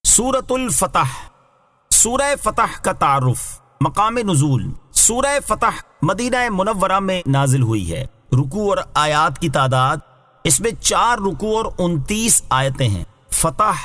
سورۃ الفتح، سورہ فتح کا تعارف۔ مقام نزول، سورہ فتح مدینہ منورہ میں نازل ہوئی ہے۔ رکوع اور آیات کی تعداد، اس میں 4 رکوع اور 29 آیتیں ہیں۔ فتح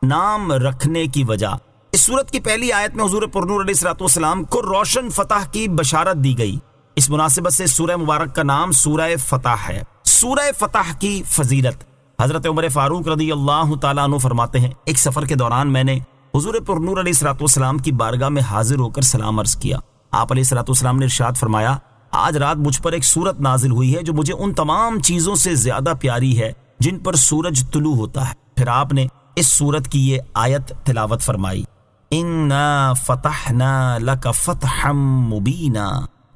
نام رکھنے کی وجہ، اس سورت کی پہلی آیت میں حضور پرنور علیہ الصلوۃ والسلام کو روشن فتح کی بشارت دی گئی۔ اس مناسبت سے سورہ مبارک کا نام سورہ فتح ہے۔ سورہ فتح کی فضیلت، حضرت عمر فاروق رضی اللہ تعالیٰ عنہ فرماتے ہیں، ایک سفر کے دوران میں نے حضور پرنور علیہ الصلوۃ والسلام کی بارگاہ میں حاضر ہو کر سلام عرض کیا۔ آپ علیہ الصلوۃ والسلام نے ارشاد فرمایا، آج رات مجھ پر ایک سورت نازل ہوئی ہے جو مجھے ان تمام چیزوں سے زیادہ پیاری ہے جن پر سورج طلوع ہوتا ہے۔ پھر آپ نے اس سورت کی یہ آیت تلاوت فرمائی، اِنَّا فَتَحْنَا لَكَ فَتْحًا مُبِينًا،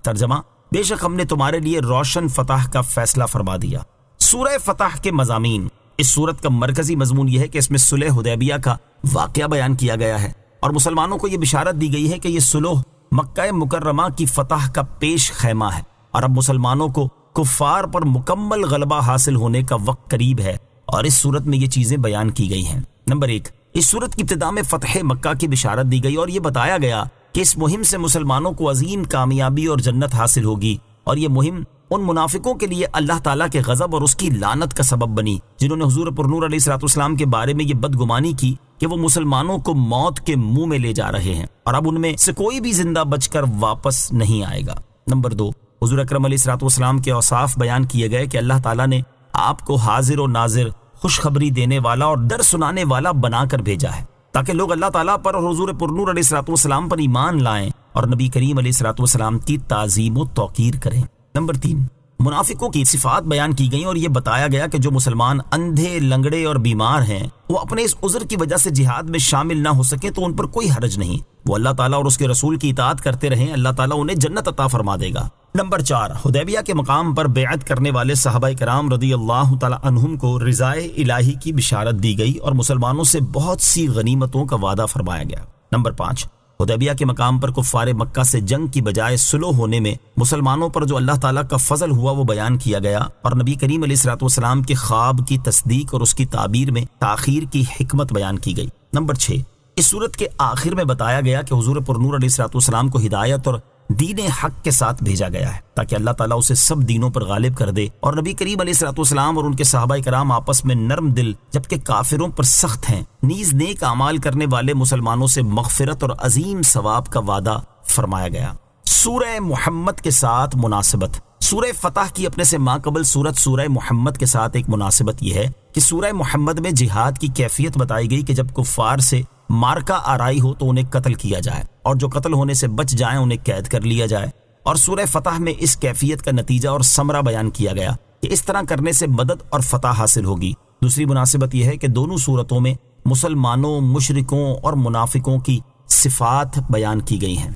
ترجمہ، بے شک ہم نے تمہارے لیے روشن فتح کا فیصلہ فرما دیا۔ سورہ فتح کے مضامین، اس سورت کا مرکزی مضمون یہ ہے کہ اس میں صلح حدیبیہ کا واقعہ بیان کیا گیا ہے اور مسلمانوں کو یہ بشارت دی گئی ہے کہ یہ صلح مکہ مکرمہ کی فتح کا پیش خیمہ ہے اور اب مسلمانوں کو کفار پر مکمل غلبہ حاصل ہونے کا وقت قریب ہے، اور اس سورت میں یہ چیزیں بیان کی گئی ہیں۔ نمبر 1، اس سورت کی ابتدا میں فتح مکہ کی بشارت دی گئی اور یہ بتایا گیا کہ اس مہم سے مسلمانوں کو عظیم کامیابی اور جنت حاصل ہوگی، اور یہ مہم ان منافقوں کے لیے اللہ تعالیٰ کے غضب اور اس کی لعنت کا سبب بنی جنہوں نے حضور پرنور علیہ الصلوۃ والسلام کے بارے میں یہ بدگمانی کی کہ وہ مسلمانوں کو موت کے منہ میں لے جا رہے ہیں اور اب ان میں سے کوئی بھی زندہ بچ کر واپس نہیں آئے گا۔ نمبر 2، حضور اکرم علیہ الصلوۃ والسلام کے اوصاف بیان کیے گئے کہ اللہ تعالیٰ نے آپ کو حاضر و ناظر، خوشخبری دینے والا اور ڈر سنانے والا بنا کر بھیجا ہے تاکہ لوگ اللہ تعالیٰ پر اور حضور پرنور علیہ الصلوۃ والسلام پر ایمان لائیں اور نبی کریم علیہ الصلوۃ والسلام کی تعظیم و توقیر کریں۔ نمبر 3، منافقوں کی صفات بیان کی گئیں اور یہ بتایا گیا کہ جو مسلمان اندھے، لنگڑے اور بیمار ہیں وہ اپنے اس عذر کی وجہ سے جہاد میں شامل نہ ہو سکے تو ان پر کوئی حرج نہیں، وہ اللہ تعالیٰ اور اس کے رسول کی اطاعت کرتے رہیں، اللہ تعالیٰ انہیں جنت عطا فرما دے گا۔ نمبر 4، حدیبیہ کے مقام پر بیعت کرنے والے صحابہ کرام رضی اللہ تعالیٰ عنہم کو رضائے الہی کی بشارت دی گئی اور مسلمانوں سے بہت سی غنیمتوں کا وعدہ فرمایا گیا۔ نمبر 5، حدیبیہ کے مقام پر کفار مکہ سے جنگ کی بجائے صلح ہونے میں مسلمانوں پر جو اللہ تعالیٰ کا فضل ہوا وہ بیان کیا گیا اور نبی کریم علیہ الصلوۃ والسلام کے خواب کی تصدیق اور اس کی تعبیر میں تاخیر کی حکمت بیان کی گئی۔ نمبر 6، اس صورت کے آخر میں بتایا گیا کہ حضور پرنور علیہ الصلوۃ والسلام کو ہدایت اور دین حق کے ساتھ بھیجا گیا ہے تاکہ اللہ تعالیٰ اسے سب دینوں پر غالب کر دے، اور نبی کریم علیہ الصلوۃ والسلام اور ان کے صحابہ کرام آپس میں نرم دل جبکہ کافروں پر سخت ہیں، نیز نیک اعمال کرنے والے مسلمانوں سے مغفرت اور عظیم ثواب کا وعدہ فرمایا گیا۔ سورہ محمد کے ساتھ مناسبت، سورہ فتح کی اپنے سے ماقبل سورت سورہ محمد کے ساتھ ایک مناسبت یہ ہے کہ سورہ محمد میں جہاد کی کیفیت بتائی گئی کہ جب کفار سے مارکا آرائی ہو تو انہیں قتل کیا جائے اور جو قتل ہونے سے بچ جائیں انہیں قید کر لیا جائے، اور سورہ فتح میں اس کیفیت کا نتیجہ اور ثمرہ بیان کیا گیا کہ اس طرح کرنے سے مدد اور فتح حاصل ہوگی۔ دوسری مناسبت یہ ہے کہ دونوں صورتوں میں مسلمانوں، مشرکوں اور منافقوں کی صفات بیان کی گئی ہیں۔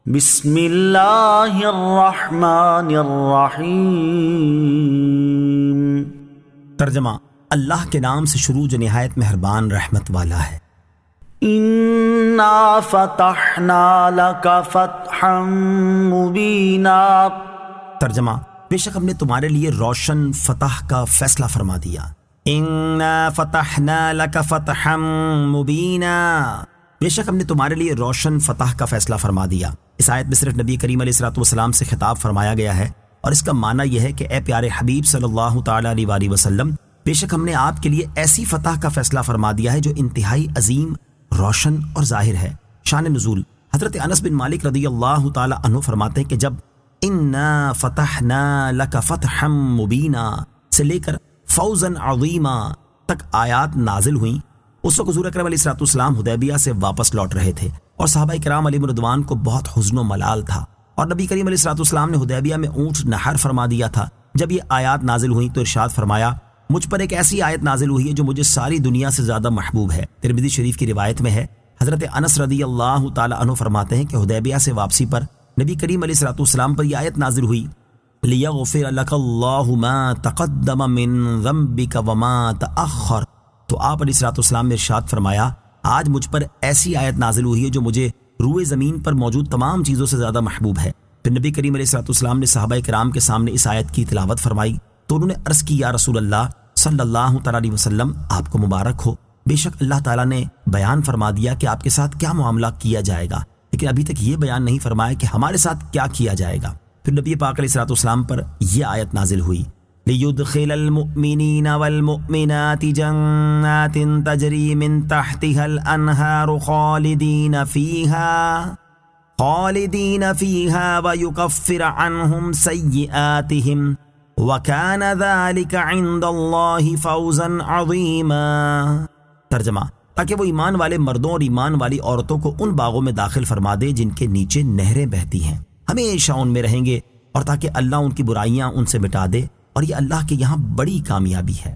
بسم اللہ الرحمن الرحیم، ترجمہ، اللہ کے نام سے شروع جو نہایت مہربان رحمت والا ہے۔ اِنَّا فَتَحْنَا لَكَ فَتْحًا مُبِينًا، ترجمہ، بے شک ہم نے تمہارے لیے روشن فتح کا فیصلہ فرما دیا۔ اِنَّا فَتَحْنَا لَكَ فَتْحًا مُبِينًا، بے شک ہم نے تمہارے لیے روشن فتح کا فیصلہ فرما دیا۔ اس آیت میں صرف نبی کریم علیہ الصلوۃ والسلام سے خطاب فرمایا گیا ہے اور اس کا معنی یہ ہے کہ اے پیارے حبیب صلی اللہ تعالیٰ علیہ وآلہ وسلم، بے شک ہم نے آپ کے لیے ایسی فتح کا فیصلہ فرما دیا ہے جو انتہائی عظیم، روشن اور ظاہر ہے۔ شان نزول، حضرت انس بن مالک رضی اللہ تعالی عنہ فرماتے ہیں کہ جب اِنَّا فَتَحْنَا لَكَ فَتْحًا مُبِينًا سے لے کر فوزًا عظیما تک آیات نازل ہوئیں، اس وقت حضور اکرم علیہ الصلوۃ والسلام حدیبیہ سے واپس لوٹ رہے تھے اور صحابہ کرام علیہم رضوان کو بہت حزن و ملال تھا، اور نبی کریم علیہ الصلوۃ والسلام نے حدیبیہ میں اونٹ نہر فرما دیا تھا۔ جب یہ آیات نازل ہوئیں تو ارشاد فرمایا، مجھ پر ایک ایسی آیت نازل ہوئی ہے جو مجھے ساری دنیا سے زیادہ محبوب ہے۔ ترمذی شریف کی روایت میں ہے، حضرت انس رضی اللہ تعالی عنہ فرماتے ہیں کہ حدیبیہ سے واپسی پر نبی کریم علیہ الصلوۃ والسلام پر یہ آیت نازل ہوئی، لِيَغْفِرَ لَكَ اللَّهُ مَا تَقَدَّمَ مِن ذَنبِكَ وَمَا تَأَخَّرَ، تو آپ علیہ الصلوۃ والسلام نے ارشاد فرمایا، آج مجھ پر ایسی آیت نازل ہوئی ہے جو مجھے روئے زمین پر موجود تمام چیزوں سے زیادہ محبوب ہے۔ پھر نبی کریم علیہ الصلوۃ والسلام نے صحابہ کرام کے سامنے اس آیت کی تلاوت فرمائی تو انہوں نے عرض کی، یا رسول اللہ صلی اللہ تعالیٰ علیہ وسلم، آپ کو مبارک ہو، بے شک اللہ تعالیٰ نے بیان فرما دیا کہ آپ کے ساتھ کیا معاملہ کیا جائے گا، لیکن ابھی تک یہ بیان نہیں فرمایا کہ ہمارے ساتھ کیا کیا جائے گا۔ پھر نبی پاک علیہ الصلوۃ والسلام پر یہ آیت نازل ہوئی، لِيُدْخِلَ الْمُؤْمِنِينَ وَالْمُؤْمِنَاتِ جَنَّاتٍ تَجْرِي مِن تَحْتِهَا الْأَنْهَارُ خَالِدِينَ فِيهَا وَيُكَفِّرَ عَنْهُمْ سَيِّئَاتِهِمْ وَكَانَ ذَلِكَ عِندَ اللَّهِ فَوْزًا عَظِيمًا۔ ترجمہ، تاکہ وہ ایمان والے مردوں اور ایمان والی عورتوں کو ان باغوں میں داخل فرما دے جن کے نیچے نہریں بہتی ہیں، ہمیشہ ان میں رہیں گے، اور تاکہ اللہ ان کی برائیاں ان سے مٹا دے، اور یہ اللہ کے یہاں بڑی کامیابی ہے۔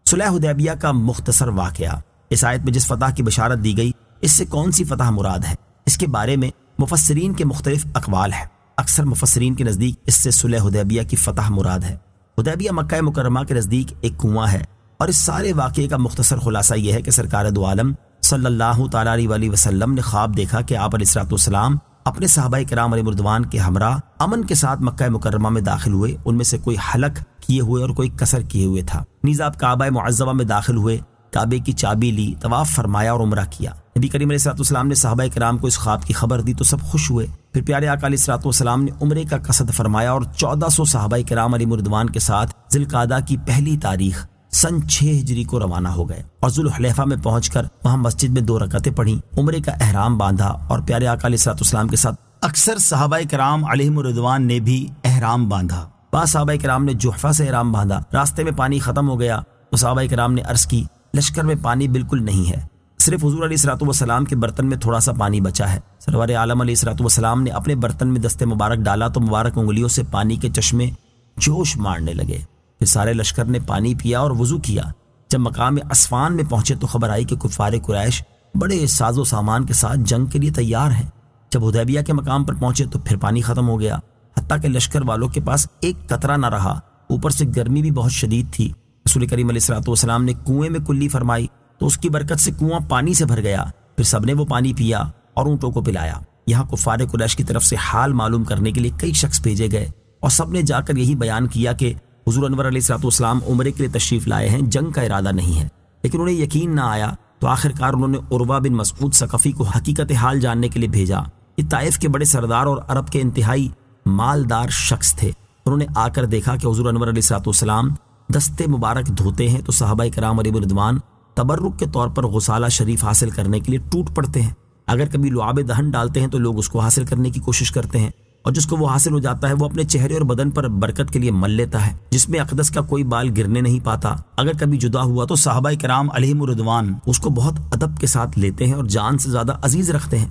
صلح حدیبیہ کا مختصر واقعہ۔ اس آیت میں جس فتح کی بشارت دی گئی، اس سے کون سی فتح مراد ہے؟ اس کے بارے میں مفسرین کے مختلف اقوال ہیں۔ اکثر مفسرین کے نزدیک اس سے صلح حدیبیہ کی فتح مراد ہے۔ حدیبیہ مکہ مکرمہ کے نزدیک ایک کنواں ہے، اور اس سارے واقعے کا مختصر خلاصہ یہ ہے کہ سرکار دو عالم صلی اللہ تعالیٰ علیہ وسلم نے خواب دیکھا کہ آپ علیہ الصلوۃ والسلام اپنے صحابہ کرام علیہ رضوان کے ہمراہ امن کے ساتھ مکہ مکرمہ میں داخل ہوئے۔ ان میں سے کوئی حلق کیے ہوئے اور کوئی کسر کیے ہوئے تھا۔ نیز آپ کعبہ معظمہ میں داخل ہوئے، کعبے کی چابی لی، طواف فرمایا اور عمرہ کیا۔ نبی کریم علیہ الصلوۃ والسلام نے صحابہ کرام کو اس خواب کی خبر دی تو سب خوش ہوئے۔ پھر پیارے آقا علیہ الصلوۃ والسلام نے عمرے کا قصد فرمایا اور 1400 صحابہ کرام علیہ رضوان کے ساتھ ذی القعدہ کی پہلی تاریخ سن 6 ہجری کو روانہ ہو گئے، اور ذوالحلیفہ میں پہنچ کر وہاں مسجد میں 2 رکعتیں پڑھیں، عمرے کا احرام باندھا، اور پیارے آقا علیہ الصلوۃ والسلام کے ساتھ اکثر صحابہ کرام علیہم رضوان نے بھی احرام باندھا۔ بعض صحابہ کرام نے جحفہ سے احرام باندھا۔ راستے میں پانی ختم ہو گیا تو صحابہ کرام نے عرض کی، لشکر میں پانی بالکل نہیں ہے، صرف حضور علیہ الصلوۃ والسلام کے برتن میں تھوڑا سا پانی بچا ہے۔ سرور عالم علیہ الصلوۃ والسلام نے اپنے برتن میں دست مبارک ڈالا تو مبارک انگلیوں سے پانی کے چشمے جوش مارنے لگے۔ پھر سارے لشکر نے پانی پیا اور وضو کیا۔ جب مقام عصفان میں پہنچے تو خبر آئی کہ کفار قریش بڑے ساز و سامان کے ساتھ جنگ کے لیے تیار ہیں۔ جب حدیبیہ کے مقام پر پہنچے تو پھر پانی ختم ہو گیا، حتیٰ کہ لشکر والوں کے پاس ایک قطرہ نہ رہا، اوپر سے گرمی بھی بہت شدید تھی۔ رسول کریم علیہ الصلوۃ والسلام نے کنویں میں کلی فرمائی تو اس کی برکت سے کنواں پانی سے بھر گیا۔ پھر سب نے وہ پانی پیا اور اونٹوں کو پلایا۔ یہاں کفار قریش کی طرف سے حال معلوم کرنے کے لیے کئی شخص بھیجے گئے، اور سب نے جا کر یہی بیان کیا کہ حضور انور علیہ الصلوۃ والسلام عمرے کے لیے تشریف لائے ہیں، جنگ کا ارادہ نہیں ہے۔ لیکن انہیں یقین نہ آیا تو آخرکار انہوں نے عروہ بن مسعود ثقفی کو حقیقت حال جاننے کے لیے بھیجا۔ یہ طائف کے بڑے سردار اور عرب کے انتہائی مالدار شخص تھے۔ انہوں نے آ کر دیکھا کہ حضور انور علیہ الصلوۃ والسلام دستے مبارک دھوتے ہیں تو صحابہ کرام علیہ رضوان تبرک کے طور پر غسالہ شریف حاصل کرنے کے لیے ٹوٹ پڑتے ہیں۔ اگر کبھی لعاب دہن ڈالتے ہیں تو لوگ اس کو حاصل کرنے کی کوشش کرتے ہیں، اور جس کو وہ حاصل ہو جاتا ہے وہ اپنے چہرے اور بدن پر برکت کے لیے مل لیتا ہے، جس میں اقدس کا کوئی بال گرنے نہیں پاتا۔ اگر کبھی جدا ہوا تو صحابہ کرام علیہم رضوان اس کو بہت ادب کے ساتھ لیتے ہیں اور جان سے زیادہ عزیز رکھتے ہیں۔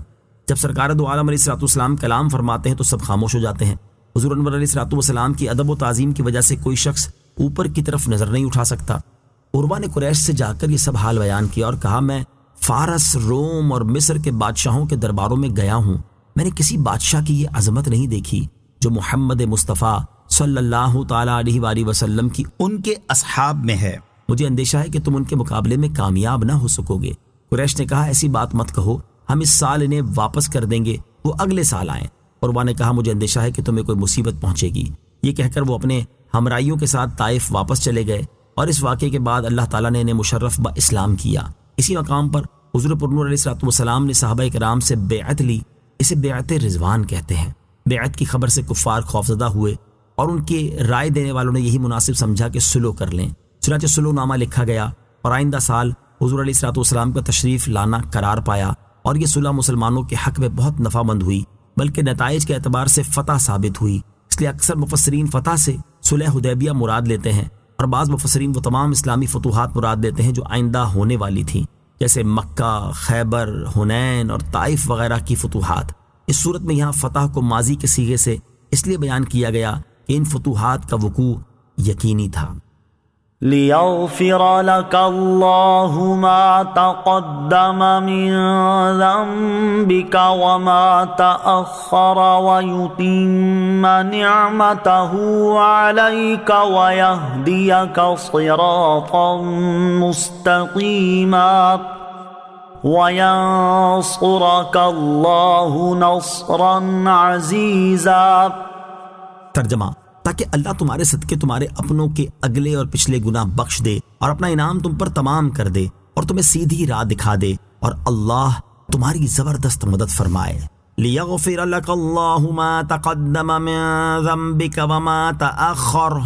جب سرکار دو عالم علیہ الصلوۃ والسلام کلام فرماتے ہیں تو سب خاموش ہو جاتے ہیں۔ حضور انور علیہ الصلوۃ والسلام کی ادب و تعظیم کی وجہ سے کوئی شخص اوپر کی طرف نظر نہیں اٹھا سکتا۔ عروہ نے قریش سے جا کر یہ سب حال بیان کیا اور کہا، میں فارس، روم اور مصر کے بادشاہوں کے درباروں میں گیا ہوں، میں نے کسی بادشاہ کی یہ عظمت نہیں دیکھی جو محمد مصطفیٰ صلی اللہ تعالیٰ علیہ وآلہ وسلم کی ان کے اصحاب میں ہے۔ مجھے اندیشہ ہے کہ تم ان کے مقابلے میں کامیاب نہ ہو سکو گے۔ قریش نے کہا، ایسی بات مت کہو، ہم اس سال انہیں واپس کر دیں گے، وہ اگلے سال آئیں۔ عروہ نے کہا، مجھے اندیشہ ہے کہ تمہیں کوئی مصیبت پہنچے گی۔ یہ کہہ کر وہ اپنے ہمراہیوں کے ساتھ طائف واپس چلے گئے، اور اس واقعے کے بعد اللہ تعالیٰ نے انہیں مشرف با اسلام کیا۔ اسی مقام پر حضور پرنور علیہ الصلوۃ والسلام نے صحابہ کرام سے بیعت لی، اسے بیعت رضوان کہتے ہیں۔ بیعت کی خبر سے کفار خوفزدہ ہوئے، اور ان کی رائے دینے والوں نے یہی مناسب سمجھا کہ سلو کر لیں۔ چنانچہ سلو نامہ لکھا گیا، اور آئندہ سال حضور علیہ الصلوۃ والسلام کا تشریف لانا قرار پایا، اور یہ صلح مسلمانوں کے حق میں بہت نفع مند ہوئی، بلکہ نتائج کے اعتبار سے فتح ثابت ہوئی۔ اس لیے اکثر مفسرین فتح سے صلح حدیبیہ مراد لیتے ہیں، اور بعض مفسرین وہ تمام اسلامی فتوحات مراد لیتے ہیں جو آئندہ ہونے والی تھیں، جیسے مکہ، خیبر، حنین اور طائف وغیرہ کی فتوحات۔ اس صورت میں یہاں فتح کو ماضی کے صیغے سے اس لیے بیان کیا گیا کہ ان فتوحات کا وقوع یقینی تھا۔ لِيَغْفِرَ لَكَ اللَّهُ مَا تَقَدَّمَ مِن ذَنبِكَ وَمَا تَأَخَّرَ وَيُتِمَّ نِعْمَتَهُ عَلَيْكَ وَيَهْدِيَكَ صِرَاطًا مُسْتَقِيمًا وَيَنصُرَكَ اللَّهُ نَصْرًا عَزِيزًا۔ ترجمہ، تاکہ اللہ تمہارے صدقے تمہارے اپنوں کے اگلے اور پچھلے گناہ بخش دے اور اپنا انعام تم پر تمام کر دے، اور تمہیں سیدھی راہ دکھا دے اور اللہ تمہاری زبردست مدد فرمائے۔ لِيَغْفِرَ لَكَ اللَّهُ مَا تَقَدَّمَ مِن ذَنبِكَ وَمَا تَأَخَّرَ،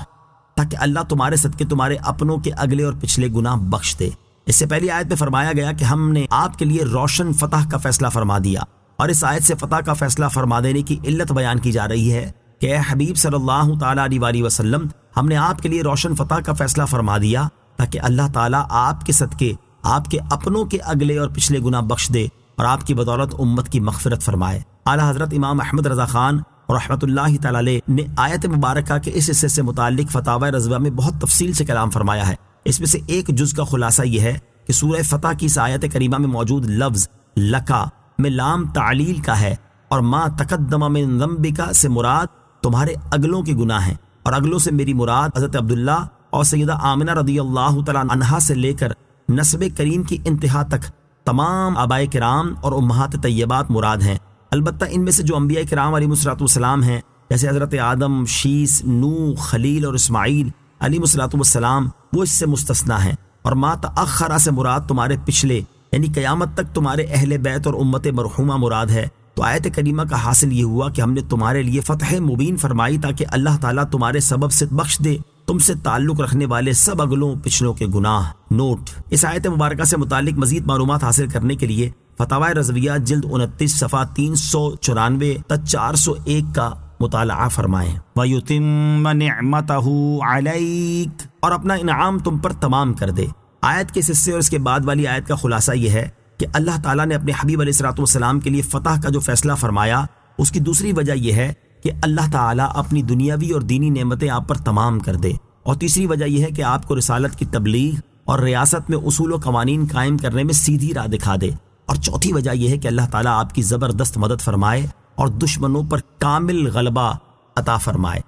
تاکہ اللہ تمہارے صدقے تمہارے اپنوں کے اگلے اور پچھلے گناہ بخش دے۔ اس سے پہلی آیت میں فرمایا گیا کہ ہم نے آپ کے لیے روشن فتح کا فیصلہ فرما دیا، اور اس آیت سے فتح کا فیصلہ فرما دینے کی علت بیان کی جا رہی ہے کہ اے حبیب صلی اللہ تعالیٰ علیہ وآلہ وسلم، ہم نے آپ کے لیے روشن فتح کا فیصلہ فرما دیا تاکہ اللہ تعالیٰ آپ کے صدقے آپ کے اپنوں کے اگلے اور پچھلے گناہ بخش دے اور آپ کی بدولت امت کی مغفرت فرمائے۔ اعلیٰ حضرت امام احمد رضا خان اور رحمۃ اللہ تعالی علیہ نے آیت مبارکہ کے اس حصے سے متعلق فتاوی رضویہ میں بہت تفصیل سے کلام فرمایا ہے۔ اس میں سے ایک جز کا خلاصہ یہ ہے کہ سورہ فتح کی اس آیت کریمہ میں موجود لفظ لکا میں لام تعلیل کا ہے، اور ما تقدم من ذنبک سے مراد تمہارے اگلوں کے گناہ ہیں، اور اگلوں سے میری مراد حضرت عبداللہ اور سیدہ آمنہ رضی اللہ تعالیٰ عنہا سے لے کر نسب کریم کی انتہا تک تمام آبائے کرام اور امہات طیبات مراد ہیں۔ البتہ ان میں سے جو انبیاء کرام علیہ الصلوۃ والسلام ہیں، جیسے حضرت آدم، شیس، نوح، خلیل اور اسماعیل علیہ الصلوۃ والسلام، وہ اس سے مستثنیٰ ہیں۔ اور ما تأخرہ سے مراد تمہارے پچھلے یعنی قیامت تک تمہارے اہل بیت اور امت مرحومہ مراد ہے۔ تو آیت کریمہ کا حاصل یہ ہوا کہ ہم نے تمہارے لیے فتح مبین فرمائی تاکہ اللہ تعالیٰ تمہارے سبب سے بخش دے تم سے تعلق رکھنے والے سب اگلوں پچھلوں کے گناہ۔ نوٹ: اس آیت مبارکہ سے متعلق مزید معلومات حاصل کرنے کے لیے فتاوی رضویہ جلد 29 صفحہ 394 تا 401 کا مطالعہ فرمائیں۔ وَيُتِمَّ نِعْمَتَهُ عَلَيْكَ، اور اپنا انعام تم پر تمام کر دے۔ آیت کے اس حصے اور اس کے بعد والی آیت کا خلاصہ یہ ہے کہ اللہ تعالیٰ نے اپنے حبیب علیہ الصلوۃ والسلام کے لیے فتح کا جو فیصلہ فرمایا، اس کی دوسری وجہ یہ ہے کہ اللہ تعالیٰ اپنی دنیاوی اور دینی نعمتیں آپ پر تمام کر دے، اور تیسری وجہ یہ ہے کہ آپ کو رسالت کی تبلیغ اور ریاست میں اصول و قوانین قائم کرنے میں سیدھی راہ دکھا دے، اور چوتھی وجہ یہ ہے کہ اللہ تعالیٰ آپ کی زبردست مدد فرمائے اور دشمنوں پر کامل غلبہ عطا فرمائے۔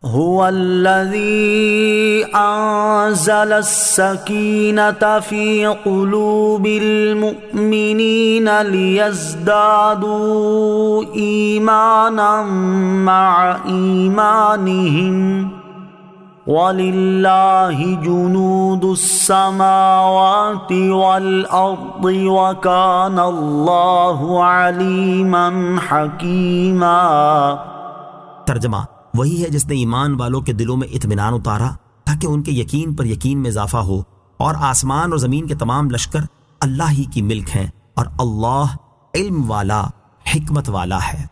هو الذي أنزل السكينة في قلوب المؤمنين ليزدادوا إيمانا مع إيمانهم وَلِلَّهِ جُنُودُ السَّمَاوَاتِ وَالْأَرْضِ وَكَانَ اللَّهُ عَلِيمًا حَكِيمًا۔ ترجمہ: وہی ہے جس نے ایمان والوں کے دلوں میں اطمینان اتارا تاکہ ان کے یقین پر یقین میں اضافہ ہو، اور آسمان اور زمین کے تمام لشکر اللہ ہی کی ملک ہیں، اور اللہ علم والا حکمت والا ہے۔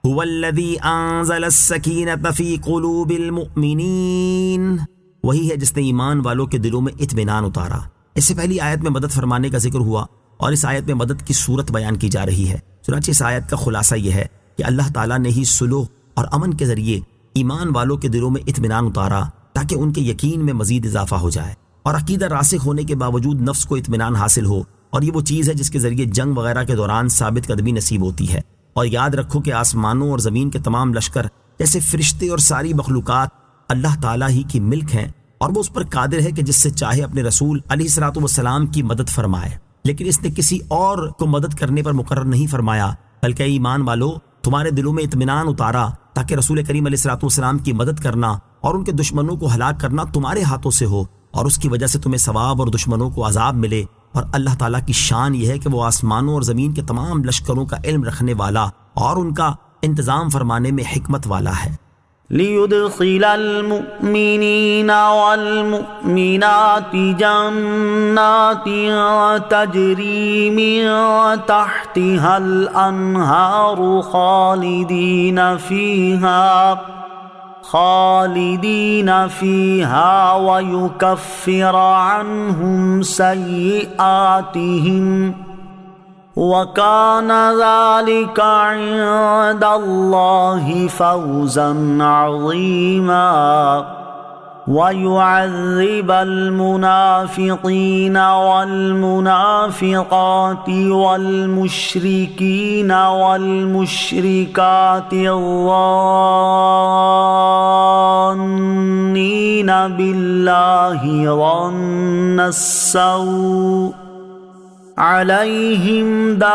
هو الذی انزل السکینۃ فی قلوب المؤمنین، وہی ہے جس نے ایمان والوں کے دلوں میں اطمینان اتارا۔ اس سے پہلی آیت میں مدد فرمانے کا ذکر ہوا، اور اس آیت میں مدد کی صورت بیان کی جا رہی ہے۔ چنانچہ اس آیت کا خلاصہ یہ ہے کہ اللہ تعالیٰ نے ہی صلح اور امن کے ذریعے ایمان والوں کے دلوں میں اطمینان اتارا تاکہ ان کے یقین میں مزید اضافہ ہو جائے، اور عقیدہ راسخ ہونے کے باوجود نفس کو اطمینان حاصل ہو، اور یہ وہ چیز ہے جس کے ذریعے جنگ وغیرہ کے دوران ثابت قدمی نصیب ہوتی ہے۔ اور یاد رکھو کہ آسمانوں اور زمین کے تمام لشکر جیسے فرشتے اور ساری مخلوقات اللہ تعالیٰ ہی کی ملک ہیں، اور وہ اس پر قادر ہے کہ جس سے چاہے اپنے رسول علیہ الصلوۃ والسلام کی مدد فرمائے، لیکن اس نے کسی اور کو مدد کرنے پر مقرر نہیں فرمایا، بلکہ ایمان والو تمہارے دلوں میں اطمینان اتارا تاکہ رسول کریم علیہ الصلوۃ والسلام کی مدد کرنا اور ان کے دشمنوں کو ہلاک کرنا تمہارے ہاتھوں سے ہو، اور اس کی وجہ سے تمہیں ثواب اور دشمنوں کو عذاب ملے۔ اور اللہ تعالیٰ کی شان یہ ہے کہ وہ آسمانوں اور زمین کے تمام لشکروں کا علم رکھنے والا اور ان کا انتظام فرمانے میں حکمت والا ہے۔ لِيُدْخِلَ الْمُؤْمِنِينَ وَالْمُؤْمِنَاتِ جَنَّاتٍ تَجْرِي مِن تَحْتِهَا الْأَنْهَارُ خالدين فيها ويكفر عنهم سيئاتهم وكان ذلك عند الله فوزا عظيما ويعذب المنافقين والمنافقات والمشركين والمشركات الظانين بالله ظن السوء عليهم دائرة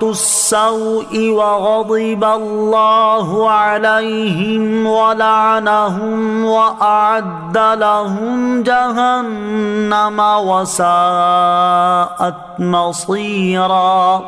السوء وغضب الله عليهم ولعنهم وأعد لهم جهنم وساءت مصيرا۔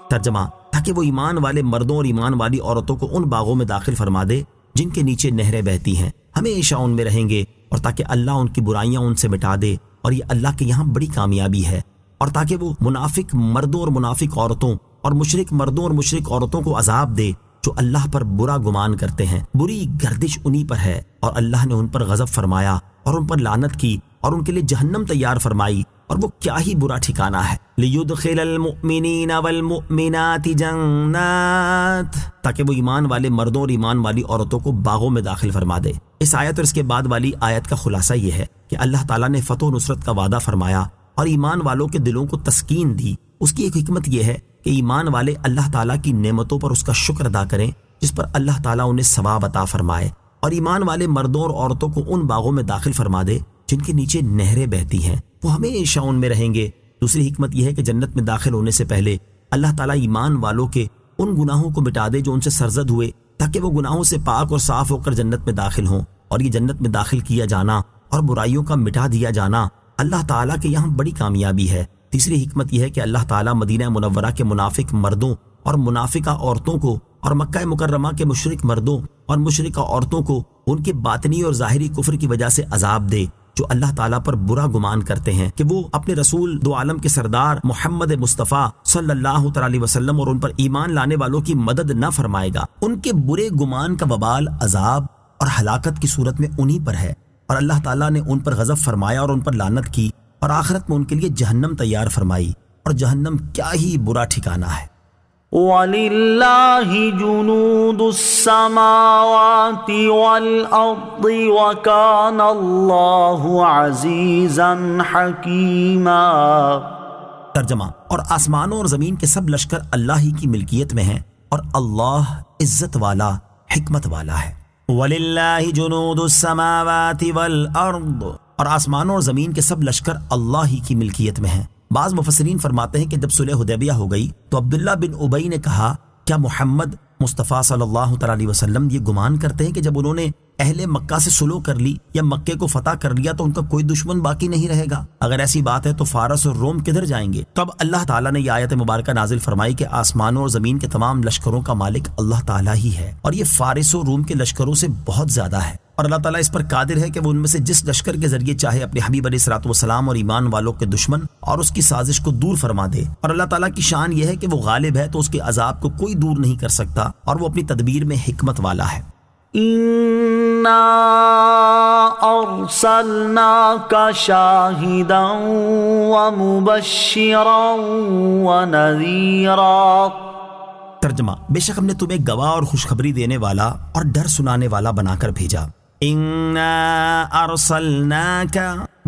ترجمہ، تاکہ وہ ایمان والے مردوں اور ایمان والی عورتوں کو ان باغوں میں داخل فرما دے جن کے نیچے نہریں بہتی ہیں، ہمیشہ ان میں رہیں گے، اور تاکہ اللہ ان کی برائیاں ان سے مٹا دے، اور یہ اللہ کے یہاں بڑی کامیابی ہے، اور تاکہ وہ منافق مردوں اور منافق عورتوں اور مشرک مردوں اور مشرک عورتوں کو عذاب دے جو اللہ پر برا گمان کرتے ہیں۔ بری گردش انہی پر ہے، اور اللہ نے ان پر غضب فرمایا اور ان پر لعنت کی اور ان کے لیے جہنم تیار فرمائی، اور وہ کیا ہی برا ٹھکانہ ہے۔ لِيُدْخِلَ الْمُؤْمِنِينَ وَالْمُؤْمِنَاتِ جَنَّاتٍ، تاکہ وہ ایمان والے مردوں اور ایمان والی عورتوں کو باغوں میں داخل فرما دے۔ اس آیت اور اس کے بعد والی آیت کا خلاصہ یہ ہے کہ اللہ تعالیٰ نے فتح و نصرت کا وعدہ فرمایا اور ایمان والوں کے دلوں کو تسکین دی۔ اس کی ایک حکمت یہ ہے کہ ایمان والے اللہ تعالیٰ کی نعمتوں پر اس کا شکر ادا کریں جس پر اللہ تعالیٰ انہیں ثواب عطا فرمائے، اور ایمان والے مردوں اور عورتوں کو ان باغوں میں داخل فرما دے جن کے نیچے نہریں بہتی ہیں، وہ ہمیشہ ان میں رہیں گے۔ دوسری حکمت یہ ہے کہ جنت میں داخل ہونے سے پہلے اللہ تعالیٰ ایمان والوں کے ان گناہوں کو مٹا دے جو ان سے سرزد ہوئے، تاکہ وہ گناہوں سے پاک اور صاف ہو کر جنت میں داخل ہوں۔ اور یہ جنت میں داخل کیا جانا اور برائیوں کا مٹا دیا جانا اللہ تعالیٰ کے یہاں بڑی کامیابی ہے۔ تیسری حکمت یہ ہے کہ اللہ تعالیٰ مدینہ منورہ کے منافق مردوں اور منافقہ عورتوں کو اور مکہ مکرمہ کے مشرک مردوں اور مشرکہ عورتوں کو ان کے باطنی اور ظاہری کفر کی وجہ سے عذاب دے جو اللہ تعالیٰ پر برا گمان کرتے ہیں کہ وہ اپنے رسول دو عالم کے سردار محمد مصطفیٰ صلی اللہ تعالی علیہ وسلم اور ان پر ایمان لانے والوں کی مدد نہ فرمائے گا۔ ان کے برے گمان کا وبال عذاب اور ہلاکت کی صورت میں انہی پر ہے، اور اللہ تعالیٰ نے ان پر غضب فرمایا اور ان پر لعنت کی، اور آخرت میں ان کے لیے جہنم تیار فرمائی، اور جہنم کیا ہی برا ٹھکانہ ہے۔ وَلِلَّهِ جُنُودُ السَّمَاوَاتِ وَالْأَرْضِ وَكَانَ اللَّهُ عَزِيزًا حَكِيمًا۔ ترجمہ، اور آسمانوں اور زمین کے سب لشکر اللہ ہی کی ملکیت میں ہیں، اور اللہ عزت والا حکمت والا ہے۔ وَلِلَّهِ جُنُودُ السَّمَاوَاتِ وَالْأَرْضِ، اور آسمانوں اور زمین کے سب لشکر اللہ ہی کی ملکیت میں ہیں۔ بعض مفسرین فرماتے ہیں کہ جب صلح حدیبیہ ہو گئی تو عبداللہ بن ابی نے کہا، کیا محمد مصطفیٰ صلی اللہ تعالی علیہ وسلم یہ گمان کرتے ہیں کہ جب انہوں نے اہل مکہ سے صلح کر لی یا مکے کو فتح کر لیا تو ان کا کوئی دشمن باقی نہیں رہے گا؟ اگر ایسی بات ہے تو فارس اور روم کدھر جائیں گے؟ تب اللہ تعالیٰ نے یہ آیت مبارکہ نازل فرمائی کہ آسمانوں اور زمین کے تمام لشکروں کا مالک اللہ تعالیٰ ہی ہے، اور یہ فارس و روم کے لشکروں سے بہت زیادہ ہے، اور اللہ تعالیٰ اس پر قادر ہے کہ وہ ان میں سے جس لشکر کے ذریعے چاہے اپنے حبیب علیہ الصلوۃ والسلام اور ایمان والوں کے دشمن اور اس کی سازش کو دور فرما دے۔ اور اللہ تعالیٰ کی شان یہ ہے کہ وہ غالب ہے تو اس کے عذاب کو کوئی دور نہیں کر سکتا، اور وہ اپنی تدبیر میں حکمت والا ہے۔ اِنَّا أَرْسَلْنَاكَ شَاهِدًا وَمُبَشِّرًا وَنَذِيرًا۔ ترجمہ، بے شک ہم نے تمہیں گواہ اور خوشخبری دینے والا اور ڈر سنانے والا بنا کر بھیجا۔ اِنَّا أَرْسَلْنَاكَ،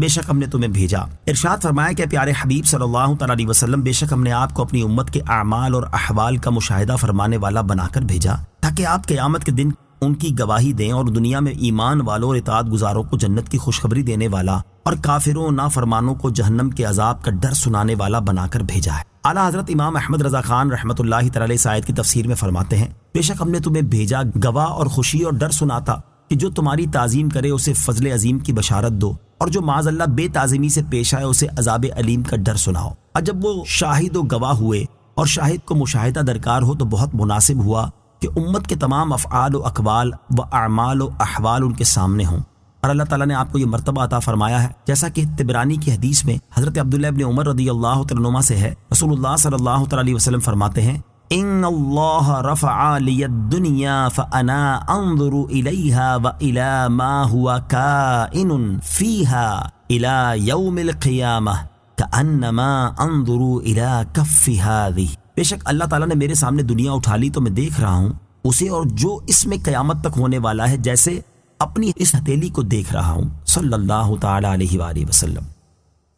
بے شک ہم نے تمہیں بھیجا۔ ارشاد فرمایا کہ پیارے حبیب صلی اللہ تعالی علیہ وسلم، بے شک ہم نے آپ کو اپنی امت کے اعمال اور احوال کا مشاہدہ فرمانے والا بنا کر بھیجا تاکہ آپ قیامت کے دن ان کی گواہی دیں، اور دنیا میں ایمان والوں اور اطاعت گزاروں کو جنت کی خوشخبری دینے والا اور کافروں نافرمانوں کو جہنم کے عذاب کا ڈر سنانے والا بنا کر بھیجا ہے۔ اعلیٰ حضرت امام احمد رضا خان رحمۃ اللہ تعالی اس آیت کی تفسیر میں فرماتے ہیں، بے شک ہم نے تمہیں بھیجا گواہ اور خوشی اور ڈر سناتا کہ جو تمہاری تعظیم کرے اسے فضل عظیم کی بشارت دو، اور جو معاذ اللہ بے تعظیمی سے پیش آئے اسے عذاب علیم کا ڈر سناؤ۔ اور جب وہ شاہد و گواہ ہوئے اور شاہد کو مشاہدہ درکار ہو تو بہت مناسب ہوا کہ امت کے تمام افعال و اقوال و اعمال و احوال ان کے سامنے ہوں، اور اللہ تعالیٰ نے آپ کو یہ مرتبہ عطا فرمایا ہے جیسا کہ طبرانی کی حدیث میں حضرت عبداللہ ابن عمر رضی اللہ تعالیٰ عنہما سے ہے۔ رسول اللہ صلی اللہ تعالیٰ علیہ وسلم فرماتے ہیں، ان اللہ رفع لی الدنیا فانا انظر الیہا والی ما هو کائن فیہا الی یوم القیامہ کانما انظر الی کف ہذہ۔ بے شک اللہ تعالیٰ نے میرے سامنے دنیا اٹھا لی تو میں دیکھ رہا ہوں اسے اور جو اس میں قیامت تک ہونے والا ہے جیسے اپنی اس ہتھیلی کو دیکھ رہا ہوں، صلی اللہ تعالی علیہ وآلہ وسلم۔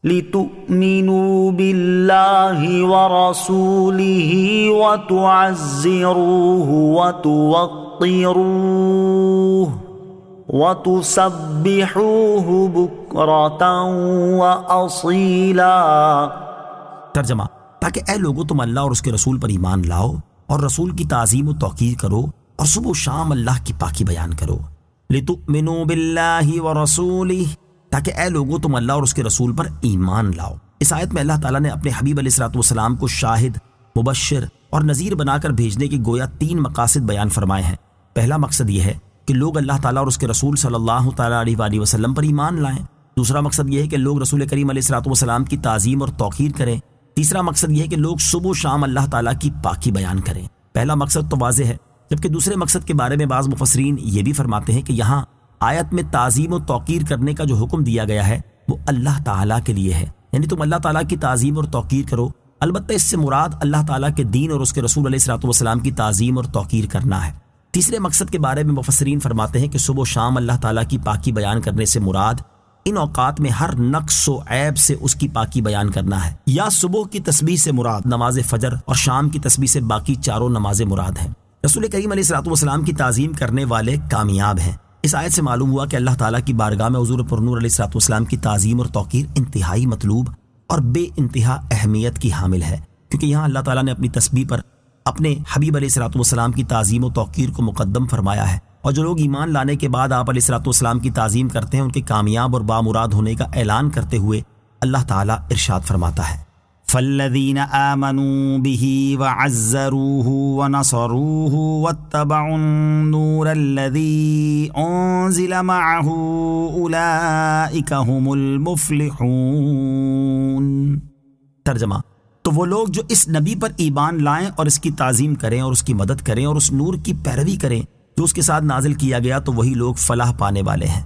لِتُؤْمِنُوا بِاللَّهِ وَرَسُولِهِ وَتُعَزِّرُوهُ وَتُوَقِّرُوهُ وَتُسَبِّحُوهُ بُكْرَةً وَأَصِيلًا۔ ترجمہ: تاکہ اے لوگو تم اللہ اور اس کے رسول پر ایمان لاؤ اور رسول کی تعظیم و توقیر کرو اور صبح و شام اللہ کی پاکی بیان کرو۔ لِتُؤْمِنُوا بِاللَّهِ وَرَسُولِهِ، تاکہ اے لوگو تم اللہ اور اس کے رسول پر ایمان لاؤ۔ اس آیت میں اللہ تعالیٰ نے اپنے حبیب علیہ الصلوۃ والسلام کو شاہد، مبشر اور نذیر بنا کر بھیجنے کے گویا 3 مقاصد بیان فرمائے ہیں۔ پہلا مقصد یہ ہے کہ لوگ اللہ تعالیٰ اور اس کے رسول صلی اللہ تعالیٰ علیہ وآلہ وسلم پر ایمان لائیں۔ دوسرا مقصد یہ ہے کہ لوگ رسول کریم علیہ الصلوۃ والسلام کی تعظیم اور توقیر کریں۔ تیسرا مقصد یہ ہے کہ لوگ صبح و شام اللہ تعالیٰ کی پاکی بیان کریں۔ پہلا مقصد تو واضح ہے، جبکہ دوسرے مقصد کے بارے میں بعض مفسرین یہ بھی فرماتے ہیں کہ یہاں آیت میں تعظیم و توقیر کرنے کا جو حکم دیا گیا ہے وہ اللہ تعالیٰ کے لیے ہے، یعنی تم اللہ تعالیٰ کی تعظیم اور توقیر کرو۔ البتہ اس سے مراد اللہ تعالیٰ کے دین اور اس کے رسول علیہ الصلوۃ والسلام کی تعظیم اور توقیر کرنا ہے۔ تیسرے مقصد کے بارے میں مفسرین فرماتے ہیں کہ صبح و شام اللہ تعالیٰ کی پاکی بیان کرنے سے مراد ان اوقات میں ہر نقص و عیب سے اس کی پاکی بیان کرنا ہے، یا صبح کی تسبیح سے مراد نماز فجر اور شام کی تسبیح سے باقی چاروں نمازیں مراد ہیں۔ رسول کریم علیہ الصلوۃ والسلام کی تعظیم کرنے والے کامیاب ہیں۔ اس آیت سے معلوم ہوا کہ اللہ تعالیٰ کی بارگاہ میں حضور پرنور علیہ الصلوۃ والسلام کی تعظیم اور توقیر انتہائی مطلوب اور بے انتہا اہمیت کی حامل ہے، کیونکہ یہاں اللہ تعالیٰ نے اپنی تسبیح پر اپنے حبیب علیہ الصلوۃ والسلام کی تعظیم و توقیر کو مقدم فرمایا ہے، اور جو لوگ ایمان لانے کے بعد آپ علیہ الصلوۃ والسلام کی تعظیم کرتے ہیں ان کے کامیاب اور بامراد ہونے کا اعلان کرتے ہوئے اللہ تعالیٰ ارشاد فرماتا ہے: فالذین آمنوا به وعزروه ونصروه واتبعوا النور الذی انزل معه اولئک هم المفلحون۔ ترجمہ: تو وہ لوگ جو اس نبی پر ایمان لائیں اور اس کی تعظیم کریں اور اس کی مدد کریں اور اس نور کی پیروی کریں جو اس کے ساتھ نازل کیا گیا، تو وہی لوگ فلاح پانے والے ہیں۔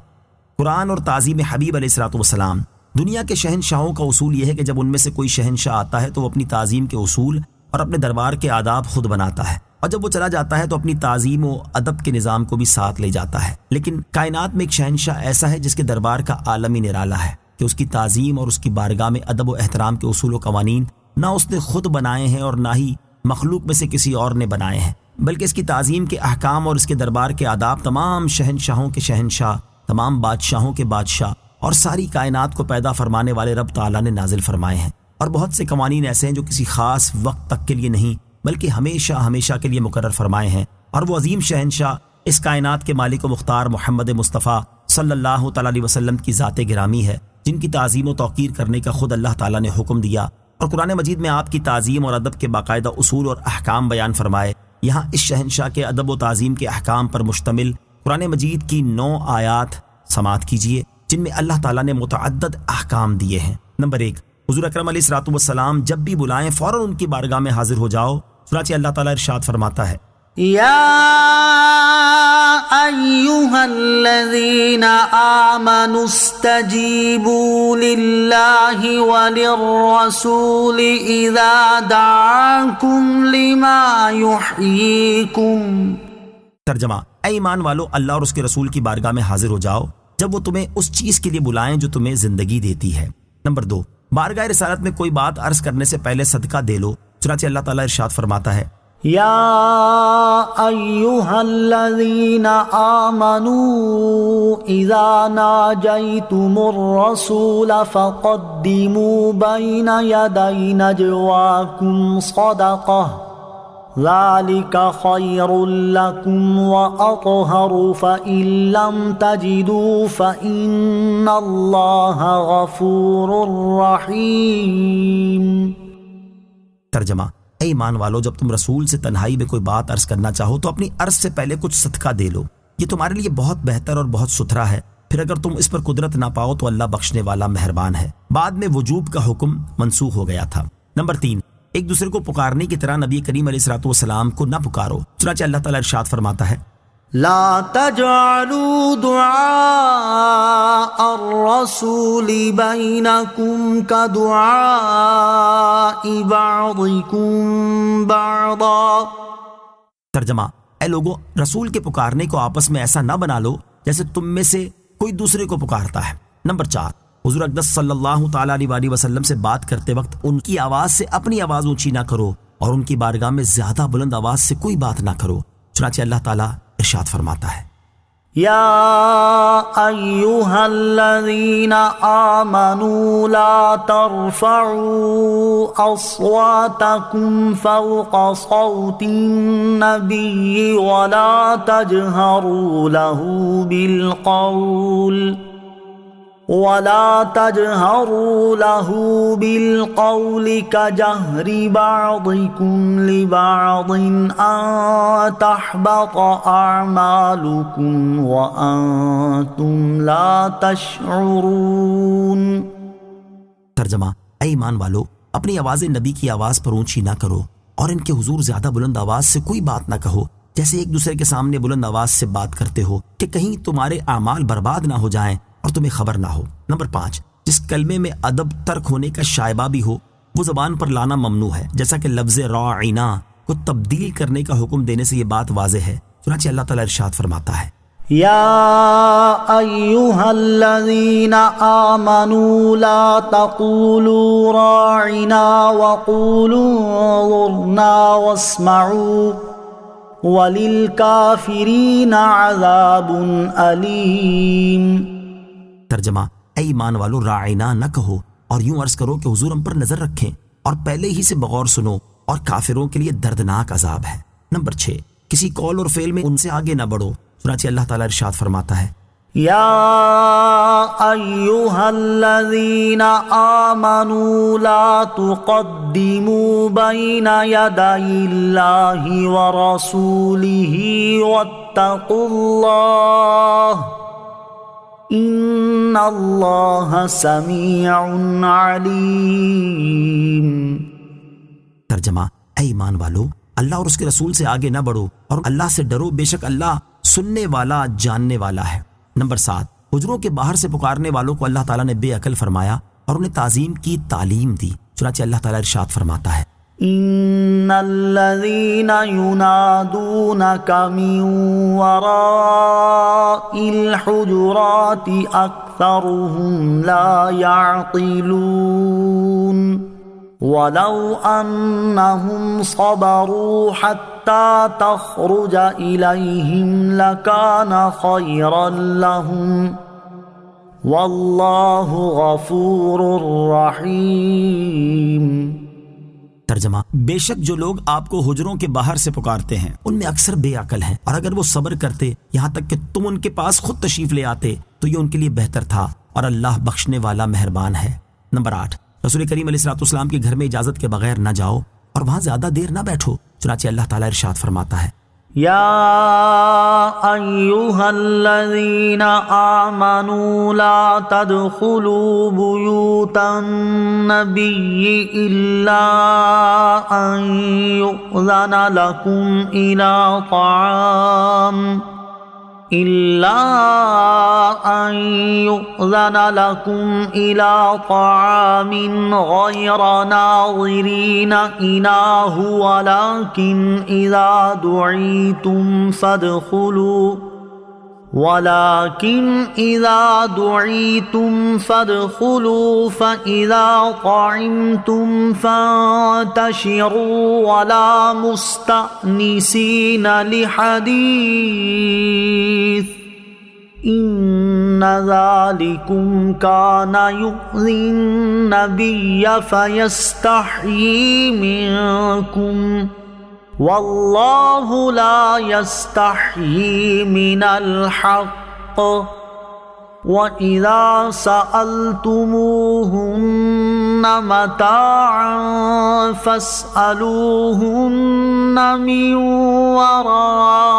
قرآن اور تعظیم حبیب علیہ الصلوۃ والسلام۔ دنیا کے شہنشاہوں کا اصول یہ ہے کہ جب ان میں سے کوئی شہنشاہ آتا ہے تو وہ اپنی تعظیم کے اصول اور اپنے دربار کے آداب خود بناتا ہے، اور جب وہ چلا جاتا ہے تو اپنی تعظیم و ادب کے نظام کو بھی ساتھ لے جاتا ہے۔ لیکن کائنات میں ایک شہنشاہ ایسا ہے جس کے دربار کا عالمی نرالا ہے کہ اس کی تعظیم اور اس کی بارگاہ میں ادب و احترام کے اصول و قوانین نہ اس نے خود بنائے ہیں اور نہ ہی مخلوق میں سے کسی اور نے بنائے ہیں، بلکہ اس کی تعظیم کے احکام اور اس کے دربار کے آداب تمام شہنشاہوں کے شہنشاہ، تمام بادشاہوں کے بادشاہ اور ساری کائنات کو پیدا فرمانے والے رب تعالیٰ نے نازل فرمائے ہیں۔ اور بہت سے قوانین ایسے ہیں جو کسی خاص وقت تک کے لیے نہیں بلکہ ہمیشہ ہمیشہ کے لیے مقرر فرمائے ہیں، اور وہ عظیم شہنشاہ اس کائنات کے مالک و مختار محمد مصطفیٰ صلی اللہ تعالیٰ علیہ وسلم کی ذات گرامی ہے، جن کی تعظیم و توقیر کرنے کا خود اللہ تعالیٰ نے حکم دیا، اور قرآن مجید میں آپ کی تعظیم اور ادب کے باقاعدہ اصول اور احکام بیان فرمائے۔ یہاں اس شہنشاہ کے ادب و تعظیم کے احکام پر مشتمل قرآن مجید کی 9 آیات سماعت کیجیے جن میں اللہ تعالیٰ نے متعدد احکام دیے ہیں۔ نمبر 1، حضور اکرم علیہ الصلوۃ والسلام جب بھی بلائیں فوراً ان کی بارگاہ میں حاضر ہو جاؤ، چنانچہ اللہ تعالیٰ ارشاد فرماتا ہے: یا ایہا الذین آمنوا استجیبوا للہ وللرسول اذا دعاکم لما یحییکم۔ ترجمہ: اے ایمان والو، اللہ اور اس کے رسول کی بارگاہ میں حاضر ہو جاؤ جب وہ تمہیں اس چیز کے لیے بلائیں جو تمہیں زندگی دیتی ہے۔ نمبر 2، بارگاہ رسالت میں کوئی بات عرض کرنے سے پہلے صدقہ دے لو، چنانچہ اللہ تعالیٰ ارشاد فرماتا ہے: یا ایہا الذین آمنوا اذا ناجیتم الرسول فقدموا بین یدی نجواکم صدقہ ذلك خير لكم وأطهر فإن لم تجدوا فإن الله غفور رحيم۔ ترجمہ: اے ایمان والو، جب تم رسول سے تنہائی میں کوئی بات عرض کرنا چاہو تو اپنی عرض سے پہلے کچھ صدقہ دے لو، یہ تمہارے لیے بہت بہتر اور بہت ستھرا ہے، پھر اگر تم اس پر قدرت نہ پاؤ تو اللہ بخشنے والا مہربان ہے۔ بعد میں وجوب کا حکم منسوخ ہو گیا تھا۔ نمبر 3، ایک دوسرے کو پکارنے کی طرح نبی کریم علیہ الصلوۃ والسلام کو نہ پکارو، چنانچہ اللہ تعالیٰ ارشاد فرماتا ہے: لا تجعلوا دعاء الرسول بينكم كدعاء بعضكم بعضا۔ ترجمہ: اے لوگو، رسول کے پکارنے کو آپس میں ایسا نہ بنا لو جیسے تم میں سے کوئی دوسرے کو پکارتا ہے۔ نمبر 4، حضور اقدس صلی اللہ تعالیٰ علیہ وسلم سے بات کرتے وقت ان کی آواز سے اپنی آواز اونچی نہ کرو اور ان کی بارگاہ میں زیادہ بلند آواز سے کوئی بات نہ کرو، چنانچہ اللہ تعالیٰ ارشاد فرماتا ہے: يا أيها الذين آمنوا لا ترفعوا أصواتكم فوق صوت النبي ولا تجهروا له بالقول كجهر بعضكم لبعض أن تحبط أعمالكم وأنتم لا تشعرون۔ ترجمہ: اے ایمان والو، اپنی آوازیں نبی کی آواز پر اونچی نہ کرو اور ان کے حضور زیادہ بلند آواز سے کوئی بات نہ کہو، جیسے ایک دوسرے کے سامنے بلند آواز سے بات کرتے ہو کہ کہیں تمہارے اعمال برباد نہ ہو جائیں اور تمہیں خبر نہ ہو۔ نمبر 5، جس کلمے میں ادب ترک ہونے کا شائبہ بھی ہو وہ زبان پر لانا ممنوع ہے، جیسا کہ لفظ راعنا کو تبدیل کرنے کا حکم دینے سے یہ بات واضح ہے۔ چنانچہ اللہ تعالیٰ ارشاد فرماتا ہے: يا أيها الذين آمنوا لا تقولوا راعنا وقولوا انظرنا واسمعوا وللكافرين عذاب أليم۔ ترجمہ: اے ایمان والو، راعنا نہ کہو اور یوں عرض کرو کہ حضور ہم پر نظر رکھیں، اور پہلے ہی سے بغور سنو، اور کافروں کے لیے دردناک عذاب ہے۔ نمبر 6، کسی قول اور فعل میں ان سے آگے نہ بڑھو، چنانچہ اللہ تعالیٰ ارشاد فرماتا ہے: يا أيها الذين آمنوا لا تقدموا بين يدي الله ورسوله واتقوا الله إن الله سميع عليم۔ ترجمہ: اے ایمان والو، اللہ اور اس کے رسول سے آگے نہ بڑھو اور اللہ سے ڈرو، بے شک اللہ سننے والا جاننے والا ہے۔ نمبر 7، حجروں کے باہر سے پکارنے والوں کو اللہ تعالیٰ نے بے عقل فرمایا اور انہیں تعظیم کی تعلیم دی، چنانچہ اللہ تعالیٰ ارشاد فرماتا ہے: ان الذين ينادونك من وراء الحجرات اكثرهم لا يعقلون ولو انهم صبروا حتى تخرج اليهم لكان خيرا لهم والله غفور رحيم۔ ترجمہ: بے شک جو لوگ آپ کو حجروں کے باہر سے پکارتے ہیں ان میں اکثر بے عقل ہیں، اور اگر وہ صبر کرتے یہاں تک کہ تم ان کے پاس خود تشریف لے آتے تو یہ ان کے لیے بہتر تھا، اور اللہ بخشنے والا مہربان ہے۔ نمبر 8، رسول کریم علیہ الصلوۃ والسلام کے گھر میں اجازت کے بغیر نہ جاؤ اور وہاں زیادہ دیر نہ بیٹھو، چنانچہ اللہ تعالیٰ ارشاد فرماتا ہے: يا أيها الذين آمنوا لا تدخلوا بيوت النبي إلا أن يؤذن لكم إلى طعام غير ناظرين إناه ولكن إذا دعيتم فادخلوا فإذا طعمتم فانتشروا ولا مستأنسين لحديث إن ذلكم كان يؤذي النبي فيستحيي منكم والله لا يستحيي من الحق وَإِذَا سَأَلْتُمُوهُنَّ مَتَاعًا فَاسْأَلُوهُنَّ مِنْ وَرَاءِ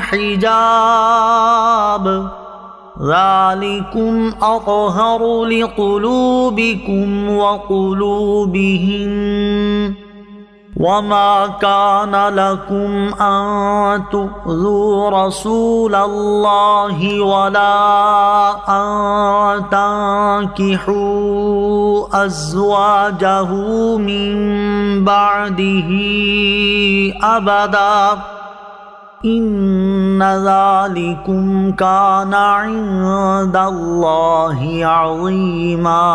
حِجَابٍ ذَلِكُمْ أَطْهَرُ لِقُلُوبِكُمْ وَقُلُوبِهِمْ وَمَا كَانَ لَكُمْ أَن تُؤْذُوا رَسُولَ اللَّهِ وَلَا أَن تَنكِحُوا أَزْوَاجَهُ مِن بَعْدِهِ أَبَدًا إِنَّ ذَلِكُمْ كَانَ عِندَ اللَّهِ عَظِيمًا۔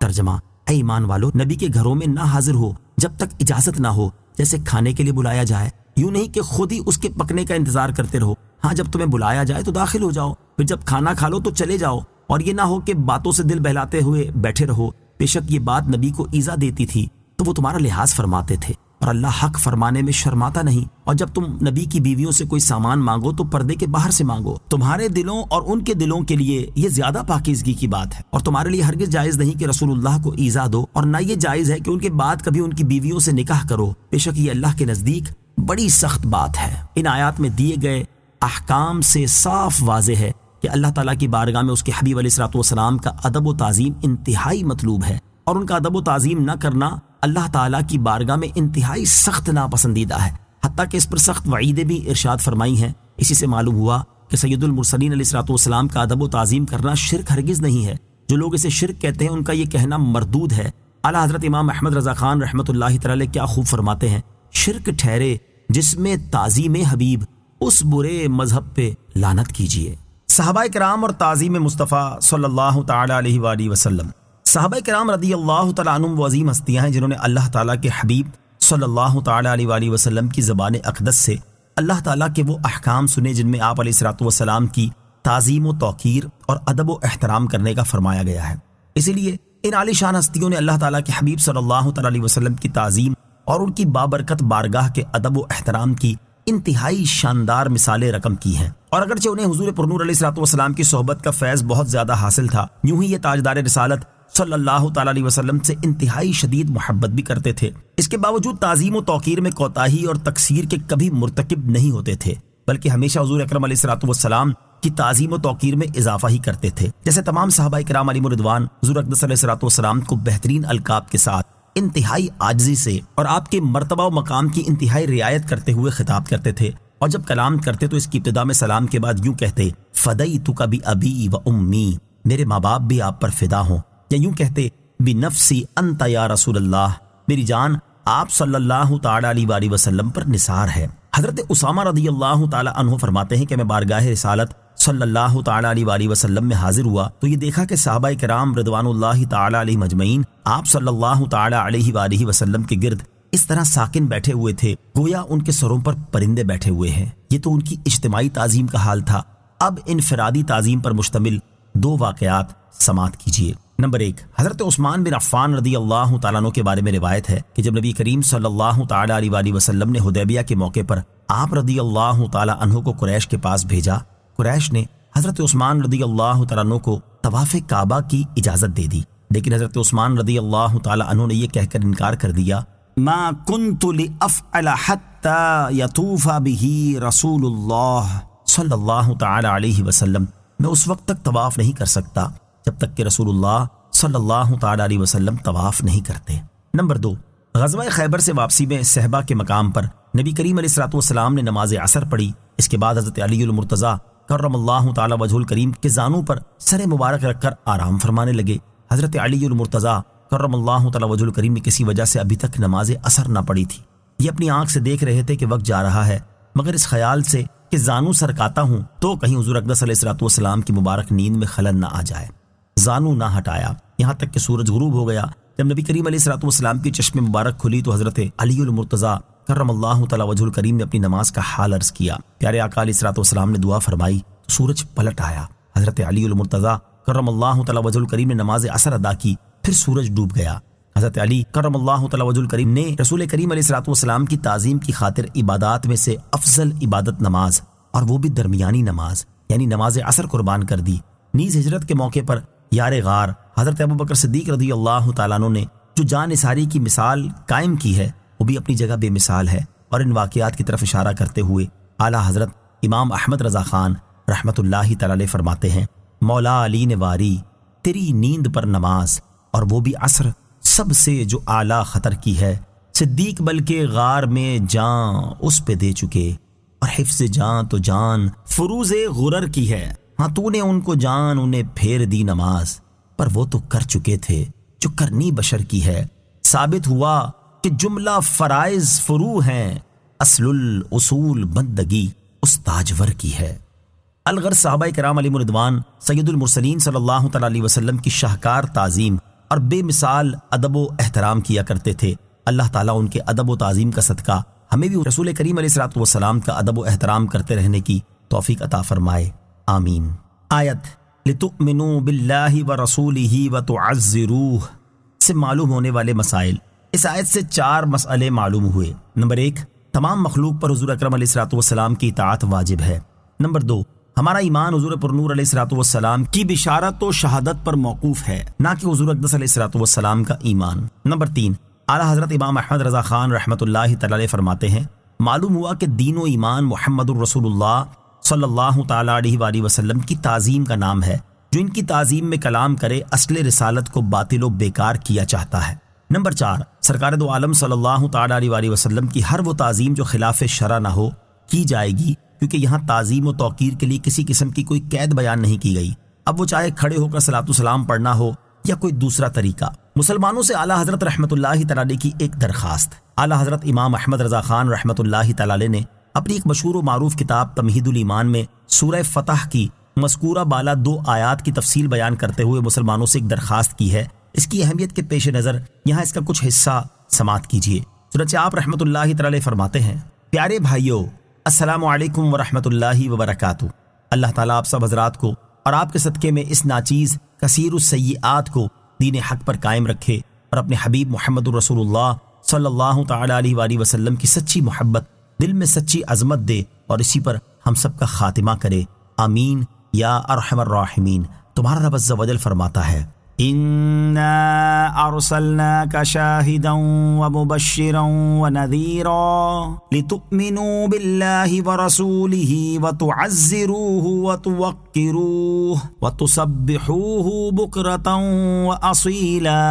ترجمہ: اے ایمان والو، نبی کے گھروں میں نہ حاضر ہو جب تک اجازت نہ ہو، جیسے کھانے کے لیے بلایا جائے، یوں نہیں کہ خود ہی اس کے پکنے کا انتظار کرتے رہو، ہاں جب تمہیں بلایا جائے تو داخل ہو جاؤ، پھر جب کھانا کھا لو تو چلے جاؤ، اور یہ نہ ہو کہ باتوں سے دل بہلاتے ہوئے بیٹھے رہو۔ بے شک یہ بات نبی کو ایذا دیتی تھی تو وہ تمہارا لحاظ فرماتے تھے، اور اللہ حق فرمانے میں شرماتا نہیں۔ اور جب تم نبی کی بیویوں سے کوئی سامان مانگو تو پردے کے باہر سے مانگو، تمہارے دلوں اور ان کے دلوں کے لیے یہ زیادہ پاکیزگی کی بات ہے، اور تمہارے لیے ہرگز جائز نہیں کہ رسول اللہ کو ایذا دو، اور نہ یہ جائز ہے کہ ان کے بعد کبھی ان کی بیویوں سے نکاح کرو، بے شک یہ اللہ کے نزدیک بڑی سخت بات ہے۔ ان آیات میں دیے گئے احکام سے صاف واضح ہے کہ اللہ تعالیٰ کی بارگاہ میں اس کے حبیب علیہ الصلوۃ والسلام کا ادب و تعظیم انتہائی مطلوب ہے، اور ان کا ادب و تعظیم نہ کرنا اللہ تعالیٰ کی بارگاہ میں انتہائی سخت ناپسندیدہ ہے، حتیٰ کہ اس پر سخت وعیدیں بھی ارشاد فرمائی ہیں۔ اسی سے معلوم ہوا کہ سید المرسلین علیہ الصلوۃ والسلام کا ادب و تعظیم کرنا شرک ہرگز نہیں ہے۔ جو لوگ اسے شرک کہتے ہیں ان کا یہ کہنا مردود ہے۔ اعلیٰ حضرت امام احمد رضا خان رحمۃ اللہ تعالی کیا خوب فرماتے ہیں، شرک ٹھہرے جس میں تعظیم حبیب، اس برے مذہب پہ لعنت کیجیے۔ صحابہ کرام اور تعظیم مصطفیٰ صلی اللہ تعالی علیہ وآلہ وسلم۔ صحابہ کرام رضی اللہ تعالیٰ عنہم وہ عظیم ہستیاں ہیں جنہوں نے اللہ تعالیٰ کے حبیب صلی اللہ تعالی علیہ وآلہ وسلم کی زبان اقدس سے اللہ تعالیٰ کے وہ احکام سنے جن میں آپ علیہ الصلوۃ والسلام کی تعظیم و توقیر اور ادب و احترام کرنے کا فرمایا گیا ہے۔ اسی لیے ان عالی شان ہستیوں نے اللہ تعالیٰ کے حبیب صلی اللہ تعالی علیہ وسلم کی تعظیم اور ان کی بابرکت بارگاہ کے ادب و احترام کی انتہائی شاندار مثالیں رقم کی ہیں، اور اگرچہ انہیں حضور پرنور علیہ الصلوۃ والسلام کی صحبت کا فیض بہت زیادہ حاصل تھا، یوں ہی یہ تاجدار رسالت صلی اللہ تعالی علیہ وسلم سے انتہائی شدید محبت بھی کرتے تھے۔ اس کے باوجود تعظیم و توقیر میں کوتاہی اور تقصیر کے کبھی مرتکب نہیں ہوتے تھے، بلکہ ہمیشہ حضور اکرم علیہ الصلوۃ والسلام کی تعظیم و توقیر میں اضافہ ہی کرتے تھے۔ جیسے تمام صحابہ کرام علیہم رضوان حضور اقدس علیہ الصلوۃ والسلام کو بہترین القاب کے ساتھ انتہائی عاجزی سے اور آپ کے مرتبہ و مقام کی انتہائی رعایت کرتے ہوئے خطاب کرتے تھے، اور جب کلام کرتے تو اس کی ابتدا میں سلام کے بعد یوں کہتے، فدیتک بابی و امی، میرے ماں باپ بھی آپ پر فدا ہوں، یا یوں کہتے، بنفسی انت یا رسول اللہ، میری جان آپ صلی اللہ تعالی علیہ وآلہ وسلم پر نثار ہے۔ حضرت اسامہ رضی اللہ تعالی عنہ فرماتے ہیں کہ میں بارگاہ رسالت صلی اللہ تعالی علیہ وآلہ وسلم میں حاضر ہوا تو یہ دیکھا کہ صحابہ کرام رضوان اللہ تعالی علیہ مجمعین آپ صلی اللہ تعالی علیہ وآلہ وسلم کے گرد اس طرح ساکن بیٹھے ہوئے تھے گویا ان کے سروں پر پرندے بیٹھے ہوئے ہیں۔ یہ تو ان کی اجتماعی تعظیم کا حال تھا۔ اب انفرادی تعظیم پر مشتمل دو واقعات سماعت کیجیے۔ نمبر 1، حضرت عثمان بن عفان رضی اللہ تعالیٰ عنہ کے بارے میں روایت ہے کہ جب نبی کریم صلی اللہ تعالی علیہ وآلہ وسلم نے حدیبیہ کے موقع پر آپ رضی اللہ تعالیٰ عنہ کو قریش کے پاس بھیجا، قریش نے حضرت عثمان رضی اللہ تعالیٰ عنہ کو طواف کعبہ کی اجازت دے دی، لیکن حضرت عثمان رضی اللہ تعالیٰ عنہ نے یہ کہہ کر انکار کر دیا، ما كنت لأفعل حتى يطوف به رسول اللہ صلی اللہ تعالی علیہ وسلم، میں اس وقت تک طواف نہیں کر سکتا جب تک کہ رسول اللہ صلی اللہ تعالی علیہ وسلم طواف نہیں کرتے۔ نمبر 2، غزوہ خیبر سے واپسی میں صحبہ کے مقام پر نبی کریم علیہ الصلوۃ والسلام نے نماز عصر پڑھی۔ اس کے بعد حضرت علی المرتضیٰ کرم اللہ تعالی وجہ الکریم کے زانوں پر سر مبارک رکھ کر آرام فرمانے لگے۔ حضرت علی المرتضیٰ کرم اللہ تعالی وجہ الکریم نے کسی وجہ سے ابھی تک نماز عصر نہ پڑھی تھی۔ یہ اپنی آنکھ سے دیکھ رہے تھے کہ وقت جا رہا ہے، مگر اس خیال سے کہ زانو سرکاتا ہوں تو کہیں حضور اقدس علیہ الصلوۃ والسلام کی مبارک نیند میں خلل نہ آ جائے، زانو نہ ہٹایا یہاں تک کہ سورج غروب ہو گیا۔ جب نبی کریم علیہ الصلوۃ والسلام کی چشم مبارک کھلی تو حضرت علی المرتضیٰ کرم اللہ تعالی وجہ الکریم نے اپنی نماز کا حال عرض کیا۔ پیارے آقا علیہ الصلوۃ والسلام نے دعا فرمائی تو سورج پلٹ آیا۔ حضرت علی المرتضیٰ کرم اللہ تعالی وجہ الکریم نے نماز عصر ادا کی، پھر سورج ڈوب گیا۔ حضرت علی کرم اللہ تعالی وجہ الکریم نے رسول کریم علیہ الصلوۃ والسلام کی تعظیم کی خاطر عبادات میں سے افضل عبادت نماز، اور وہ بھی درمیانی نماز یعنی نماز عصر قربان کر دی۔ نیز ہجرت کے موقع پر یار غار حضرت ابوبکر صدیق رضی اللہ تعالیٰ عنہ نے جو جان نثاری کی مثال قائم کی ہے وہ بھی اپنی جگہ بے مثال ہے، اور ان واقعات کی طرف اشارہ کرتے ہوئے اعلیٰ حضرت امام احمد رضا خان رحمۃ اللہ تعالی علیہ فرماتے ہیں، مولا علی نے واری تیری نیند پر نماز، اور وہ بھی عصر، سب سے جو اعلیٰ خطر کی ہے، صدیق بلکہ غار میں جان اس پہ دے چکے، اور حفظ جان تو جان فروز غرر کی ہے، ہاں تو نے ان کو جان انہیں پھیر دی نماز، پر وہ تو کر چکے تھے جو کرنی بشر کی ہے۔ ثابت ہوا کہ جملہ فرائض فرو ہیں، اصل الاصول بندگی اس تاجور کی ہے۔ الغرض صحابہ کرام علیہم رضوان سید المرسلین صلی اللہ تعالی علیہ وسلم کی شاہکار تعظیم اور بے مثال ادب و احترام کیا کرتے تھے۔ اللہ تعالیٰ ان کے ادب و تعظیم کا صدقہ ہمیں بھی رسول کریم علیہ الصلوۃ والسلام کا ادب و احترام کرتے رہنے کی توفیق عطا فرمائے، آمین۔ آیت لِتُؤْمِنُوا بِاللَّهِ وَرَسُولِهِ وَتُعَزِّرُوهُ سے معلوم ہونے والے مسائل۔ اس آیت سے 4 مسئلے معلوم ہوئے۔ نمبر 1، تمام مخلوق پر حضور اکرم علیہ الصلوۃ والسلام کی اطاعت واجب ہے۔ نمبر 2، ہمارا ایمان حضور پرنور علیہ الصلوۃ والسلام کی بشارت و شہادت پر موقوف ہے، نہ کہ حضور اقدس علیہ الصلوۃ والسلام کا ایمان۔ نمبر 3، اعلیٰ حضرت امام احمد رضا خان رحمۃ اللہ تعالی علیہ فرماتے ہیں، معلوم ہوا کہ دین و ایمان محمد الرسول اللہ صلی اللہ تعالی علیہ وآلہ وسلم کی تعظیم کا نام ہے۔ جو ان کی تعظیم میں کلام کرے اصل رسالت کو باطل و بیکار کیا چاہتا ہے۔ نمبر 4، سرکار دو عالم صلی اللہ تعالی علیہ وآلہ وسلم کی ہر وہ تعظیم جو خلاف شرع نہ ہو کی جائے گی، کیونکہ یہاں تعظیم و توقیر کے لیے کسی قسم کی کوئی قید بیان نہیں کی گئی، اب وہ چاہے کھڑے ہو کر صلاۃ السلام پڑھنا ہو یا کوئی دوسرا طریقہ۔ مسلمانوں سے اعلیٰ حضرت رحمۃ اللہ تعالی علیہ کی ایک درخواست۔ اعلیٰ حضرت امام احمد رضا خان رحمۃ اللہ تعالی علیہ نے اپنی ایک مشہور و معروف کتاب تمہید الایمان میں سورہ فتح کی مذکورہ بالا 2 آیات کی تفصیل بیان کرتے ہوئے مسلمانوں سے ایک درخواست کی ہے۔ اس کی اہمیت کے پیش نظر یہاں اس کا کچھ حصہ سماعت کیجیے۔ چنانچہ آپ رحمۃ اللہ تعالی فرماتے ہیں، پیارے بھائیو، السلام علیکم ورحمۃ اللہ وبرکاتہ۔ اللہ تعالیٰ آپ سب حضرات کو اور آپ کے صدقے میں اس ناچیز کثیر السیئات کو دین حق پر قائم رکھے اور اپنے حبیب محمد الرسول اللہ صلی اللہ تعالی علیہ وآلہ وسلم کی سچی محبت دل میں سچی عظمت دے اور اسی پر ہم سب کا خاتمہ کرے، آمین یا ارحم الراحمین۔ تمہارا رب عز و جل فرماتا ہے، إِنَّا أَرْسَلْنَاكَ شَاهِدًا وَمُبَشِّرًا وَنَذِيرًا لِتُؤْمِنُوا بِاللَّهِ وَرَسُولِهِ وَتُعَزِّرُوهُ وَتُوَقِّرُوهُ وَتُسَبِّحُوهُ بُكْرَةً وَأَصِيلًا۔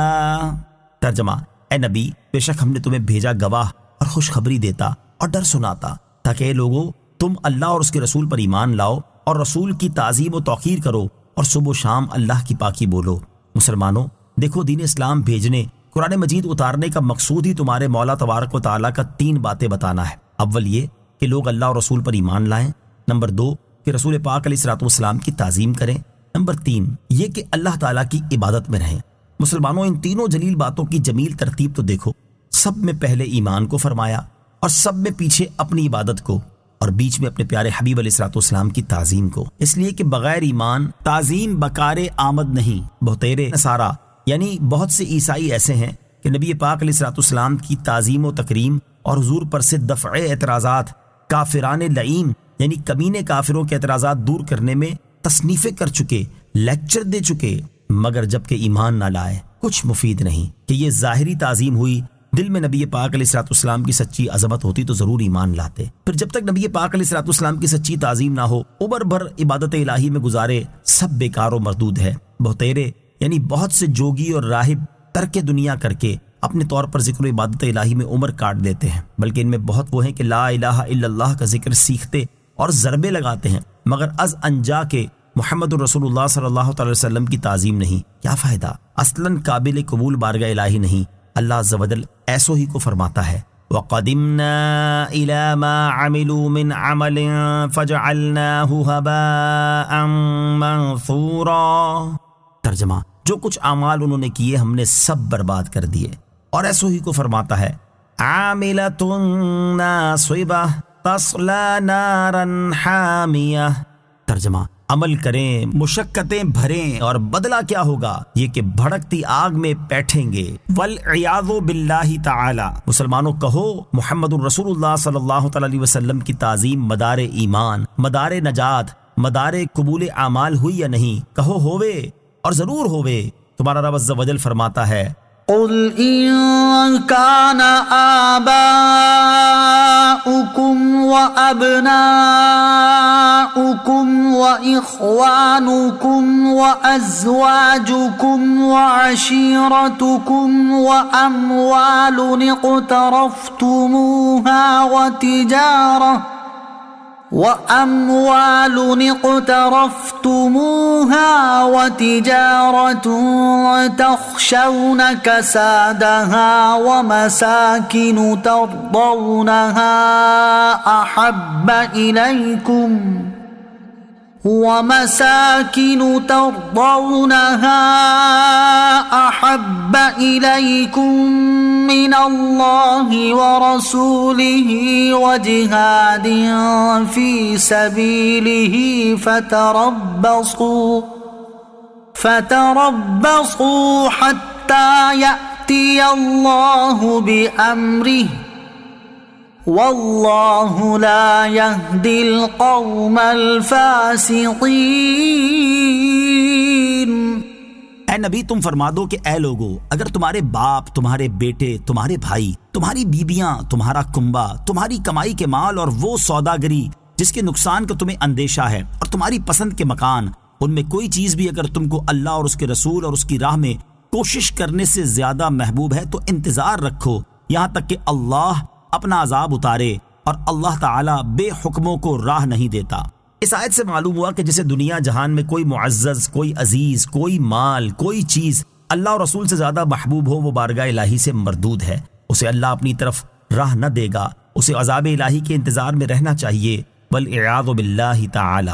ترجمہ، اے نبی، بے شک ہم نے تمہیں بھیجا گواہ اور خوشخبری دیتا اور ڈر سناتا، تاکہ اے لوگو تم اللہ اور اس کے رسول پر ایمان لاؤ اور رسول کی تعظیم و توقیر کرو اور صبح و شام اللہ کی پاکی بولو۔ مسلمانوں، دیکھو، دین اسلام بھیجنے، قرآن مجید اتارنے کا مقصود ہی تمہارے مولا تبارک و تعالیٰ کا 3 باتیں بتانا ہے۔ اول یہ کہ لوگ اللہ اور رسول پر ایمان لائیں۔ نمبر 2 کہ رسول پاک علیہ الصلوۃ والسلام کی تعظیم کریں۔ نمبر 3 یہ کہ اللہ تعالیٰ کی عبادت میں رہیں۔ مسلمانوں، ان تینوں جلیل باتوں کی جمیل ترتیب تو دیکھو، سب میں پہلے ایمان کو فرمایا اور سب میں پیچھے اپنی عبادت کو اور بیچ میں اپنے پیارے حبیب علیہ الصلوۃ والسلام کی تعظیم کو، اس لیے کہ بغیر ایمان تعظیم بکار آمد نہیں۔ بہتیرے نصارہ یعنی بہت سے عیسائی ایسے ہیں کہ نبی پاک علیہ الصلوۃ والسلام کی تعظیم و تکریم اور حضور پر سے دفع اعتراضات، کافران لعین یعنی کمینے کافروں کے اعتراضات دور کرنے میں تصنیفیں کر چکے، لیکچر دے چکے، مگر جب کہ ایمان نہ لائے کچھ مفید نہیں۔ کہ یہ ظاہری تعظیم ہوئی، دل میں نبی پاک علیہ الصلوۃ والسلام کی سچی عظمت ہوتی تو ضرور ایمان لاتے۔ پھر جب تک نبی پاک علیہ الصلوۃ والسلام کی سچی تعظیم نہ ہو، اوبر بھر عبادت الہی میں گزارے، سب بیکار و مردود ہے۔ بہتیرے یعنی بہت سے جوگی اور راہب ترک دنیا کر کے اپنے طور پر ذکر و عبادت الہی میں عمر کاٹ دیتے ہیں، بلکہ ان میں بہت وہ ہیں کہ لا الہ الا اللہ کا ذکر سیکھتے اور ضربے لگاتے ہیں، مگر از انجا کے محمد الرسول اللہ صلی اللہ تعالی وسلم کی تعظیم نہیں۔ کیا فائدہ؟ اصلاً قابل قبول بارگاہ الہی نہیں۔ اللہ عز و جل ایسو ہی کو فرماتا ہے، وَقَدِمْنَا إِلَى مَا عَمِلُوا مِنْ عَمَلٍ فَجَعَلْنَاهُ هَبَاءً مَنْثُورًا۔ ترجمہ، جو کچھ اعمال انہوں نے کیے ہم نے سب برباد کر دیے۔ اور ایسو ہی کو فرماتا ہے، عَامِلَةٌ نَاصِبَةٌ تَصْلَىٰ نَارًا حَامِيَةً۔ ترجمہ، عمل کریں، مشقتیں بھریں، اور بدلہ کیا ہوگا؟ یہ کہ بھڑکتی آگ میں بیٹھیں گے۔ والعیاذ باللہ تعالی۔ مسلمانوں کہو، محمد الرسول اللہ صلی اللہ تعالی علیہ وسلم کی تعظیم مدار ایمان، مدار نجات، مدار قبول اعمال ہوئی یا نہیں؟ کہو ہووے، اور ضرور ہووے۔ تمہارا رب عز و جل فرماتا ہے، قل إن كان آباؤكم وأبناؤكم وإخوانكم وأزواجكم وعشيرتكم وأموال اقترفتموها وتجارة تخشون كسادها ومساكن ترضونها أحب إليكم من اللہ ورسولہ وجہاد فی سبیلہ فتربصوا حتی یأتی اللہ بأمرہ واللہ لا یہدی القوم الفاسقین۔ اے نبی تم فرما دو کہ اے لوگو، اگر تمہارے باپ، تمہارے بیٹے، تمہارے بھائی، تمہاری بیبیاں، تمہارا کنبہ، تمہاری کمائی کے مال اور وہ سوداگری جس کے نقصان کا تمہیں اندیشہ ہے، اور تمہاری پسند کے مکان، ان میں کوئی چیز بھی اگر تم کو اللہ اور اس کے رسول اور اس کی راہ میں کوشش کرنے سے زیادہ محبوب ہے تو انتظار رکھو یہاں تک کہ اللہ اپنا عذاب اتارے، اور اللہ تعالیٰ بے حکموں کو راہ نہیں دیتا۔ اس آیت سے معلوم ہوا کہ جسے دنیا جہان میں کوئی معزز، کوئی عزیز، کوئی مال، کوئی چیز اللہ اور رسول سے زیادہ محبوب ہو وہ بارگاہ الہی سے مردود ہے، اسے اللہ اپنی طرف راہ نہ دے گا، اسے عذاب الہی کے انتظار میں رہنا چاہیے، والعیاذ باللہ تعالی۔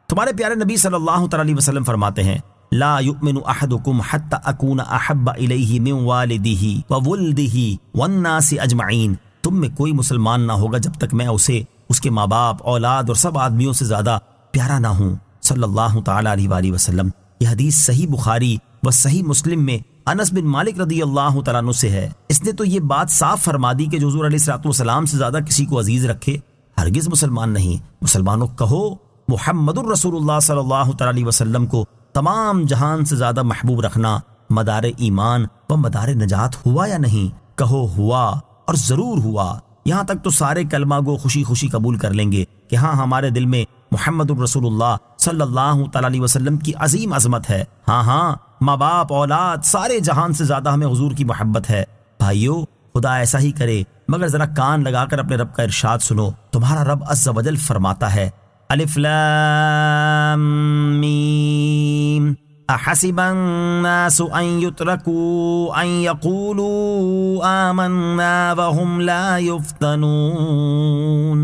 تمہارے پیارے نبی صلی اللہ علیہ وسلم فرماتے ہیں لا یؤمن احدکم حتی اکون احب الیہ من والدہ وولدہ والناس اجمعین، تم میں کوئی مسلمان نہ ہوگا جب تک میں اسے، اس کے ماں باپ، اولاد اور سب آدمیوں سے زیادہ پیارا نہ ہوں، صلی اللہ تعالی علیہ وآلہ وسلم۔ یہ حدیث صحیح بخاری و صحیح مسلم میں انس بن مالک رضی اللہ تعالیٰ عنہ سے ہے۔ اس نے تو یہ بات صاف فرما دی کہ جو حضور علیہ الصلوۃ والسلام سے زیادہ کسی کو عزیز رکھے ہرگز مسلمان نہیں۔ مسلمانوں کہو محمد الرسول اللہ صلی اللہ تعالیٰ علیہ وسلم کو تمام جہان سے زیادہ محبوب رکھنا مدار ایمان و مدار نجات ہوا یا نہیں؟ کہو ہوا، اور ضرور ہوا۔ یہاں تک تو سارے کلمہ گو خوشی خوشی قبول کر لیں گے کہ ہاں ہمارے دل میں محمد الرسول اللہ صلی اللہ تعالیٰ علیہ وسلم کی عظیم عظمت ہے، ہاں ماں باپ، اولاد، سارے جہان سے زیادہ ہمیں حضور کی محبت ہے۔ بھائیو، خدا ایسا ہی کرے، مگر ذرا کان لگا کر اپنے رب کا ارشاد سنو۔ تمہارا رب عز و جل فرماتا ہے الف لام میم احسب الناس ان يتركوا ان يقولوا آمنا وهم لا يفتنون،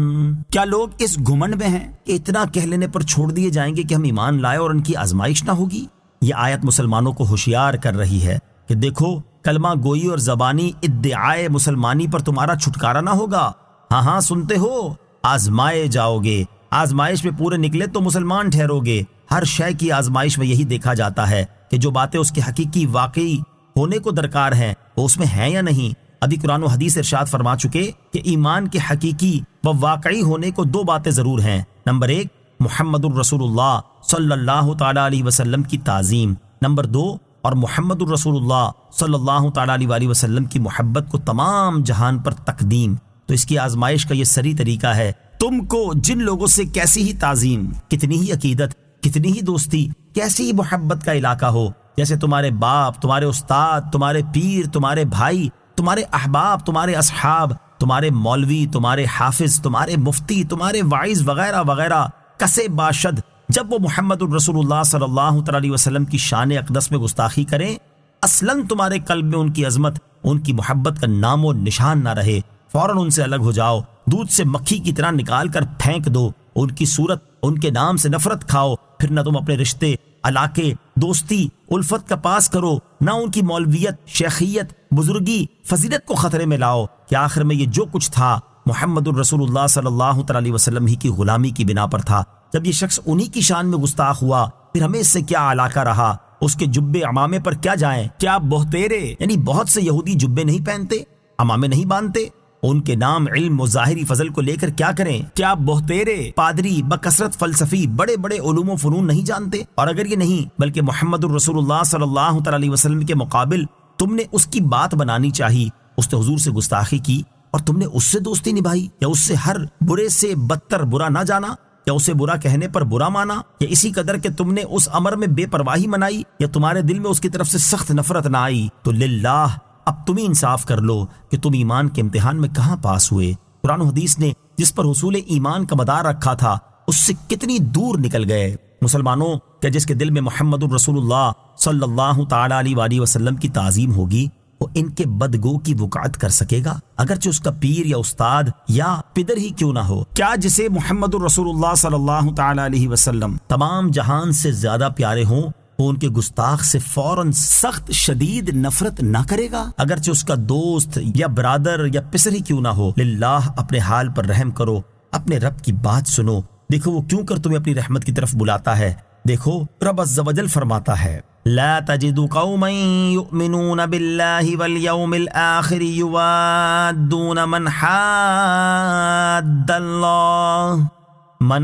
کیا لوگ اس گھمنڈ میں ہیں کہ اتنا کہہ لینے پر چھوڑ دیے جائیں گے کہ ہم ایمان لائے اور ان کی آزمائش نہ ہوگی؟ یہ آیت مسلمانوں کو ہوشیار کر رہی ہے کہ دیکھو، کلمہ گوئی اور زبانی ادعائے مسلمانی پر تمہارا چھٹکارا نہ ہوگا۔ ہاں سنتے ہو، آزمائے جاؤ گے، آزمائش میں پورے نکلے تو مسلمان ٹھہرو گے۔ ہر شے کی آزمائش میں یہی دیکھا جاتا ہے کہ جو باتیں اس کے حقیقی واقعی ہونے کو درکار ہیں وہ اس میں ہیں یا نہیں۔ ابھی قرآن و حدیث ارشاد فرما چکے کہ ایمان کے حقیقی و واقعی ہونے کو دو باتیں ضرور ہیں۔ نمبر 1 محمد الرسول اللہ صلی اللہ تعالیٰ علیہ وسلم کی تعظیم، نمبر 2 اور محمد الرسول اللہ صلی اللہ تعالیٰ علیہ وآلہ وسلم کی محبت کو تمام جہان پر تقدیم۔ تو اس کی آزمائش کا یہ سری طریقہ ہے، تم کو جن لوگوں سے کیسی ہی تعظیم، کتنی ہی عقیدت، کتنی ہی دوستی، کیسی ہی محبت کا علاقہ ہو، جیسے تمہارے باپ، تمہارے استاد، تمہارے پیر، تمہارے بھائی، تمہارے احباب، تمہارے اصحاب، تمہارے مولوی، تمہارے حافظ، تمہارے مفتی، تمہارے واعظ وغیرہ وغیرہ کسے باشد، جب وہ محمد الرسول اللہ صلی اللہ علیہ وسلم کی شان اقدس میں گستاخی کریں، اصلاً تمہارے قلب میں ان کی عظمت، ان کی محبت کا نام و نشان نہ رہے، فوراً ان سے الگ ہو جاؤ، دودھ سے مکھی کی طرح نکال کر پھینک دو، ان کی صورت، ان کے نام سے نفرت کھاؤ، پھر نہ تم اپنے رشتے، علاقے، دوستی، الفت کا پاس کرو، نہ ان کی مولویت، شیخیت، بزرگی، فضیلت کو خطرے میں لاؤ کہ آخر میں یہ جو کچھ تھا محمد الرسول اللہ صلی اللہ علیہ وسلم ہی کی غلامی کی بنا پر تھا۔ جب یہ شخص انہی کی شان میں گستاخ ہوا، پھر ہمیں اس سے کیا علاقہ رہا؟ اس کے جبے عمامے پر کیا جائیں؟ کیا بہتیرے یعنی بہت سے یہودی جبے نہیں پہنتے، عمامے نہیں باندھتے؟ ان کے نام علم و ظاہری فضل کو لے کر کیا کریں؟ کیا بہتیرے پادری بکثرت فلسفی بڑے بڑے علوم و فنون نہیں جانتے؟ اور اگر یہ نہیں بلکہ محمد الرسول اللہ صلی اللہ علیہ وسلم کے مقابل تم نے اس کی بات بنانی چاہی، اس نے حضور سے گستاخی کی اور تم نے اس سے دوستی نبھائی، یا اس سے ہر برے سے بدتر برا نہ جانا، یا اسے برا کہنے پر برا مانا، یا اسی قدر کہ تم نے اس امر میں بے پرواہی منائی، یا تمہارے دل میں اس کی طرف سے سخت نفرت نہ آئی، تو للہ اب تم ہی انصاف کر لو کہ تم ایمان کے امتحان میں کہاں پاس ہوئے۔ قرآن و حدیث نے جس پر حصول ایمان کا مدار رکھا تھا اس سے کتنی دور نکل گئے۔ مسلمانوں، کہ جس کے دل میں محمد الرسول اللہ صلی اللہ تعالی علیہ وآلہ وسلم کی تعظیم ہوگی، وہ ان کے بدگو کی وقاعت کر سکے گا، اگرچہ اس کا پیر یا استاد یا پدر ہی کیوں نہ ہو؟ کیا جسے محمد الرسول اللہ صلی اللہ تعالی علیہ وسلم تمام جہان سے زیادہ پیارے ہوں، وہ ان کے گستاخ سے فوراً سخت شدید نفرت نہ کرے گا؟ اگرچہ اس کا دوست یا برادر یا پسر ہی کیوں نہ ہو، للہ اپنے حال پر رحم کرو، اپنے رب کی بات سنو، دیکھو وہ کیوں کر تمہیں اپنی رحمت کی طرف بلاتا ہے۔ دیکھو رب عز و جل فرماتا ہے لا تجد قوما يؤمنون بالله واليوم الآخر يوادون من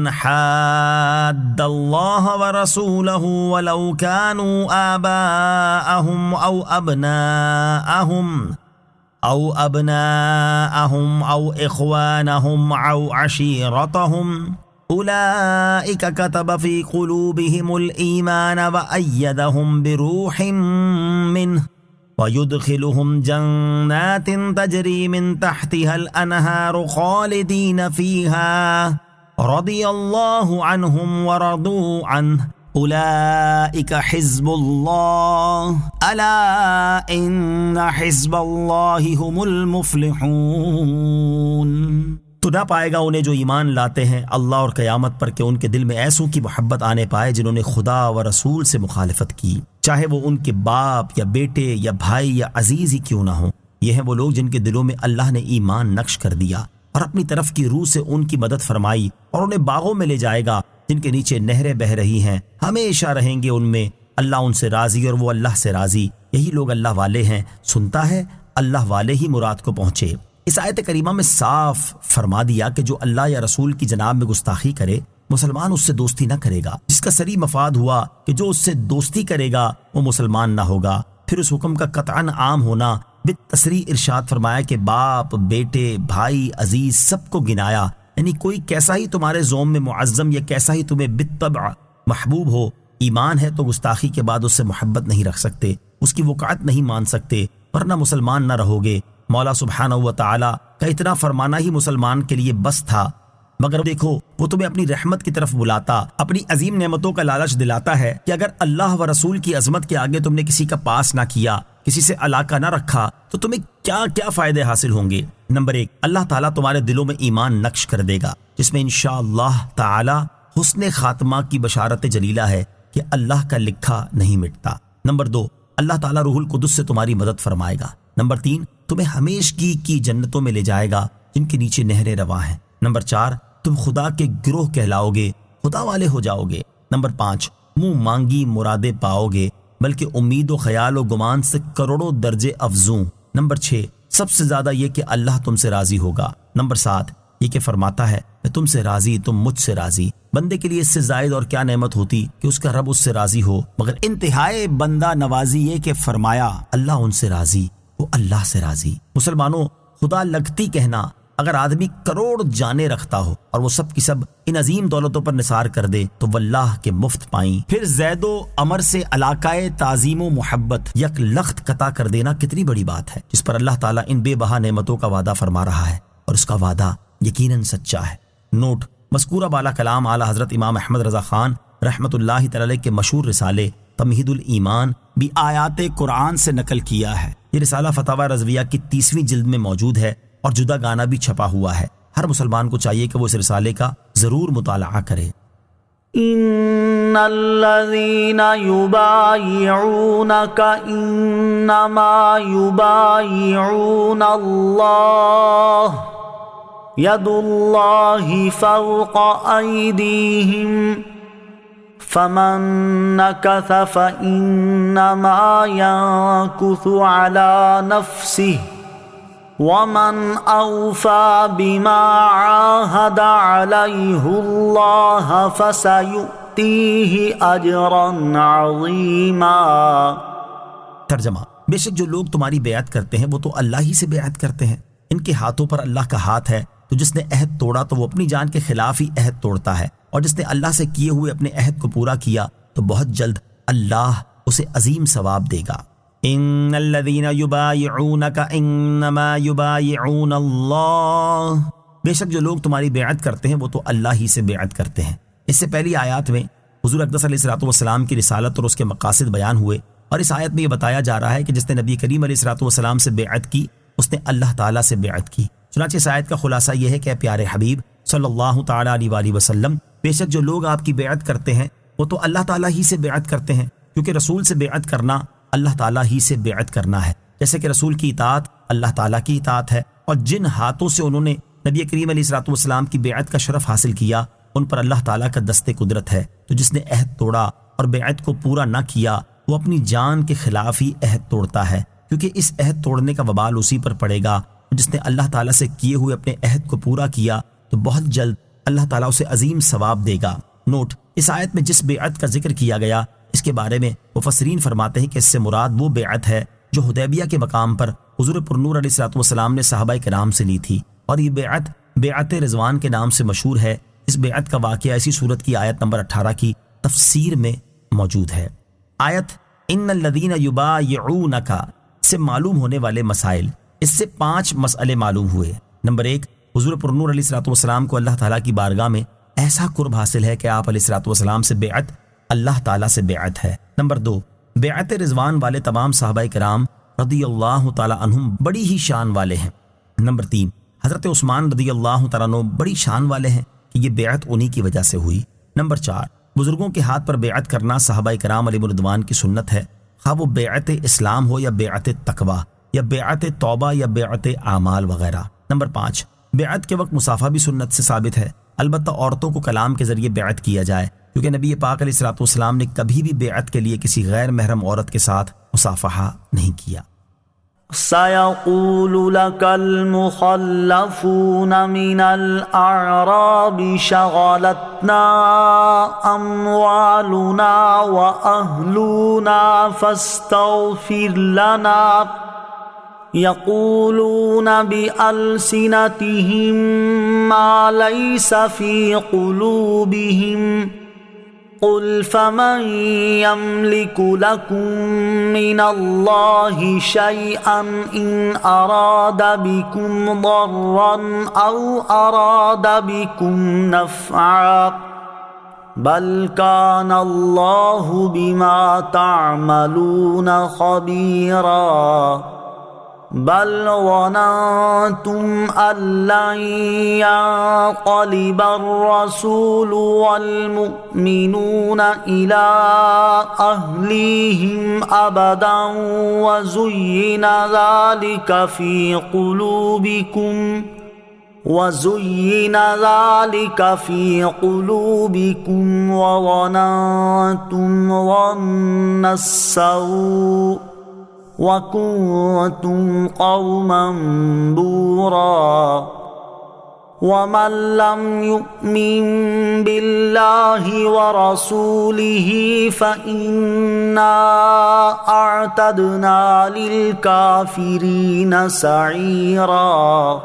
حاد الله ورسوله ولو كانوا آباءهم أو أبناءهم أو إخوانهم أو عشيرتهم أولئك كتب في قلوبهم الإيمان وأيدهم بروح منه ويدخلهم جنات تجري من تحتها الأنهار خالدين فيها رضي الله عنهم ورضوا عنه أولئك حزب الله ألا إن حزب الله هم المفلحون۔ تو نہ پائے گا انہیں جو ایمان لاتے ہیں اللہ اور قیامت پر کہ ان کے دل میں ایسوں کی محبت آنے پائے جنہوں نے خدا و رسول سے مخالفت کی، چاہے وہ ان کے باپ یا بیٹے یا بھائی یا عزیز ہی کیوں نہ ہوں۔ یہ ہیں وہ لوگ جن کے دلوں میں اللہ نے ایمان نقش کر دیا اور اپنی طرف کی روح سے ان کی مدد فرمائی، اور انہیں باغوں میں لے جائے گا جن کے نیچے نہریں بہہ رہی ہیں، ہمیشہ رہیں گے ان میں، اللہ ان سے راضی اور وہ اللہ سے راضی۔ یہی لوگ اللہ والے ہیں، سنتا ہے اللہ والے ہی مراد کو پہنچے۔ اس آیت کریمہ میں صاف فرما دیا کہ جو اللہ یا رسول کی جناب میں گستاخی کرے مسلمان اس سے دوستی نہ کرے گا، جس کا صریح مفاد ہوا کہ جو اس سے دوستی کرے گا وہ مسلمان نہ ہوگا۔ پھر اس حکم کا قطعاً عام ہونا بالتصریح ارشاد فرمایا کہ باپ، بیٹے، بھائی، عزیز سب کو گنایا، یعنی کوئی کیسا ہی تمہارے زوم میں معظم یا کیسا ہی تمہیں بالطبع محبوب ہو، ایمان ہے تو گستاخی کے بعد اس سے محبت نہیں رکھ سکتے، اس کی وقعت نہیں مان سکتے، ورنہ مسلمان نہ رہو گے۔ مولا سبحانہ و تعالی کا اتنا فرمانا ہی مسلمان کے لیے بس تھا، مگر دیکھو وہ تمہیں اپنی رحمت کی طرف بلاتا، اپنی عظیم نعمتوں کا لالچ دلاتا ہے کہ اگر اللہ و رسول کی عظمت کے آگے تم نے کسی کا پاس نہ کیا، کسی سے علاقہ نہ رکھا تو تمہیں کیا کیا فائدے حاصل ہوں گے۔ نمبر 1، اللہ تعالیٰ تمہارے دلوں میں ایمان نقش کر دے گا، جس میں انشاءاللہ تعالی حسن خاتمہ کی بشارت جلیلہ ہے کہ اللہ کا لکھا نہیں مٹتا۔ نمبر 2، اللہ تعالیٰ روح القدس سے تمہاری مدد فرمائے گا۔ نمبر 3، تمہیں ہمیشگی کی جنتوں میں لے جائے گا جن کے نیچے نہریں رواں ہیں۔ نمبر 4، تم خدا کے گروہ کہلاؤ گے، خدا والے ہو جاؤ گے۔ نمبر 5، منہ مانگی مرادیں پاؤ گے، بلکہ امید و خیال و گمان سے کروڑوں درجے افزوں۔ نمبر 6، سب سے زیادہ یہ کہ اللہ تم سے راضی ہوگا۔ نمبر 7، یہ کہ فرماتا ہے میں تم سے راضی، تم مجھ سے راضی۔ بندے کے لیے اس سے زائد اور کیا نعمت ہوتی کہ اس کا رب اس سے راضی ہو، مگر انتہائی بندہ نوازی یہ کہ فرمایا اللہ ان سے راضی، وہ اللہ سے راضی۔ مسلمانوں، خدا لگتی کہنا اگر آدمی کروڑ جانیں رکھتا ہو اور وہ سب کی سب ان عظیم دولتوں پر نثار کر دے تو واللہ کے مفت پائیں۔ پھر زید و عمر سے علاقۂ تعظیم و محبت یک لخت قطع کر دینا کتنی بڑی بات ہے، جس پر اللہ تعالیٰ ان بے بہا نعمتوں کا وعدہ فرما رہا ہے، اور اس کا وعدہ یقیناً سچا ہے۔ نوٹ: مذکورہ بالا کلام اعلیٰ حضرت امام احمد رضا خان رحمۃ اللہ تعالی کے مشہور رسالے تمہید الایمان بھی آیات قرآن سے نقل کیا ہے۔ یہ رسالہ فتاوی رضویہ کی 30ویں جلد میں موجود ہے اور جدا گانا بھی چھپا ہوا ہے۔ ہر مسلمان کو چاہیے کہ وہ اس رسالے کا ضرور مطالعہ کرے۔ ان الذين يبايعونك انما يبايعون الله يد الله فوق ايديهم فمن نكث فانما ينكث على نفسه ومن اوفى بما عاهد عليه الله فسيؤتيه اجرا عظيما۔ ترجمہ: بے شک جو لوگ تمہاری بیعت کرتے ہیں وہ تو اللہ ہی سے بیعت کرتے ہیں، ان کے ہاتھوں پر اللہ کا ہاتھ ہے، تو جس نے عہد توڑا تو وہ اپنی جان کے خلاف ہی عہد توڑتا ہے، اور جس نے اللہ سے کیے ہوئے اپنے عہد کو پورا کیا تو بہت جلد اللہ اسے عظیم ثواب دے گا۔ ان الذین یبایعونک انما یبایعون اللہ، بے شک جو لوگ تمہاری بیعت کرتے ہیں وہ تو اللہ ہی سے بیعت کرتے ہیں۔ اس سے پہلی آیات میں حضور اقدس علیہ الصلوۃ والسلام کی رسالت اور اس کے مقاصد بیان ہوئے، اور اس آیت میں یہ بتایا جا رہا ہے کہ جس نے نبی کریم علیہ الصلوۃ والسلام سے بیعت کی اس نے اللہ تعالیٰ سے بیعت کی۔ چنانچہ اس آیت کا خلاصہ یہ ہے کہ اے پیارے حبیب صلی اللہ تعالیٰ علیہ وآلہ وسلم، بے شک جو لوگ آپ کی بیعت کرتے ہیں وہ تو اللہ تعالیٰ ہی سے بیعت کرتے ہیں، کیونکہ رسول سے بیعت کرنا اللہ تعالیٰ ہی سے بیعت کرنا ہے، جیسے کہ رسول کی اطاعت اللہ تعالیٰ کی اطاعت ہے، اور جن ہاتھوں سے انہوں نے نبی کریم علیہ الصلوۃ والسلام کی بیعت کا شرف حاصل کیا ان پر اللہ تعالیٰ کا دست قدرت ہے۔ تو جس نے عہد توڑا اور بیعت کو پورا نہ کیا وہ اپنی جان کے خلاف ہی عہد توڑتا ہے، کیونکہ اس عہد توڑنے کا وبال اسی پر پڑے گا۔ جس نے اللہ تعالیٰ سے کیے ہوئے اپنے عہد کو پورا کیا تو بہت جلد اللہ تعالیٰ اسے عظیم ثواب دے گا۔ نوٹ: اس آیت میں جس بیعت کا ذکر کیا گیا اس کے بارے میں مفسرین فرماتے ہیں کہ اس سے مراد وہ بیعت ہے جو حدیبیہ کے مقام پر حضور پرنور علیہ الصلوۃ والسلام نے صحابہ کرام سے لی تھی، اور یہ بیعت بیعت رضوان کے نام سے مشہور ہے۔ اس بیعت کا واقعہ اسی سورت کی آیت نمبر 18 کی تفسیر میں موجود ہے۔ آیت ان الذین یبایعونک سے معلوم ہونے والے مسائل، اس سے 5 مسئلے معلوم ہوئے۔ نمبر 1، حضور پرنور علیہ الصلوۃ والسلام کو اللہ تعالیٰ کی بارگاہ میں ایسا قرب حاصل ہے کہ آپ علیہ الصلوۃ والسلام سے بیعت اللہ تعالیٰ سے بیعت ہے۔ نمبر 2، بیعت رضوان والے تمام صحابہ کرام رضی اللہ تعالیٰ عنہم بڑی ہی شان والے ہیں۔ نمبر 3، حضرت عثمان رضی اللہ تعالیٰ عنہ بڑی شان والے ہیں کہ یہ بیعت انہی کی وجہ سے ہوئی۔ نمبر 4، بزرگوں کے ہاتھ پر بیعت کرنا صحابہ کرام علیہ رضوان کی سنت ہے، خواہ وہ بیعت اسلام ہو یا بیعت تقوی یا بیعت توبہ یا بیعت اعمال وغیرہ۔ نمبر 5، بیعت کے وقت مصافحہ بھی سنت سے ثابت ہے، البتہ عورتوں کو کلام کے ذریعے بیعت کیا جائے، کیونکہ نبی پاک علیہ الصلوۃ والسلام نے کبھی بھی بیعت کے لیے کسی غیر محرم عورت کے ساتھ مصافحہ نہیں کیا۔ سيقول لك المخلفون من الأعراب شغلتنا أموالنا وأهلنا فاستغفر لنا يقولون بألسنتهم ما ليس في قلوبهم قل فمن يملك لكم من الله شيئا إن أراد بكم ضرا أو أراد بكم نفعا بل كان الله بما تعملون خبيرا بل ظننتم أن لن ينقلب الرسول والمؤمنون إلى أهليهم أبدا وزين ذلك في قلوبكم وظننتم ظن السوء وَكُنْتُمْ قَوْمًا بُورًا وَمَنْ لَمْ يُؤْمِنْ بِاللَّهِ وَرَسُولِهِ فَإِنَّا أَعْتَدْنَا لِلْكَافِرِينَ سَعِيرًا۔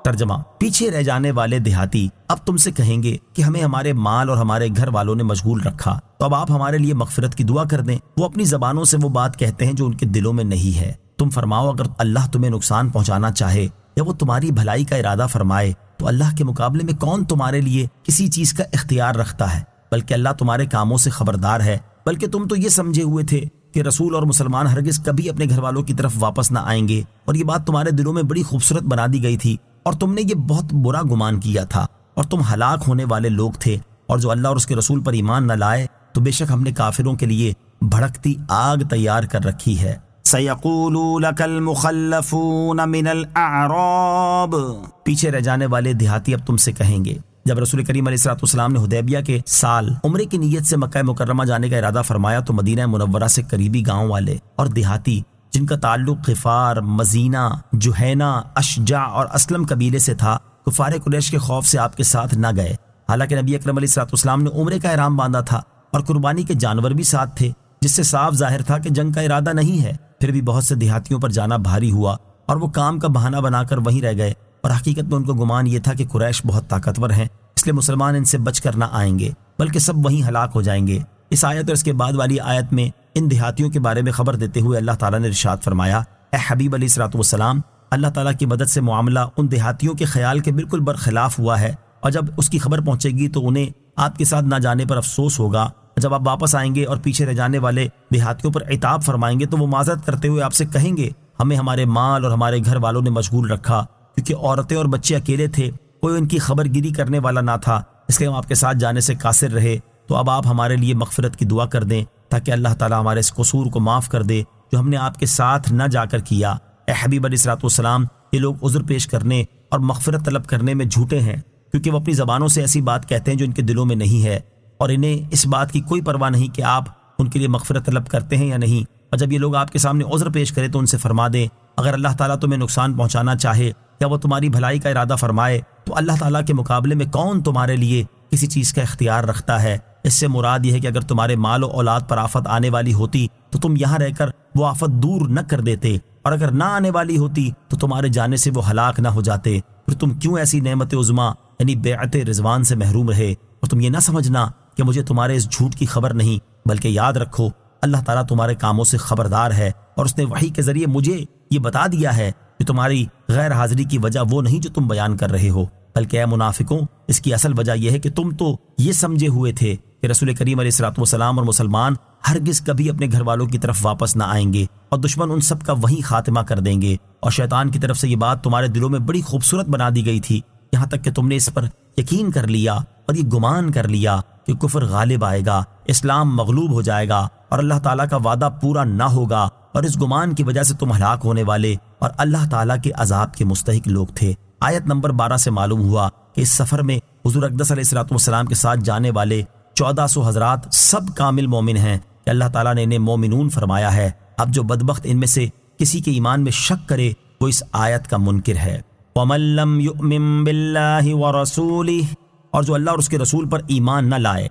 ترجمہ: پیچھے رہ جانے والے دیہاتی اب تم سے کہیں گے کہ ہمیں ہمارے مال اور ہمارے گھر والوں نے مشغول رکھا، تو اب آپ ہمارے لیے مغفرت کی دعا کر دیں۔ وہ اپنی زبانوں سے وہ بات کہتے ہیں جو ان کے دلوں میں نہیں ہے۔ تم فرماؤ، اگر اللہ تمہیں نقصان پہنچانا چاہے یا وہ تمہاری بھلائی کا ارادہ فرمائے تو اللہ کے مقابلے میں کون تمہارے لیے کسی چیز کا اختیار رکھتا ہے؟ بلکہ اللہ تمہارے کاموں سے خبردار ہے۔ بلکہ تم تو یہ سمجھے ہوئے تھے کہ رسول اور مسلمان ہرگز کبھی اپنے گھر والوں کی طرف واپس نہ آئیں گے، اور یہ بات تمہارے دلوں میں بڑی خوبصورت بنا دی گئی تھی، اور تم نے یہ بہت برا گمان کیا تھا، اور تم ہلاک ہونے والے لوگ تھے۔ اور جو اللہ اور اس کے رسول پر ایمان نہ لائے تو بے شک ہم نے کافروں کے لیے بھڑکتی آگ تیار کر رکھی ہے۔ سَيَقُولُ لَكَ الْمُخَلَّفُونَ مِنَ الْأَعْرَابِ، پیچھے رہ جانے والے دیہاتی اب تم سے کہیں گے۔ جب رسول کریم علیہ الصلوۃ والسلام نے حدیبیہ کے سال عمرے کی نیت سے مکہ مکرمہ جانے کا ارادہ فرمایا تو مدینہ منورہ سے قریبی گاؤں والے اور دیہاتی جن کا تعلق غفار، مزینہ، جہینہ، اشجع اور اسلم قبیلے سے تھا، کفار قریش کے خوف سے آپ کے ساتھ نہ گئے، حالانکہ نبی اکرم علیہ الصلوۃ والسلام نے عمرے کا احرام باندھا تھا اور قربانی کے جانور بھی ساتھ تھے، جس سے صاف ظاہر تھا کہ جنگ کا ارادہ نہیں ہے۔ پھر بھی بہت سے دیہاتیوں پر جانا بھاری ہوا اور وہ کام کا بہانہ بنا کر وہیں رہ گئے، اور حقیقت میں ان کو گمان یہ تھا کہ قریش بہت طاقتور ہیں، اس لیے مسلمان ان سے بچ کر نہ آئیں گے بلکہ سب وہیں ہلاک ہو جائیں گے۔ اس آیت اور اس کے بعد والی آیت میں ان دیہاتیوں کے بارے میں خبر دیتے ہوئے اللہ تعالیٰ نے ارشاد فرمایا، اے حبیب علیہ الصلوۃ والسلام، اللہ تعالیٰ کی مدد سے معاملہ ان دیہاتیوں کے خیال کے بالکل برخلاف ہوا ہے، اور جب اس کی خبر پہنچے گی تو انہیں آپ کے ساتھ نہ جانے پر افسوس ہوگا۔ جب آپ واپس آئیں گے اور پیچھے رہ جانے والے دیہاتیوں پر عتاب فرمائیں گے تو وہ معذرت کرتے ہوئے آپ سے کہیں گے، ہمیں ہمارے مال اور ہمارے گھر والوں نے مشغول رکھا، کیونکہ عورتیں اور بچے اکیلے تھے، کوئی ان کی خبر گیری کرنے والا نہ تھا، اس لیے ہم آپ کے ساتھ جانے سے قاصر رہے، تو اب آپ ہمارے لیے مغفرت کی دعا کر دیں تاکہ اللہ تعالیٰ ہمارے اس قصور کو معاف کر دے جو ہم نے آپ کے ساتھ نہ جا کر کیا۔ اے حبیب علیہ الصلوۃ والسلام، یہ لوگ عذر پیش کرنے اور مغفرت طلب کرنے میں جھوٹے ہیں، کیونکہ وہ اپنی زبانوں سے ایسی بات کہتے ہیں جو ان کے دلوں میں نہیں ہے، اور انہیں اس بات کی کوئی پرواہ نہیں کہ آپ ان کے لیے مغفرت طلب کرتے ہیں یا نہیں۔ اور جب یہ لوگ آپ کے سامنے عذر پیش کریں تو ان سے فرما دیں، اگر اللہ تعالیٰ تمہیں نقصان پہنچانا چاہے یا وہ تمہاری بھلائی کا ارادہ فرمائے تو اللہ تعالیٰ کے مقابلے میں کون تمہارے لیے کسی چیز کا اختیار رکھتا ہے۔ اس سے مراد یہ ہے کہ اگر تمہارے مال و اولاد پر آفت آنے والی ہوتی تو تم یہاں رہ کر وہ آفت دور نہ کر دیتے، اور اگر نہ آنے والی ہوتی تو تمہارے جانے سے وہ ہلاک نہ ہو جاتے، پھر تم کیوں ایسی نعمت عظمیٰ یعنی بیعت رضوان سے محروم رہے؟ اور تم یہ نہ سمجھنا کہ مجھے تمہارے اس جھوٹ کی خبر نہیں، بلکہ یاد رکھو اللہ تعالیٰ تمہارے کاموں سے خبردار ہے، اور اس نے وحی کے ذریعے مجھے یہ بتا دیا ہے کہ تمہاری غیر حاضری کی وجہ وہ نہیں جو تم بیان کر رہے ہو، بلکہ اے منافقوں، اس کی اصل وجہ یہ ہے کہ تم تو یہ سمجھے ہوئے تھے کہ رسول کریم علیہ الصلوۃ والسلام اور مسلمان ہرگز کبھی اپنے گھر والوں کی طرف واپس نہ آئیں گے، اور دشمن ان سب کا وہیں خاتمہ کر دیں گے، اور شیطان کی طرف سے یہ بات تمہارے دلوں میں بڑی خوبصورت بنا دی گئی تھی، یہاں تک کہ تم نے اس پر یقین کر لیا اور یہ گمان کر لیا کہ کفر غالب آئے گا، اسلام مغلوب ہو جائے گا اور اللہ تعالیٰ کا وعدہ پورا نہ ہوگا، اور اس گمان کی وجہ سے تم ہلاک ہونے والے اور اللہ تعالیٰ کے عذاب کے مستحق لوگ تھے۔ آیت نمبر 12 سے معلوم ہوا کہ اس سفر میں حضور اقدس علیہ الصلوۃ والسلام کے ساتھ جانے والے 1400 حضرات سب کامل مومن ہیں کہ اللہ تعالیٰ نے انہیں مومنون فرمایا ہے۔ اب جو بدبخت ان میں سے کسی کے ایمان میں شک کرے وہ اس آیت کا منکر ہے۔ وَمَن لَّمْ يُؤْمِن بِاللَّهِ وَرَسُولِهِ، اور جو اللہ اور اس کے رسول پر ایمان نہ لائے۔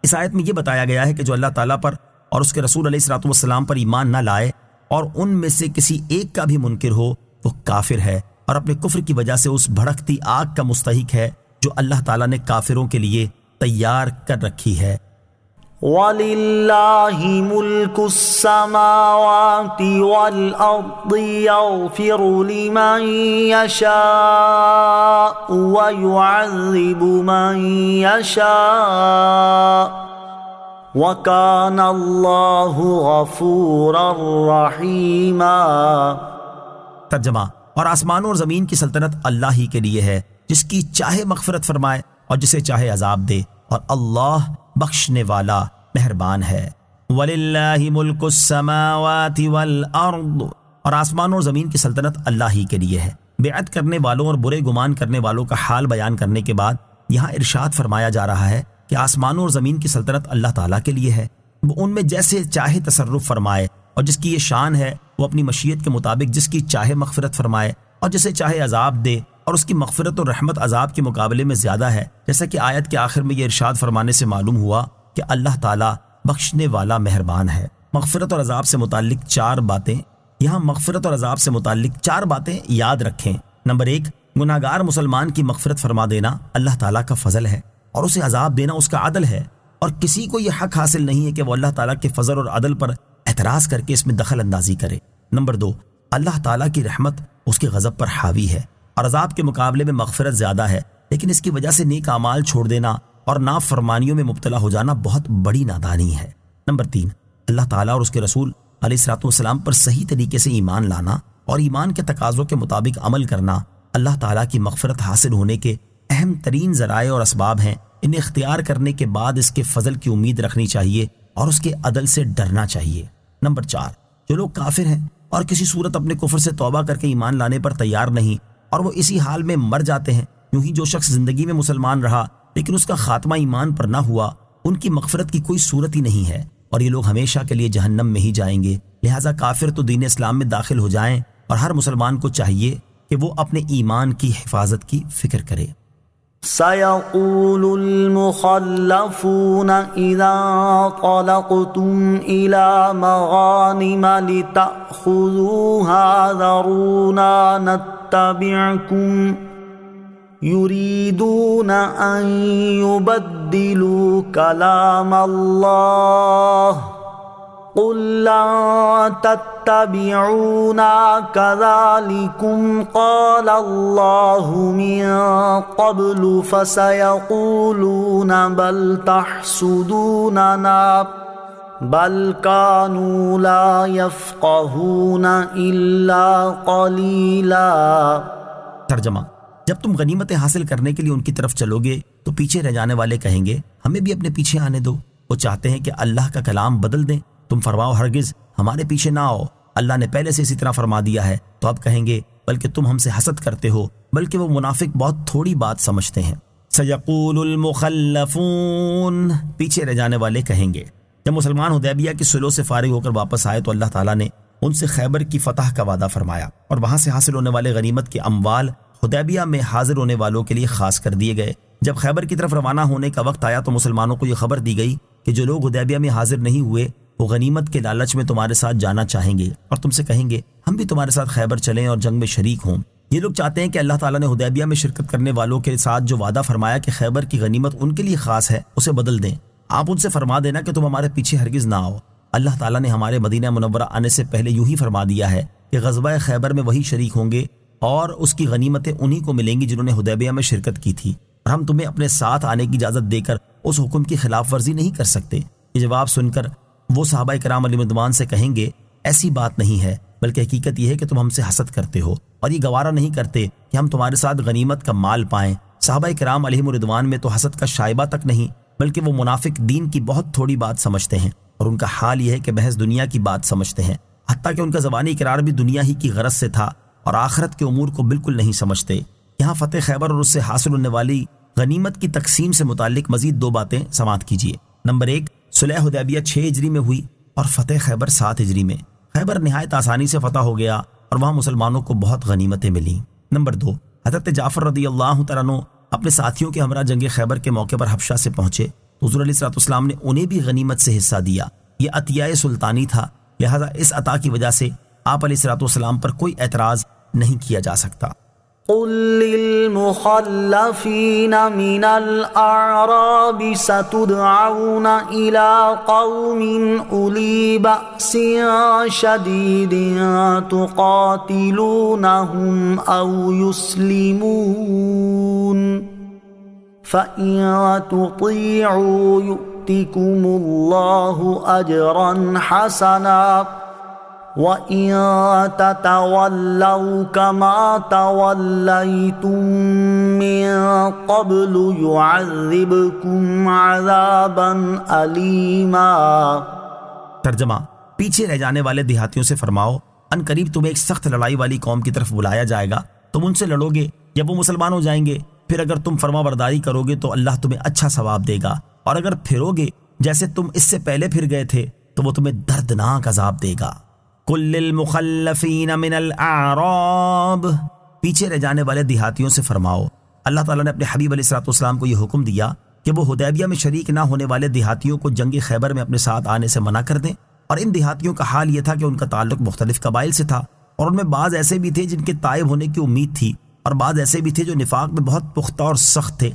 اس آیت میں یہ بتایا گیا ہے کہ جو اللہ تعالیٰ پر اور اس کے رسول علیہ الصلوۃ والسلام پر ایمان نہ لائے اور ان میں سے کسی ایک کا بھی منکر ہو وہ کافر ہے، اور اپنے کفر کی وجہ سے اس بھڑکتی آگ کا مستحق ہے جو اللہ تعالیٰ نے کافروں کے لیے تیار کر رکھی ہے۔ وَلِلَّهِ مُلْكُ السَّمَاوَاتِ وَالْأَرْضِ يَغْفِرُ لِمَن يَشَاءُ وَيُعَذِّبُ مَن يَشَاءُ وَكَانَ اللَّهُ غَفُورًا رَحِيمًا۔ ترجمہ، اور آسمانوں اور زمین کی سلطنت اللہ ہی کے لیے ہے، جس کی چاہے مغفرت فرمائے اور جسے چاہے عذاب دے، اور اللہ بخشنے والا مہربان ہے۔ وَلِلَّهِ مُلْكُ السَّمَاوَاتِ وَالْأَرْضِ، اور آسمانوں اور زمین کی سلطنت اللہ ہی کے لیے ہے۔ بیعت کرنے والوں اور برے گمان کرنے والوں کا حال بیان کرنے کے بعد یہاں ارشاد فرمایا جا رہا ہے کہ آسمانوں اور زمین کی سلطنت اللہ تعالیٰ کے لیے ہے، وہ ان میں جیسے چاہے تصرف فرمائے، اور جس کی یہ شان ہے وہ اپنی مشیت کے مطابق جس کی چاہے مغفرت فرمائے اور جسے چاہے عذاب دے، اور اس کی مغفرت اور رحمت عذاب کے مقابلے میں زیادہ ہے، جیسا کہ آیت کے آخر میں یہ ارشاد فرمانے سے معلوم ہوا کہ اللہ تعالیٰ بخشنے والا مہربان ہے۔ مغفرت اور عذاب سے متعلق 4 باتیں، یہاں مغفرت اور عذاب سے متعلق 4 باتیں یاد رکھیں۔ نمبر 1، گناہگار مسلمان کی مغفرت فرما دینا اللہ تعالیٰ کا فضل ہے، اور اسے عذاب دینا اس کا عدل ہے، اور کسی کو یہ حق حاصل نہیں ہے کہ وہ اللہ تعالیٰ کے فضل اور عدل پر اعتراض کر کے اس میں دخل اندازی کرے۔ نمبر 2، اللہ تعالیٰ کی رحمت اس کے غضب پر حاوی ہے، اور عذاب کے مقابلے میں مغفرت زیادہ ہے، لیکن اس کی وجہ سے نیک اعمال چھوڑ دینا اور نافرمانیوں میں مبتلا ہو جانا بہت بڑی نادانی ہے۔ نمبر 3، اللہ تعالیٰ اور اس کے رسول علیہ الصلوۃ والسلام پر صحیح طریقے سے ایمان لانا اور ایمان کے تقاضوں کے مطابق عمل کرنا اللہ تعالیٰ کی مغفرت حاصل ہونے کے اہم ترین ذرائع اور اسباب ہیں۔ انہیں اختیار کرنے کے بعد اس کے فضل کی امید رکھنی چاہیے اور اس کے عدل سے ڈرنا چاہیے۔ نمبر 4، جو لوگ کافر ہیں اور کسی صورت اپنے کفر سے توبہ کر کے ایمان لانے پر تیار نہیں اور وہ اسی حال میں مر جاتے ہیں، یوں ہی جو شخص زندگی میں مسلمان رہا لیکن اس کا خاتمہ ایمان پر نہ ہوا، ان کی مغفرت کی کوئی صورت ہی نہیں ہے، اور یہ لوگ ہمیشہ کے لیے جہنم میں ہی جائیں گے۔ لہٰذا کافر تو دین اسلام میں داخل ہو جائیں، اور ہر مسلمان کو چاہیے کہ وہ اپنے ایمان کی حفاظت کی فکر کرے۔ سيقول المخلفون إذا انطلقتم إلى مغانم لتأخذوها ذرونا نتبعكم يريدون أن يبدلوا كلام الله قل لن تتبعونا كذلكم قال الله من قبل فسيقولون بل تحسدوننا بل كانوا لا يفقهون إلا قليلا۔ ترجمہ، جب تم غنیمتیں حاصل کرنے کے لیے ان کی طرف چلو گے تو پیچھے رہ جانے والے کہیں گے ہمیں بھی اپنے پیچھے آنے دو، وہ چاہتے ہیں کہ اللہ کا کلام بدل دیں۔ تم فرماؤ ہرگز ہمارے پیچھے نہ آؤ، اللہ نے پہلے سے اسی طرح فرما دیا ہے۔ تو اب کہیں گے بلکہ تم ہم سے حسد کرتے ہو، بلکہ وہ منافق بہت تھوڑی بات سمجھتے ہیں۔ سیقول المخلفون، پیچھے رہ جانے والے کہیں گے۔ جب مسلمان حدیبیہ کی صلح سے فارغ ہو کر واپس آئے تو اللہ تعالیٰ نے ان سے خیبر کی فتح کا وعدہ فرمایا، اور وہاں سے حاصل ہونے والے غنیمت کے اموال حدیبیہ میں حاضر ہونے والوں کے لیے خاص کر دیے گئے۔ جب خیبر کی طرف روانہ ہونے کا وقت آیا تو مسلمانوں کو یہ خبر دی گئی کہ جو لوگ حدیبیہ میں حاضر نہیں ہوئے وہ غنیمت کے لالچ میں تمہارے ساتھ جانا چاہیں گے اور تم سے کہیں گے ہم بھی تمہارے ساتھ خیبر چلیں اور جنگ میں شریک ہوں۔ یہ لوگ چاہتے ہیں کہ اللہ تعالیٰ نے حدیبیہ میں شرکت کرنے والوں کے ساتھ جو وعدہ فرمایا کہ خیبر کی غنیمت ان کے لیے خاص ہے اسے بدل دیں۔ آپ ان سے فرما دینا کہ تم ہمارے پیچھے ہرگز نہ آؤ۔ اللہ تعالیٰ نے ہمارے مدینہ منورہ آنے سے پہلے یوں ہی فرما دیا ہے کہ غزوہ خیبر میں وہی شریک ہوں گے اور اس کی غنیمتیں انہی کو ملیں گی جنہوں نے حدیبیہ میں شرکت کی تھی، اور ہم تمہیں اپنے ساتھ آنے کی اجازت دے کر اس حکم کی خلاف ورزی نہیں کر سکتے۔ یہ جواب سن کر وہ صحابہ کرام علیہ رضوان سے کہیں گے ایسی بات نہیں ہے، بلکہ حقیقت یہ ہے کہ تم ہم سے حسد کرتے ہو اور یہ گوارا نہیں کرتے کہ ہم تمہارے ساتھ غنیمت کا مال پائیں۔ صحابہ کرام علیہ رضوان میں تو حسد کا شائبہ تک نہیں، بلکہ وہ منافق دین کی بہت تھوڑی بات سمجھتے ہیں، اور ان کا حال یہ ہے کہ محض دنیا کی بات سمجھتے ہیں، حتیٰ کہ ان کا زبانی اقرار بھی دنیا ہی کی غرض سے تھا اور آخرت کے امور کو بالکل نہیں سمجھتے۔ یہاں فتح خیبر اور اس سے حاصل ہونے والی غنیمت کی تقسیم سے متعلق مزید 2 باتیں سماعت کیجیے۔ نمبر 1، صلح حدیبیہ 6 ہجری میں ہوئی اور فتح خیبر 7 ہجری میں۔ خیبر نہایت آسانی سے فتح ہو گیا اور وہاں مسلمانوں کو بہت غنیمتیں ملیں۔ نمبر 2، حضرت جعفر رضی اللہ تعالیٰ عنہ اپنے ساتھیوں کے ہمراہ جنگ خیبر کے موقع پر حبشہ سے پہنچے تو حضور علیہ الصلوۃ والسلام نے انہیں بھی غنیمت سے حصہ دیا۔ یہ عطیہ سلطانی تھا، لہذا اس عطا کی وجہ سے آپ علیہ الصلوۃ والسلام پر کوئی اعتراض نہیں کیا جا سکتا۔ قل للمخلفين من الأعراب ستدعون إلى قوم أولي بأس شديد تقاتلونهم أو يسلمون فإن تطيعوا يؤتكم الله أجرا حسنا وَإِن تَتَوَلَّوْا كَمَا تَوَلَّيْتُم مِّن قَبْلُ يُعَذِّبْكُمْ عَذَابًا أَلِيمًا۔ ترجمہ، پیچھے رہ جانے والے دیہاتیوں سے فرماؤ ان قریب تمہیں ایک سخت لڑائی والی قوم کی طرف بلایا جائے گا، تم ان سے لڑو گے یا وہ مسلمان ہو جائیں گے، پھر اگر تم فرما برداری کرو گے تو اللہ تمہیں اچھا ثواب دے گا، اور اگر پھرو گے جیسے تم اس سے پہلے پھر گئے تھے تو وہ تمہیں دردناک عذاب دے گا۔ قل للمخلفین من الاعراب، پیچھے رہ جانے والے دیہاتیوں سے فرماؤ۔ اللہ تعالیٰ نے اپنے حبیب علیہ الصلوۃ والسلام کو یہ حکم دیا کہ وہ حدیبیہ میں شریک نہ ہونے والے دیہاتیوں کو جنگ خیبر میں اپنے ساتھ آنے سے منع کر دیں، اور ان دیہاتیوں کا حال یہ تھا کہ ان کا تعلق مختلف قبائل سے تھا، اور ان میں بعض ایسے بھی تھے جن کے تائب ہونے کی امید تھی، اور بعض ایسے بھی تھے جو نفاق میں بہت پختہ اور سخت تھے۔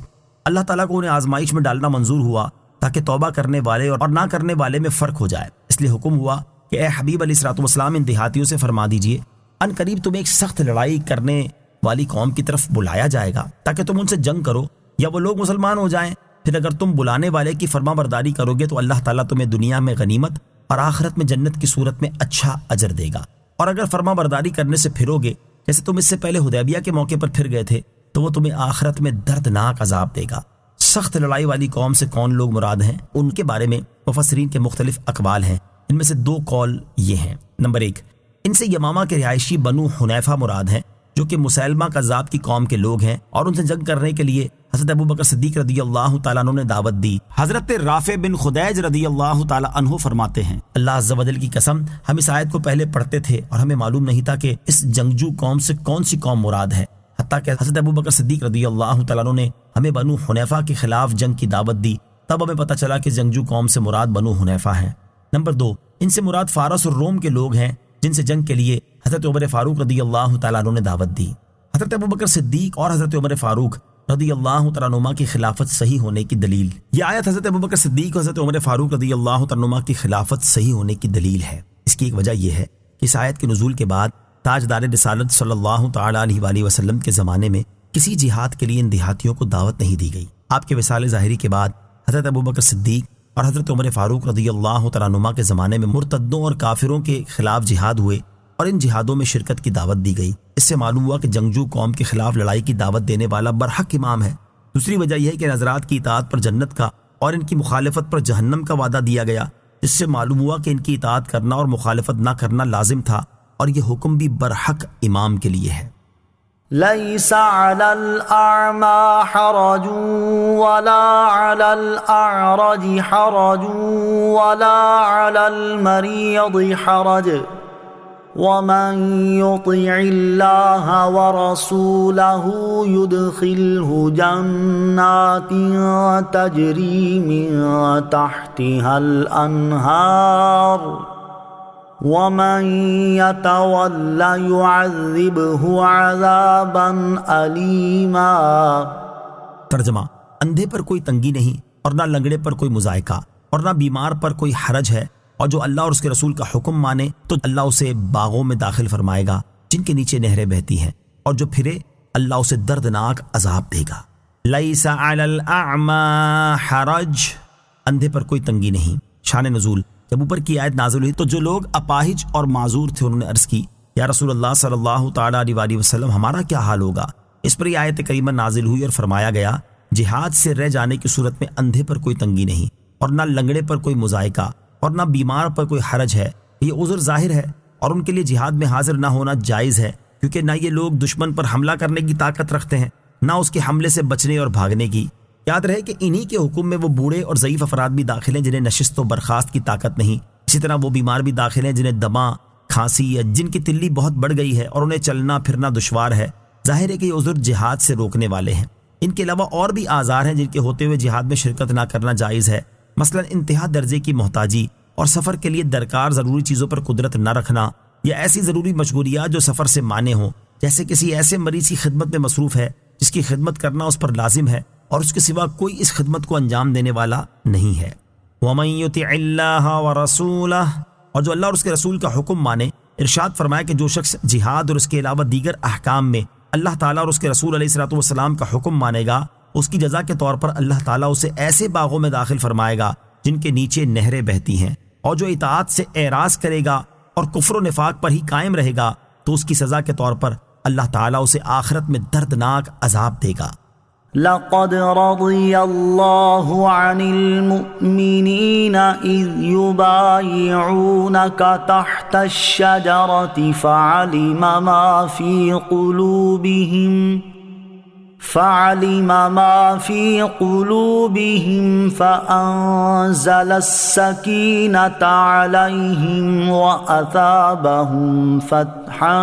اللہ تعالیٰ کو انہیں آزمائش میں ڈالنا منظور ہوا تاکہ توبہ کرنے والے اور نہ کرنے والے میں فرق ہو جائے، اس لیے حکم ہوا کہ اے حبیب علیہ الصلوۃ والسلام ان دیہاتیوں سے فرما دیجئے ان قریب تمہیں ایک سخت لڑائی کرنے والی قوم کی طرف بلایا جائے گا تاکہ تم ان سے جنگ کرو یا وہ لوگ مسلمان ہو جائیں، پھر اگر تم بلانے والے کی فرما برداری کرو گے تو اللہ تعالیٰ تمہیں دنیا میں غنیمت اور آخرت میں جنت کی صورت میں اچھا اجر دے گا، اور اگر فرما برداری کرنے سے پھرو گے جیسے تم اس سے پہلے حدیبیہ کے موقع پر پھر گئے تھے تو وہ تمہیں آخرت میں دردناک عذاب دے گا۔ سخت لڑائی والی قوم سے کون لوگ مراد ہیں، ان کے بارے میں مفسرین کے مختلف اقوال ہیں، ان میں سے 2 قول یہ ہیں۔ نمبر 1، ان سے یمامہ کے رہائشی بنو حنیفہ مراد ہیں جو کہ مسیلمہ کذاب کی قوم کے لوگ ہیں، اور ان سے جنگ کرنے کے لیے حضرت ابوبکر صدیق رضی اللہ تعالیٰ عنہ نے دعوت دی۔ حضرت رافع بن خدیج رضی اللہ تعالیٰ عنہ فرماتے ہیں اللہ عز و جل کی قسم ہم اس آیت کو پہلے پڑھتے تھے اور ہمیں معلوم نہیں تھا کہ اس جنگجو قوم سے کون سی قوم مراد ہے، حتیٰ کہ حضرت ابوبکر صدیق رضی اللہ تعالیٰ عنہ نے ہمیں بنو حنیفہ کے خلاف جنگ کی دعوت دی، تب ہمیں پتہ چلا کہ جنگجو قوم سے مراد بنو حنیفہ ہیں۔ نمبر 2، ان سے مراد فارس اور روم کے لوگ ہیں جن سے جنگ کے لیے حضرت عمر فاروق رضی اللہ تعالیٰ عنہ نے دعوت دی۔ حضرت ابوبکر صدیق اور حضرت عمر فاروق رضی اللہ تعالیٰ عنہ کی خلافت صحیح ہونے کی دلیل، یہ آیت حضرت ابوبکر صدیق اور حضرت عمر فاروق رضی اللہ تعالیٰ عنہ کی خلافت صحیح ہونے کی دلیل ہے۔ اس کی ایک وجہ یہ ہے کہ اس آیت کے نزول کے بعد تاجدار رسالت صلی اللہ تعالیٰ علیہ وآلہ وسلم کے زمانے میں کسی جہاد کے لیے ان دیہاتیوں کو دعوت نہیں دی گئی۔ آپ کے وصال ظاہری کے بعد حضرت ابوبکر صدیق اور حضرت عمر فاروق رضی اللہ تعالیٰ عنہ کے زمانے میں مرتدوں اور کافروں کے خلاف جہاد ہوئے اور ان جہادوں میں شرکت کی دعوت دی گئی۔ اس سے معلوم ہوا کہ جنگجو قوم کے خلاف لڑائی کی دعوت دینے والا برحق امام ہے۔ دوسری وجہ یہ ہے کہ حضرات کی اطاعت پر جنت کا اور ان کی مخالفت پر جہنم کا وعدہ دیا گیا، جس سے معلوم ہوا کہ ان کی اطاعت کرنا اور مخالفت نہ کرنا لازم تھا، اور یہ حکم بھی برحق امام کے لیے ہے۔ ليس على الأعمى حرج ولا على الأعرج حرج ولا على المريض حرج ومن يطع الله ورسوله يدخله جنات تجري من تحتها الأنهار ومن يتول يعذبه عذابا أليما۔ ترجمہ: اندھے پر کوئی تنگی نہیں، اور نہ لنگڑے پر کوئی مضائقہ، اور نہ بیمار پر کوئی حرج ہے، اور جو اللہ اور اس کے رسول کا حکم مانے تو اللہ اسے باغوں میں داخل فرمائے گا جن کے نیچے نہریں بہتی ہیں، اور جو پھرے اللہ اسے دردناک عذاب دے گا۔ لیس علی الاعمی حرج، اندھے پر کوئی تنگی نہیں۔ شان نزول: جب اوپر کی آیت نازل ہوئی تو جو لوگ اپاہج اور معذور تھے انہوں نے عرض کی، یا رسول اللہ صلی اللہ تعالیٰ علیہ وآلہ وسلم، ہمارا کیا حال ہوگا؟ اس پر یہ آیت کریمہ نازل ہوئی اور فرمایا گیا، جہاد سے رہ جانے کی صورت میں اندھے پر کوئی تنگی نہیں، اور نہ لنگڑے پر کوئی مضائقہ، اور نہ بیمار پر کوئی حرج ہے۔ یہ عذر ظاہر ہے، اور ان کے لیے جہاد میں حاضر نہ ہونا جائز ہے، کیونکہ نہ یہ لوگ دشمن پر حملہ کرنے کی طاقت رکھتے ہیں، نہ اس کے حملے سے بچنے اور بھاگنے کی۔ یاد رہے کہ انہی کے حکم میں وہ بوڑھے اور ضعیف افراد بھی داخل ہیں جنہیں نشست و برخاست کی طاقت نہیں، اسی طرح وہ بیمار بھی داخل ہیں جنہیں دمہ، کھانسی یا جن کی تلی بہت بڑھ گئی ہے اور انہیں چلنا پھرنا دشوار ہے۔ ظاہر ہے کہ یہ عذر جہاد سے روکنے والے ہیں۔ ان کے علاوہ اور بھی آزار ہیں جن کے ہوتے ہوئے جہاد میں شرکت نہ کرنا جائز ہے، مثلا انتہا درجے کی محتاجی، اور سفر کے لیے درکار ضروری چیزوں پر قدرت نہ رکھنا، یا ایسی ضروری مجبوریات جو سفر سے مانع ہوں، جیسے کسی ایسے مریض کی خدمت میں مصروف ہے جس کی خدمت کرنا اس پر لازم ہے اور اس کے سوا کوئی اس خدمت کو انجام دینے والا نہیں ہے۔ وَمَن يُطِعِ اللَّهَ وَرَسُولَهُ، اور جو اللہ اور اس کے رسول کا حکم مانے۔ ارشاد فرمایا کہ جو شخص جہاد اور اس کے علاوہ دیگر احکام میں اللہ تعالیٰ اور اس کے رسول علیہ الصلوۃ والسلام کا حکم مانے گا، اس کی جزا کے طور پر اللہ تعالیٰ اسے ایسے باغوں میں داخل فرمائے گا جن کے نیچے نہریں بہتی ہیں، اور جو اطاعت سے اعراض کرے گا اور کفر و نفاق پر ہی قائم رہے گا تو اس کی سزا کے طور پر اللہ تعالیٰ اسے آخرت میں دردناک عذاب دے گا۔ لقد رضي الله عن المؤمنين إذ يبايعونك تحت الشجرة فعلم ما في قلوبهم فأنزل السكينة عليهم وأثابهم فتحا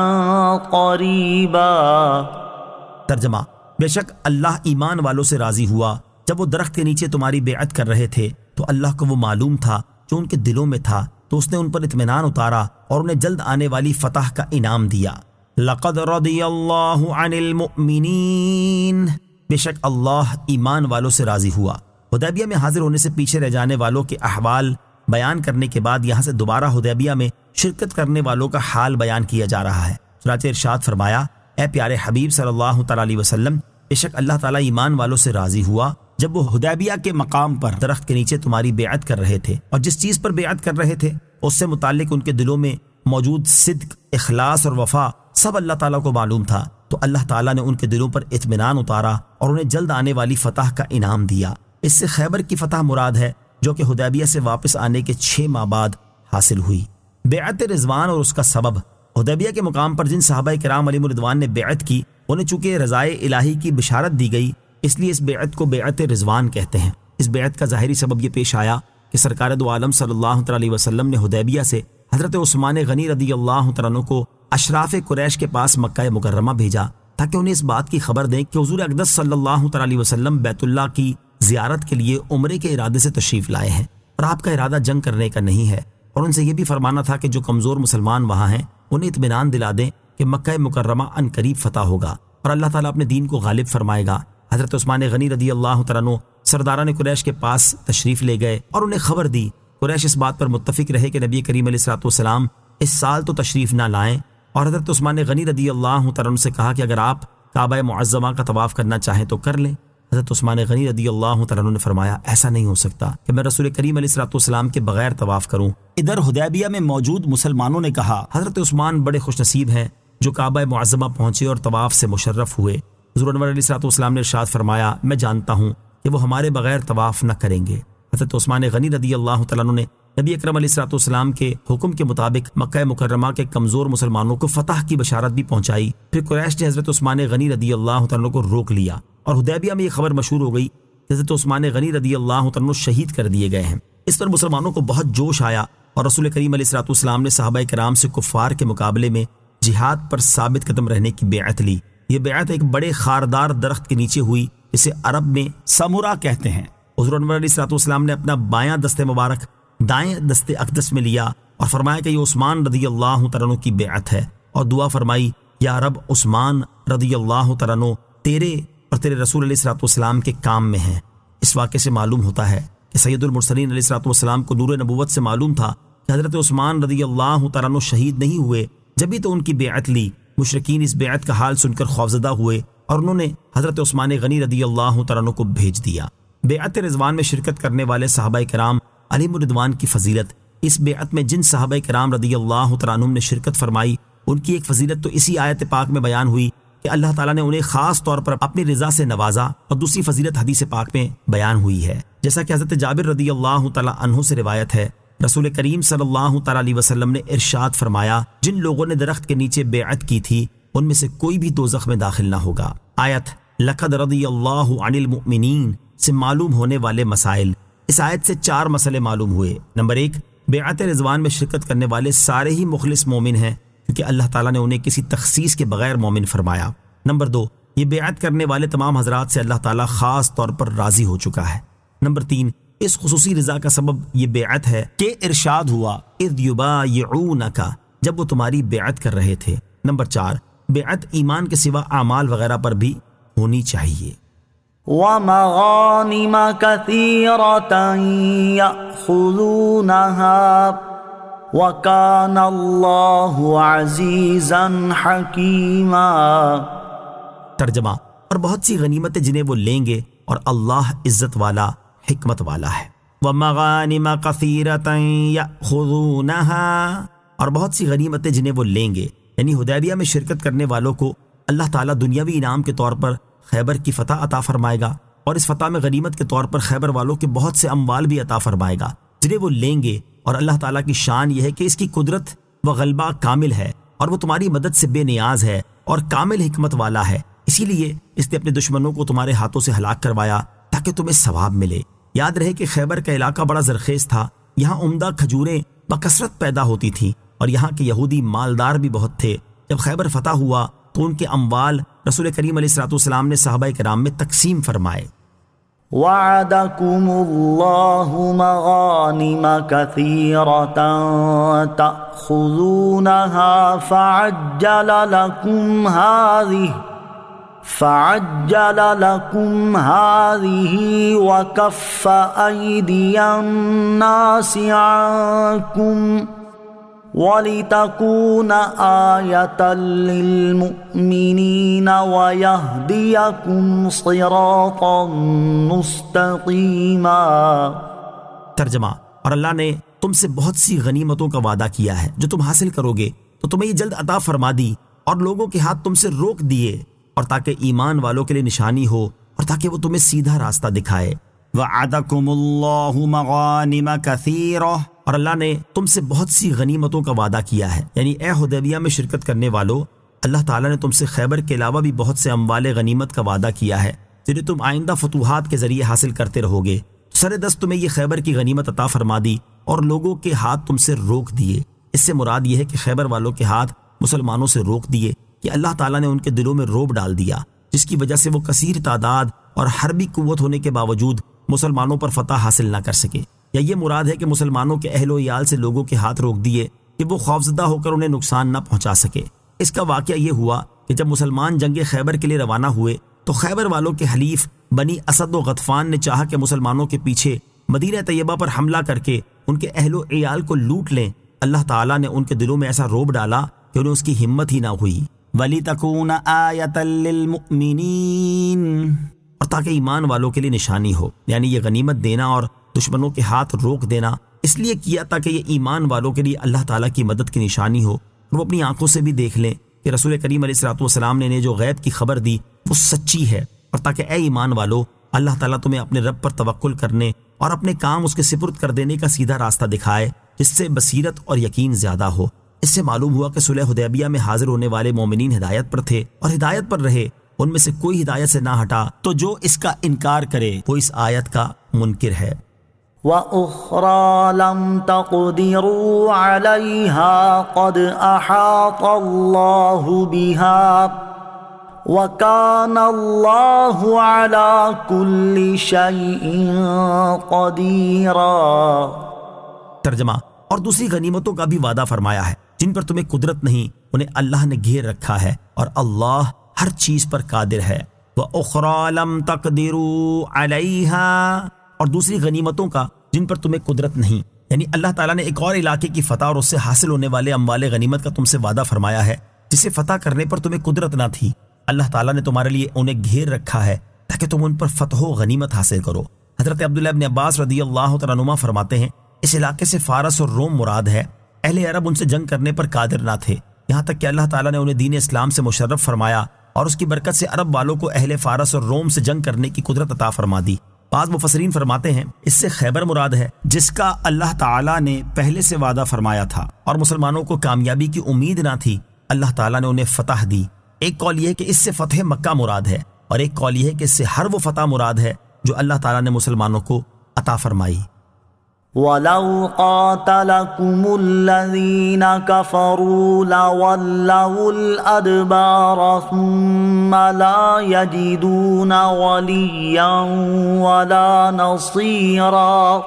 قريبا۔ ترجمہ: بے شک اللہ ایمان والوں سے راضی ہوا جب وہ درخت کے نیچے تمہاری بیعت کر رہے تھے تو اللہ کو وہ معلوم تھا جو ان کے دلوں میں تھا، تو اس نے ان پر اطمینان اتارا اور انہیں جلد آنے والی فتح کا انعام دیا۔ لقد رضی اللہ عن المؤمنین، بے شک اللہ ایمان والوں سے راضی ہوا۔ حدیبیہ میں حاضر ہونے سے پیچھے رہ جانے والوں کے احوال بیان کرنے کے بعد یہاں سے دوبارہ حدیبیہ میں شرکت کرنے والوں کا حال بیان کیا جا رہا ہے۔ چنانچہ ارشاد فرمایا، اے پیارے حبیب صلی اللہ تعالیٰ علیہ وسلم، بے شک اللہ تعالیٰ ایمان والوں سے راضی ہوا جب وہ حدیبیہ کے مقام پر درخت کے نیچے تمہاری بیعت کر رہے تھے، اور جس چیز پر بیعت کر رہے تھے اس سے متعلق ان کے دلوں میں موجود صدق، اخلاص اور وفا سب اللہ تعالیٰ کو معلوم تھا، تو اللہ تعالیٰ نے ان کے دلوں پر اطمینان اتارا اور انہیں جلد آنے والی فتح کا انعام دیا۔ اس سے خیبر کی فتح مراد ہے جو کہ حدیبیہ سے واپس آنے کے 6 ماہ بعد حاصل ہوئی۔ بیعت رضوان اور اس کا سبب، حدیبیہ کے مقام پر جن صحابہ کرام علیہم رضوان نے بیعت کی انہیں چونکہ رضائے الہی کی بشارت دی گئی، اس لیے اس بیعت کو بیعت رضوان کہتے ہیں۔ اس بیعت کا ظاہری سبب یہ پیش آیا کہ سرکار دو عالم صلی اللہ علیہ وسلم نے حدیبیہ سے حضرت عثمان غنی رضی اللہ عنہ کو اشراف قریش کے پاس مکہ مکرمہ بھیجا تاکہ انہیں اس بات کی خبر دیں کہ حضور اقدس صلی اللہ علیہ وسلم بیت اللہ کی زیارت کے لیے عمرے کے ارادے سے تشریف لائے ہیں اور آپ کا ارادہ جنگ کرنے کا نہیں ہے، اور ان سے یہ بھی فرمانا تھا کہ جو کمزور مسلمان وہاں ہیں انہیں اطمینان دلا دیں کہ مکہ مکرمہ ان قریب فتح ہوگا اور اللہ تعالیٰ اپنے دین کو غالب فرمائے گا۔ حضرت عثمان غنی رضی اللہ عنہ سرداران قریش کے پاس تشریف لے گئے اور انہیں خبر دی۔ قریش اس بات پر متفق رہے کہ نبی کریم علیہ الصلوۃ والسلام اس سال تو تشریف نہ لائیں، اور حضرت عثمان غنی رضی اللہ عنہ سے کہا کہ اگر آپ کعبہ معظمہ کا طواف کرنا چاہیں تو کر لیں۔ حضرت عثمان غنی رضی اللہ عنہ نے فرمایا، ایسا نہیں ہو سکتا کہ میں رسول کریم علیہ الصلوۃ والسلام کے بغیر طواف کروں۔ ادھر حدیبیہ میں موجود مسلمانوں نے کہا، حضرت عثمان بڑے خوش نصیب ہیں جو کعبہ معظمہ پہنچے اور طواف سے مشرف ہوئے۔ حضور انور علیہ الصلوۃ والسلام نے ارشاد فرمایا، میں جانتا ہوں کہ وہ ہمارے بغیر طواف نہ کریں گے۔ حضرت عثمان غنی رضی اللہ تعالیٰ عنہ نے نبی اکرم علیہ الصلوۃ والسلام کے حکم کے مطابق مکہ مکرمہ کے کمزور مسلمانوں کو فتح کی بشارت بھی پہنچائی۔ پھر قریش نے حضرت عثمان غنی رضی اللہ تعالیٰ عنہ کو روک لیا اور حدیبیہ میں یہ خبر مشہور ہو گئی کہ حضرت عثمان غنی رضی اللہ تعالیٰ عنہ شہید کر دیے گئے ہیں۔ اس پر مسلمانوں کو بہت جوش آیا اور رسول کریم علیہ الصلوۃ والسلام نے صحابہ کرام سے کفار کے مقابلے میں جہاد پر ثابت قدم رہنے کی بیعت لی۔ یہ بیعت ایک بڑے خاردار درخت کے نیچے ہوئی جسے عرب میں سمورا کہتے ہیں۔ حضور انور علیہ الصلوۃ والسلام نے اپنا بایاں دست مبارک دائیں دست اقدس میں لیا اور فرمایا کہ یہ عثمان رضی اللہ تعالیٰ عنہ کی بیعت ہے، اور دعا فرمائی یا رب عثمان رضی اللہ تعالیٰ عنہ تیرے اور تیرے رسول علیہ الصلوۃ والسلام کے کام میں ہیں۔ اس واقعے سے معلوم ہوتا ہے کہ سید المرسلین علیہ الصلوۃ والسلام کو نور نبوت سے معلوم تھا کہ حضرت عثمان رضی اللہ تعالیٰ عنہ شہید نہیں ہوئے، جبھی تو ان کی بیعت لی۔ مشرکین اس بیعت کا حال سن کر خوفزدہ ہوئے اور انہوں نے حضرت عثمان غنی رضی اللہ تعالیٰ عنہ کو بھیج دیا۔ بیعت رضوان میں شرکت کرنے والے صحابہ کرام علیہم الرضوان کی فضیلت، اس بیعت میں جن صحابہ کرام رضی اللہ تعالیٰ عنہم نے شرکت فرمائی ان کی ایک فضیلت تو اسی آیت پاک میں بیان ہوئی کہ اللہ تعالیٰ نے انہیں خاص طور پر اپنی رضا سے نوازا، اور دوسری فضیلت حدیث پاک میں بیان ہوئی ہے، جیسا کہ حضرت جابر رضی اللہ تعالیٰ عنہ سے روایت ہے، رسول کریم صلی اللہ تعالیٰ علیہ وسلم نے ارشاد فرمایا جن لوگوں نے درخت کے نیچے بیعت کی تھی ان میں سے کوئی بھی دوزخ میں داخل نہ ہوگا۔ آیت لقد رضی اللہ عن المؤمنین سے معلوم ہونے والے مسائل۔ اس آیت سے 4 مسئلے معلوم ہوئے۔ نمبر 1، بیعت رضوان میں شرکت کرنے والے سارے ہی مخلص مومن ہیں کیونکہ اللہ تعالیٰ نے انہیں کسی تخصیص کے بغیر مومن فرمایا۔ نمبر 2، یہ بیعت کرنے والے تمام حضرات سے اللہ تعالیٰ خاص طور پر راضی ہو چکا ہے۔ نمبر 3، اس خصوصی رضا کا سبب یہ بیعت ہے کہ ارشاد ہوا اذ یبایعونک، جب وہ تمہاری بیعت کر رہے تھے۔ نمبر 4، بیعت ایمان کے سوا اعمال وغیرہ پر بھی ہونی چاہیے۔ وَمَغَانِمَ كَثِيرَةً يَأْخُذُونَهَا وَكَانَ اللَّهُ عَزِيزًا حَكِيمًا۔ ترجمہ، اور بہت سی غنیمتیں جنہیں وہ لیں گے اور اللہ عزت والا حکمت والا ہے۔ وَمَغَانِمَ كَثِيرَةً يَأْخُذُونَهَا، اور بہت سی غنیمتیں جنہیں وہ لیں گے، یعنی حدیبیہ میں شرکت کرنے والوں کو اللہ تعالیٰ دنیاوی انعام کے طور پر خیبر کی فتح عطا فرمائے گا، اور اس فتح میں غنیمت کے طور پر خیبر والوں کے بہت سے اموال بھی عطا فرمائے گا جنہیں وہ لیں گے۔ اور اللہ تعالیٰ کی شان یہ ہے کہ اس کی قدرت و غلبہ کامل ہے، اور وہ تمہاری مدد سے بے نیاز ہے اور کامل حکمت والا ہے، اسی لیے اس نے اپنے دشمنوں کو تمہارے ہاتھوں سے ہلاک کروایا تاکہ تمہیں ثواب ملے۔ یاد رہے کہ خیبر کا علاقہ بڑا زرخیز تھا، یہاں عمدہ کھجوریں بکثرت پیدا ہوتی تھیں، اور یہاں کے یہودی مالدار بھی بہت تھے۔ جب خیبر فتح ہوا تو ان کے اموال رسول کریم علیہ الصلوۃ والسلام نے صحابہ کرام میں تقسیم فرمائے۔ وعدكم الله مغانم كثيرة تأخذونها فعجل لكم هذه وكف أيدي الناس عنكم وَلِتَكُونَ آيَةً لِّلْمُؤْمِنِينَ وَيَهْدِيَكُمْ صِرَاطًا مُسْتَقِيمًا۔ ترجمہ، اور اللہ نے تم سے بہت سی غنیمتوں کا وعدہ کیا ہے جو تم حاصل کرو گے تو تمہیں یہ جلد عطا فرما دی، اور لوگوں کے ہاتھ تم سے روک دیے، اور تاکہ ایمان والوں کے لیے نشانی ہو اور تاکہ وہ تمہیں سیدھا راستہ دکھائے۔ وَعَدَكُمُ اللَّهُ مَغَانِمَ كَثِيرَةً، اور اللہ نے تم سے بہت سی غنیمتوں کا وعدہ کیا ہے، یعنی اے حدیبیہ میں شرکت کرنے والو، اللہ تعالیٰ نے تم سے خیبر کے علاوہ بھی بہت سے اموال غنیمت کا وعدہ کیا ہے جنہیں تم آئندہ فتوحات کے ذریعے حاصل کرتے رہو گے۔ سر دست تمہیں یہ خیبر کی غنیمت عطا فرما دی اور لوگوں کے ہاتھ تم سے روک دیے۔ اس سے مراد یہ ہے کہ خیبر والوں کے ہاتھ مسلمانوں سے روک دیے کہ اللہ تعالیٰ نے ان کے دلوں میں رعب ڈال دیا، جس کی وجہ سے وہ کثیر تعداد اور حربی قوت ہونے کے باوجود مسلمانوں پر فتح حاصل نہ کر سکے، یا یہ مراد ہے کہ مسلمانوں کے اہل و عیال سے لوگوں کے ہاتھ روک دیے کہ وہ خوفزدہ ہو کر انہیں نقصان نہ پہنچا سکے۔ اس کا واقعہ یہ ہوا کہ جب مسلمان جنگ خیبر کے لیے روانہ ہوئے تو خیبر والوں کے حلیف بنی اسد و غطفان نے چاہا کہ مسلمانوں کے پیچھے مدینہ طیبہ پر حملہ کر کے ان کے اہل و عیال کو لوٹ لیں۔ اللہ تعالیٰ نے ان کے دلوں میں ایسا رعب ڈالا کہ انہیں اس کی ہمت ہی نہ ہوئی۔ وَلِتَكُونَ آيَةً لِّلْمُؤْمِنِينَ، اور تاکہ ایمان والوں کے لیے نشانی ہو، یعنی یہ غنیمت دینا اور دشمنوں کے ہاتھ روک دینا اس لیے کیا تاکہ یہ ایمان والوں کے لیے اللہ تعالیٰ کی مدد کی نشانی ہو، اور وہ اپنی آنکھوں سے بھی دیکھ لیں کہ رسول کریم علیہ الصلوۃ والسلام نے جو غیب کی خبر دی وہ سچی ہے، اور تاکہ اے ایمان والو اللہ تعالیٰ تمہیں اپنے رب پر توکل کرنے اور اپنے کام اس کے سپرد کر دینے کا سیدھا راستہ دکھائے جس سے بصیرت اور یقین زیادہ ہو۔ اس سے معلوم ہوا کہ صلح حدیبیہ میں حاضر ہونے والے مومنین ہدایت پر تھے اور ہدایت پر رہے، ان میں سے کوئی ہدایت سے نہ ہٹا، تو جو اس کا انکار کرے وہ اس آیت کا منکر ہے۔ وَأُخْرَى لَمْ تَقْدِرُوا عَلَيْهَا قَدْ أَحَاطَ اللَّهُ بِهَا وَكَانَ اللَّهُ عَلَى كُلِّ شَيْءٍ قَدِيرًا۔ ترجمہ، اور دوسری غنیمتوں کا بھی وعدہ فرمایا ہے جن پر تمہیں قدرت نہیں، انہیں اللہ نے گھیر رکھا ہے اور اللہ ہر چیز پر قادر ہے۔ وَأُخْرَى لَمْ تَقْدِرُوا عَلَيْهَا، اور دوسری غنیمتوں کا جن پر تمہیں قدرت نہیں، یعنی اللہ تعالیٰ نے ایک اور علاقے کی فتح اور اس سے حاصل ہونے والے اموال غنیمت کا تم سے وعدہ فرمایا ہے جسے فتح کرنے پر تمہیں قدرت نہ تھی۔ اللہ تعالیٰ نے تمہارے لیے انہیں گھیر رکھا ہے تاکہ تم ان پر فتح و غنیمت حاصل کرو۔ حضرت عبداللہ ابن عباس رضی اللہ تعالیٰ عنہما فرماتے ہیں، اس علاقے سے فارس اور روم مراد ہے۔ اہل عرب ان سے جنگ کرنے پر قادر نہ تھے، یہاں تک کہ اللہ تعالیٰ نے انہیں دین اسلام سے مشرف فرمایا اور اس کی برکت سے عرب والوں کو اہل فارس اور روم سے جنگ کرنے کی قدرت عطا فرما دی۔ بعض مفسرین فرماتے ہیں اس سے خیبر مراد ہے جس کا اللہ تعالیٰ نے پہلے سے وعدہ فرمایا تھا اور مسلمانوں کو کامیابی کی امید نہ تھی، اللہ تعالیٰ نے انہیں فتح دی۔ ایک قول یہ ہے کہ اس سے فتح مکہ مراد ہے اور ایک قول یہ ہے کہ اس سے ہر وہ فتح مراد ہے جو اللہ تعالیٰ نے مسلمانوں کو عطا فرمائی۔ وَلَوْ قَاتَلَكُمُ الَّذِينَ كَفَرُوا لَوَلَّوُا الْأَدْبَارَ ثُمَّ لَا يَجِدُونَ وَلِيًّا وَلَا نَصِيرًا۔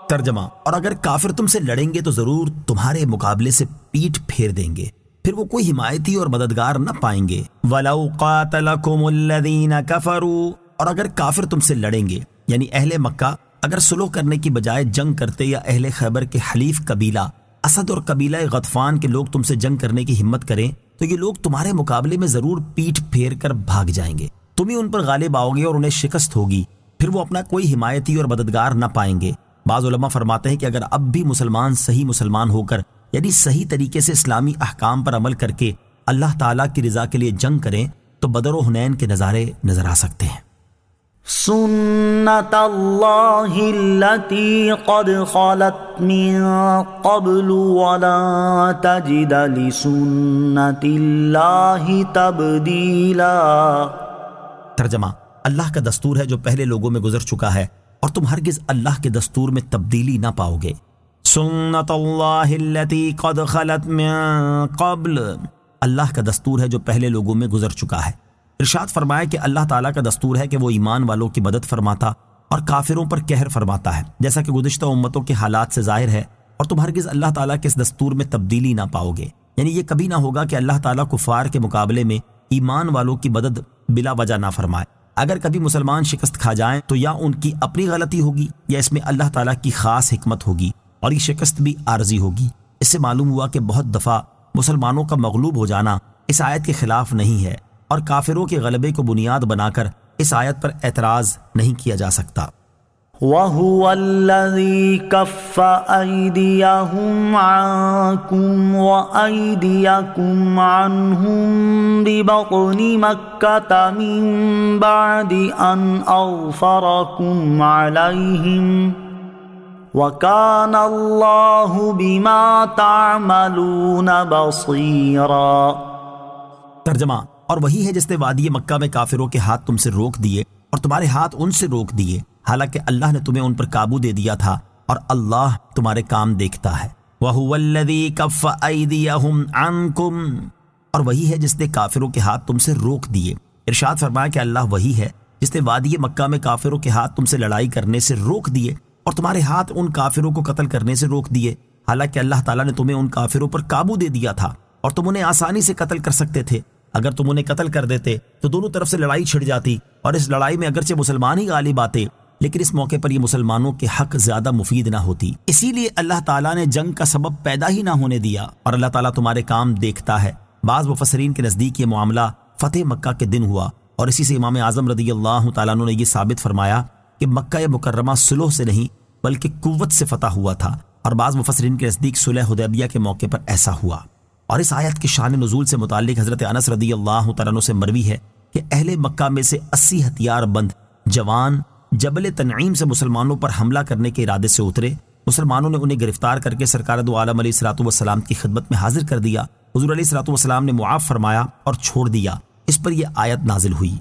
ترجمہ، اور اگر کافر تم سے لڑیں گے تو ضرور تمہارے مقابلے سے پیٹھ پھیر دیں گے، پھر وہ کوئی حمایتی اور مددگار نہ پائیں گے۔ وَلَوْ قَاتَلَكُمُ الَّذِينَ كَفَرُوا، اور اگر کافر تم سے لڑیں گے، یعنی اہل مکہ اگر صلح کرنے کی بجائے جنگ کرتے یا اہل خیبر کے حلیف قبیلہ اسد اور قبیلہ غطفان کے لوگ تم سے جنگ کرنے کی ہمت کریں تو یہ لوگ تمہارے مقابلے میں ضرور پیٹھ پھیر کر بھاگ جائیں گے، تم ہی ان پر غالب آؤ گے اور انہیں شکست ہوگی، پھر وہ اپنا کوئی حمایتی اور مددگار نہ پائیں گے۔ بعض علماء فرماتے ہیں کہ اگر اب بھی مسلمان صحیح مسلمان ہو کر، یعنی صحیح طریقے سے اسلامی احکام پر عمل کر کے اللہ تعالیٰ کی رضا کے لیے جنگ کریں تو بدر و حنین کے نظارے نظر آ سکتے ہیں۔ سنت اللہ التي قد خلت من قبل ولا تجد لسنت اللہ تبدیلا۔ ترجمہ، اللہ کا دستور ہے جو پہلے لوگوں میں گزر چکا ہے اور تم ہرگز اللہ کے دستور میں تبدیلی نہ پاؤ گے۔ سنت اللہ التي قد خلت من قبل، اللہ کا دستور ہے جو پہلے لوگوں میں گزر چکا ہے۔ ارشاد فرمایا کہ اللہ تعالیٰ کا دستور ہے کہ وہ ایمان والوں کی مدد فرماتا اور کافروں پر قہر فرماتا ہے، جیسا کہ گزشتہ امتوں کے حالات سے ظاہر ہے، اور تم ہرگز اللہ تعالیٰ کے اس دستور میں تبدیلی نہ پاؤ گے۔ یعنی یہ کبھی نہ ہوگا کہ اللہ تعالیٰ کفار کے مقابلے میں ایمان والوں کی مدد بلا وجہ نہ فرمائے۔ اگر کبھی مسلمان شکست کھا جائیں تو یا ان کی اپنی غلطی ہوگی یا اس میں اللہ تعالیٰ کی خاص حکمت ہوگی، اور یہ شکست بھی عارضی ہوگی۔ اس سے معلوم ہوا کہ بہت دفعہ مسلمانوں کا مغلوب ہو جانا اس آیت کے خلاف نہیں ہے، اور کافروں کے غلبے کو بنیاد بنا کر اس آیت پر اعتراض نہیں کیا جا سکتا۔ وَهُوَ الَّذِي كَفَّ أَيْدِيَهُمْ عَنكُمْ وَأَيْدِيَكُمْ عَنْهُمْ بِبَطْنِ مَكَّةَ مِنْ بَعْدِ أَنْ أَظْفَرَكُمْ عَلَيْهِمْ وَكَانَ اللَّهُ بِمَا تَعْمَلُونَ بَصِيرًا۔ ترجمہ، اور وہی ہے جس نے وادی مکہ میں کافروں کے ہاتھ تم سے روک دیے اور تمہارے ہاتھ ان سے روک دیے، حالانکہ اللہ نے تمہیں ان پر قابو دے دیا تھا، اور اللہ تمہارے کام دیکھتا ہے۔ وَهُوَ الَّذِي كَفَّ أَيْدِيَهُمْ عَنْكُمْ، اور وہی ہے جس نے کافروں کے ہاتھ تم سے روک دیے۔ ارشاد فرمایا کہ اللہ وہی ہے جس نے وادی مکہ میں کافروں کے ہاتھ تم سے لڑائی کرنے سے روک دیے اور تمہارے ہاتھ ان کافروں کو قتل کرنے سے روک دیے، حالانکہ اللہ تعالیٰ نے تمہیں ان کافروں پر قابو دے دیا تھا اور تم انہیں آسانی سے قتل کر سکتے تھے۔ اگر تم انہیں قتل کر دیتے تو دونوں طرف سے لڑائی چھڑ جاتی، اور اس لڑائی میں اگرچہ مسلمان ہی غالب آتے، لیکن اس موقع پر یہ مسلمانوں کے حق زیادہ مفید نہ ہوتی۔ اسی لیے اللہ تعالیٰ نے جنگ کا سبب پیدا ہی نہ ہونے دیا، اور اللہ تعالیٰ تمہارے کام دیکھتا ہے۔ بعض مفسرین کے نزدیک یہ معاملہ فتح مکہ کے دن ہوا، اور اسی سے امام اعظم رضی اللہ تعالیٰ عنہ نے یہ ثابت فرمایا کہ مکہ مکرمہ صلح سے نہیں بلکہ قوت سے فتح ہوا تھا، اور بعض مفسرین کے نزدیک صلح حدیبیہ کے موقع پر ایسا ہوا۔ اور اس آیت کی شان نزول سے متعلق حضرت انس رضی اللہ تعالیٰ عنہ سے مروی ہے کہ اہل مکہ میں سے 80 ہتھیار بند جوان جبل تنعیم سے مسلمانوں پر حملہ کرنے کے ارادے سے اترے۔ مسلمانوں نے انہیں گرفتار کر کے سرکار دو عالم علیہ الصلوۃ والسلام کی خدمت میں حاضر کر دیا۔ حضور علیہ الصلوۃ والسلام نے معاف فرمایا اور چھوڑ دیا۔ اس پر یہ آیت نازل ہوئی۔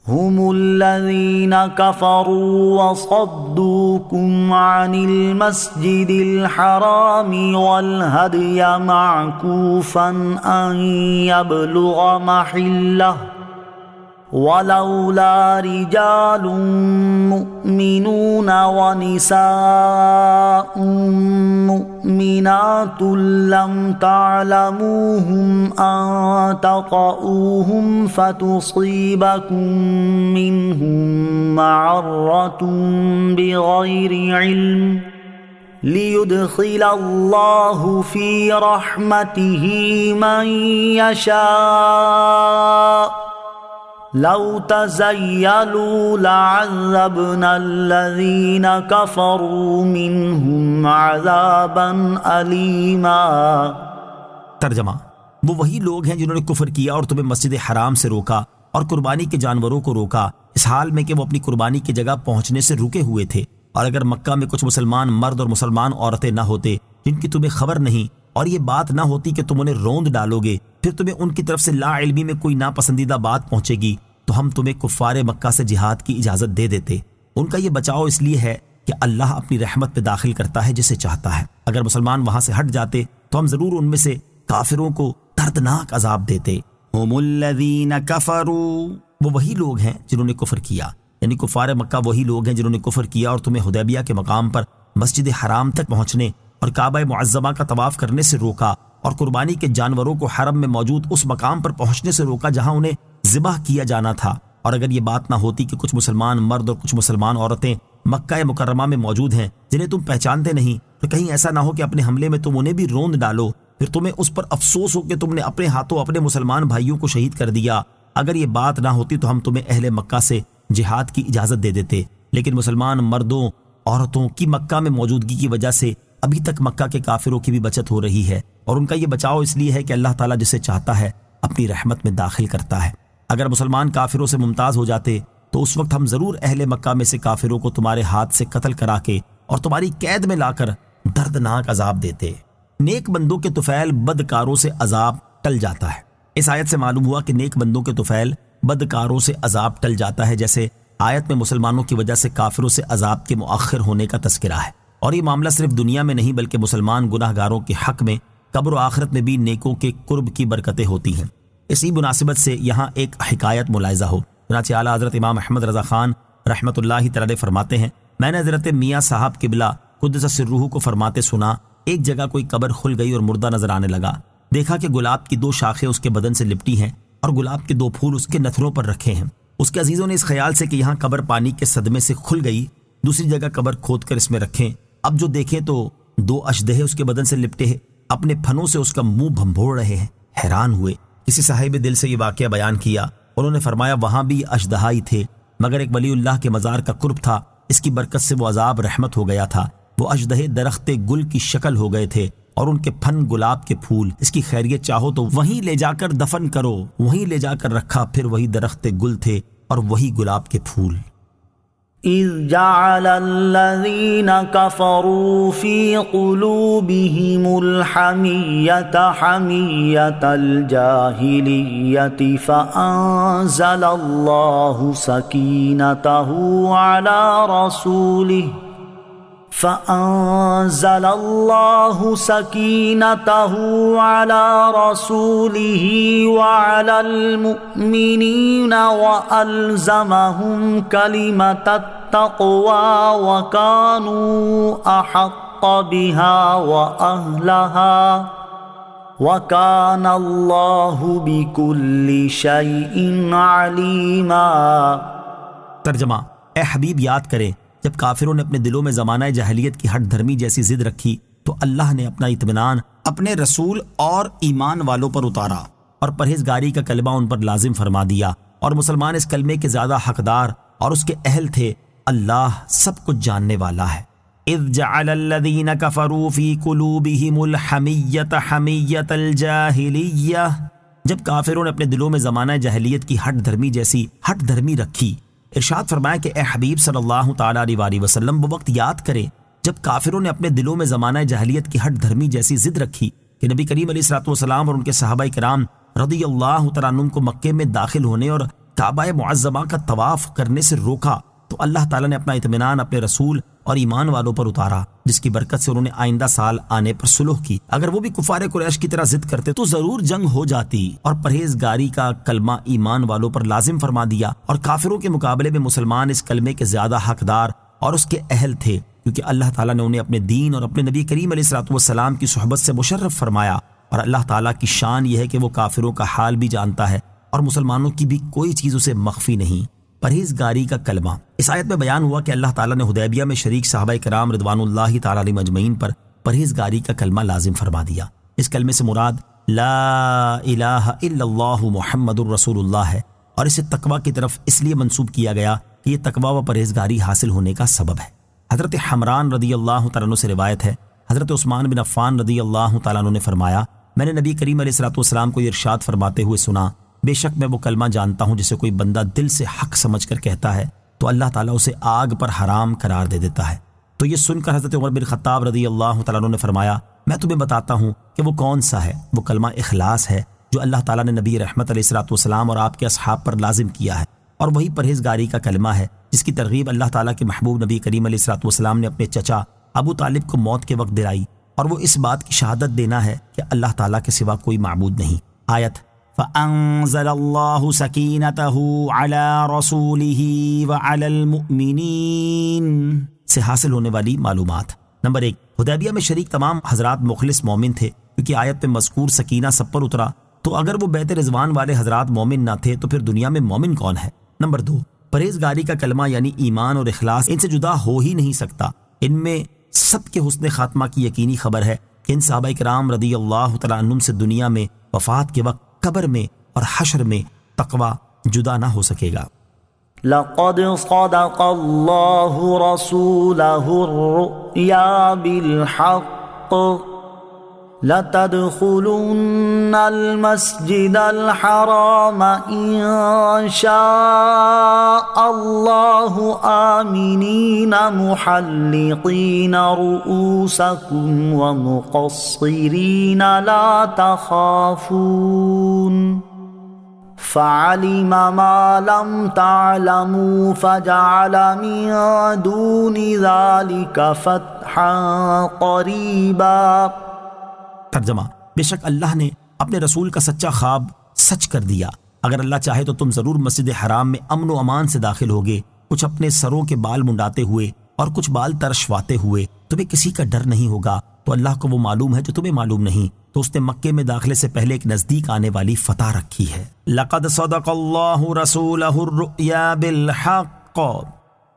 هم الذين كفروا وصدوكم عن المسجد الحرام والهدي معكوفا أن يبلغ محله ولولا رجال مؤمنون ونساء مؤمنات لم تعلموهم أن تطؤوهم فتصيبكم منهم معرة بغير علم ليدخل الله في رحمته من يشاء لو تزيلوا لعذبنا الذين كفروا منهم عذابا أليما۔ ترجمہ، وہ وہی لوگ ہیں جنہوں نے کفر کیا اور تمہیں مسجد حرام سے روکا اور قربانی کے جانوروں کو روکا، اس حال میں کہ وہ اپنی قربانی کی جگہ پہنچنے سے رکے ہوئے تھے۔ اور اگر مکہ میں کچھ مسلمان مرد اور مسلمان عورتیں نہ ہوتے جن کی تمہیں خبر نہیں، اور یہ بات نہ ہوتی کہ تم انہیں روند ڈالو گے، پھر تمہیں ان کی طرف سے لا علمی میں کوئی ناپسندیدہ بات پہنچے گی، تو ہم تمہیں کفار مکہ سے جہاد کی اجازت دے دیتے۔ ان کا یہ بچاؤ اس لیے ہے کہ اللہ اپنی رحمت پہ داخل کرتا ہے جسے چاہتا ہے۔ اگر مسلمان وہاں سے ہٹ جاتے تو ہم ضرور ان میں سے کافروں کو دردناک عذاب دیتے۔ هم الذین کفروا، وہ وہی لوگ ہیں جنہوں نے کفر کیا، یعنی کفار مکہ وہی لوگ ہیں جنہوں نے کفر کیا اور تمہیں حدیبیہ کے مقام پر مسجد حرام تک پہنچنے اور کعبہ معظمہ کا طواف کرنے سے روکا، اور قربانی کے جانوروں کو حرم میں موجود اس مقام پر پہنچنے سے روکا جہاں انہیں ذبح کیا جانا تھا۔ اور اگر یہ بات نہ ہوتی کہ کچھ مسلمان مرد اور کچھ مسلمان عورتیں مکہ مکرمہ میں موجود ہیں جنہیں تم پہچانتے نہیں، تو کہیں ایسا نہ ہو کہ اپنے حملے میں تم انہیں بھی روند ڈالو، پھر تمہیں اس پر افسوس ہو کہ تم نے اپنے ہاتھوں اپنے مسلمان بھائیوں کو شہید کر دیا۔ اگر یہ بات نہ ہوتی تو ہم تمہیں اہل مکہ سے جہاد کی اجازت دے دیتے، لیکن مسلمان مردوں عورتوں کی مکہ میں موجودگی کی وجہ سے ابھی تک مکہ کے کافروں کی بھی بچت ہو رہی ہے، اور ان کا یہ بچاؤ اس لیے ہے کہ اللہ تعالیٰ جسے چاہتا ہے اپنی رحمت میں داخل کرتا ہے۔ اگر مسلمان کافروں سے ممتاز ہو جاتے تو اس وقت ہم ضرور اہل مکہ میں سے کافروں کو تمہارے ہاتھ سے قتل کرا کے اور تمہاری قید میں لا کر دردناک عذاب دیتے۔ نیک بندوں کے طفیل بدکاروں سے عذاب ٹل جاتا ہے۔ اس آیت سے معلوم ہوا کہ نیک بندوں کے طفیل بدکاروں سے عذاب ٹل جاتا ہے، جیسے آیت میں مسلمانوں کی وجہ سے کافروں سے عذاب کے مؤخر ہونے کا تذکرہ ہے۔ اور یہ معاملہ صرف دنیا میں نہیں بلکہ مسلمان گناہ گاروں کے حق میں قبر و آخرت میں بھی نیکوں کے قرب کی برکتیں ہوتی ہیں۔ اسی مناسبت سے یہاں ایک حکایت ملاحظہ ہو۔ چنانچہ اعلیٰ حضرت امام احمد رضا خان رحمۃ اللہ تعالی فرماتے ہیں، میں نے حضرت میاں صاحب قبلہ قدس سرہ کو فرماتے سنا، ایک جگہ کوئی قبر کھل گئی اور مردہ نظر آنے لگا۔ دیکھا کہ گلاب کی 2 شاخیں اس کے بدن سے لپٹی ہیں اور گلاب کے 2 پھول اس کے نتھروں پر رکھے ہیں۔ اس کے عزیزوں نے اس خیال سے کہ یہاں قبر پانی کے صدمے سے کھل گئی، دوسری جگہ قبر کھود کر اس میں رکھیں۔ اب جو دیکھیں تو 2 اشدہے اس کے بدن سے لپٹے ہیں، اپنے پھنوں سے اس کا منہ بھنبھوڑ رہے ہیں۔ حیران ہوئے، کسی صاحب دل سے یہ واقعہ بیان کیا، انہوں نے فرمایا وہاں بھی اشدہا ہی تھے، مگر ایک ولی اللہ کے مزار کا قرب تھا، اس کی برکت سے وہ عذاب رحمت ہو گیا تھا۔ وہ اشدہے درخت گل کی شکل ہو گئے تھے اور ان کے پھن گلاب کے پھول۔ اس کی خیریت چاہو تو وہیں لے جا کر دفن کرو، وہیں لے جا کر رکھا، پھر وہی درخت گل تھے اور وہی گلاب کے پھول۔ إذ جعل الذين كفروا في قلوبهم الحمية حمية الجاهلية فأنزل الله سكينته على رسوله وعلى المؤمنين وألزمهم كلمة التقوى وكانوا أحق بها وأهلها وكان الله بكل شيء عليما۔ ترجمہ، اے حبیب یاد کرے جب کافروں نے اپنے دلوں میں زمانہ جاہلیت کی ہٹ دھرمی جیسی ضد رکھی تو اللہ نے اپنا اطمینان اپنے رسول اور ایمان والوں پر اتارا اور پرہیزگاری کا کلمہ ان پر لازم فرما دیا، اور مسلمان اس کلمے کے زیادہ حقدار اور اس کے اہل تھے۔ اللہ سب کچھ جاننے والا ہے۔ اذ جعل الذین کفروا فی قلوبہم الحمیۃ حمیۃ الجاہلیہ، جب کافروں نے اپنے دلوں میں زمانہ جاہلیت کی ہٹ دھرمی جیسی ہٹ دھرمی رکھی، ارشاد فرمایا کہ اے حبیب صلی اللہ تعالیٰ علیہ وسلم وہ وقت یاد کرے جب کافروں نے اپنے دلوں میں زمانہ جاہلیت کی ہٹ دھرمی جیسی ضد رکھی کہ نبی کریم علیہ الصلوۃ والسلام اور ان کے صحابہ کرام رضی اللہ تعالیٰ عنہم کو مکے میں داخل ہونے اور کعبہ معظمہ کا طواف کرنے سے روکا، تو اللہ تعالیٰ نے اپنا اطمینان اپنے رسول اور ایمان والوں پر اتارا، جس کی برکت سے انہوں نے آئندہ سال آنے پر صلح کی۔ اگر وہ بھی کفار قریش کی طرح ضد کرتے تو ضرور جنگ ہو جاتی، اور پرہیزگاری کا کلمہ ایمان والوں پر لازم فرما دیا، اور کافروں کے مقابلے میں مسلمان اس کلمے کے زیادہ حقدار اور اس کے اہل تھے، کیونکہ اللہ تعالیٰ نے انہیں اپنے دین اور اپنے نبی کریم علیہ الصلوۃ والسلام کی صحبت سے مشرف فرمایا، اور اللہ تعالیٰ کی شان یہ ہے کہ وہ کافروں کا حال بھی جانتا ہے اور مسلمانوں کی بھی کوئی چیز اسے مخفی نہیں۔ پرہیزگاری کا کلمہ، اس آیت میں بیان ہوا کہ اللہ تعالیٰ نے حدیبیہ میں شریک صحابہ کرام رضوان اللہ تعالیٰ علیہم اجمعین پر پرہیزگاری کا کلمہ لازم فرما دیا۔ اس کلمے سے مراد لا الہ الا اللہ محمد الرسول اللہ ہے، اور اسے تقویٰ کی طرف اس لیے منسوب کیا گیا کہ یہ تقویٰ و پرہیزگاری حاصل ہونے کا سبب ہے۔ حضرت حمران رضی اللہ تعالیٰ عنہ سے روایت ہے، حضرت عثمان بن عفان رضی اللہ تعالیٰ عنہ نے فرمایا، میں نے نبی کریم علیہ الصلوۃ والسلام کو یہ ارشاد فرماتے ہوئے سنا، بے شک میں وہ کلمہ جانتا ہوں جسے کوئی بندہ دل سے حق سمجھ کر کہتا ہے تو اللہ تعالیٰ اسے آگ پر حرام قرار دے دیتا ہے۔ تو یہ سن کر حضرت عمر بن خطاب رضی اللہ تعالیٰ عنہ نے فرمایا، میں تمہیں بتاتا ہوں کہ وہ کون سا ہے، وہ کلمہ اخلاص ہے جو اللہ تعالیٰ نے نبی رحمت علیہ الصلوۃ والسلام اور آپ کے اصحاب پر لازم کیا ہے، اور وہی پرہیزگاری کا کلمہ ہے جس کی ترغیب اللہ تعالیٰ کے محبوب نبی کریم علیہ الصلوۃ والسلام نے اپنے چچا ابو طالب کو موت کے وقت دلائی، اور وہ اس بات کی شہادت دینا ہے کہ اللہ تعالیٰ کے سوا کوئی معبود نہیں۔ آیت فَأَنزَلَ اللَّهُ سَكِينَتَهُ عَلَى رَسُولِهِ وَعَلَى الْمُؤْمِنِينَ سے حاصل ہونے والی معلومات۔ نمبر 1، حدیبیہ میں شریک تمام حضرات مخلص مومن تھے، کیونکہ آیت میں مذکور سکینہ سب پر اترا، تو اگر وہ بیت رضوان والے حضرات مومن نہ تھے تو پھر دنیا میں مومن کون ہے؟ نمبر 2، پرہیزگاری کا کلمہ یعنی ایمان اور اخلاص ان سے جدا ہو ہی نہیں سکتا، ان میں سب کے حسن خاتمہ کی یقینی خبر ہے کہ ان صحابہ کرام رضی اللہ تعالیٰ عنہم سے دنیا میں وفات کے وقت، قبر میں اور حشر میں تقوی جدا نہ ہو سکے گا۔ لقد صدق الله رسوله الرؤيا بالحق لتدخلن المسجد الحرام إن شاء الله آمنين محلقين رؤوسكم ومقصرين لا تخافون فعلم ما لم تعلموا فجعل من دون ذلك فتحا قریبا۔ ترجمہ، بے شک اللہ نے اپنے رسول کا سچا خواب سچ کر دیا، اگر اللہ چاہے تو تم ضرور مسجد حرام میں امن و امان سے داخل ہوگے، کچھ اپنے سروں کے بال منڈاتے ہوئے اور کچھ بال ترشواتے ہوئے، تمہیں کسی کا ڈر نہیں ہوگا، تو اللہ کو وہ معلوم ہے جو تمہیں معلوم نہیں، تو اس نے مکے میں داخلے سے پہلے ایک نزدیک آنے والی فتح رکھی ہے۔ لقد صدق اللہ رسولہ الرؤیا بالحق،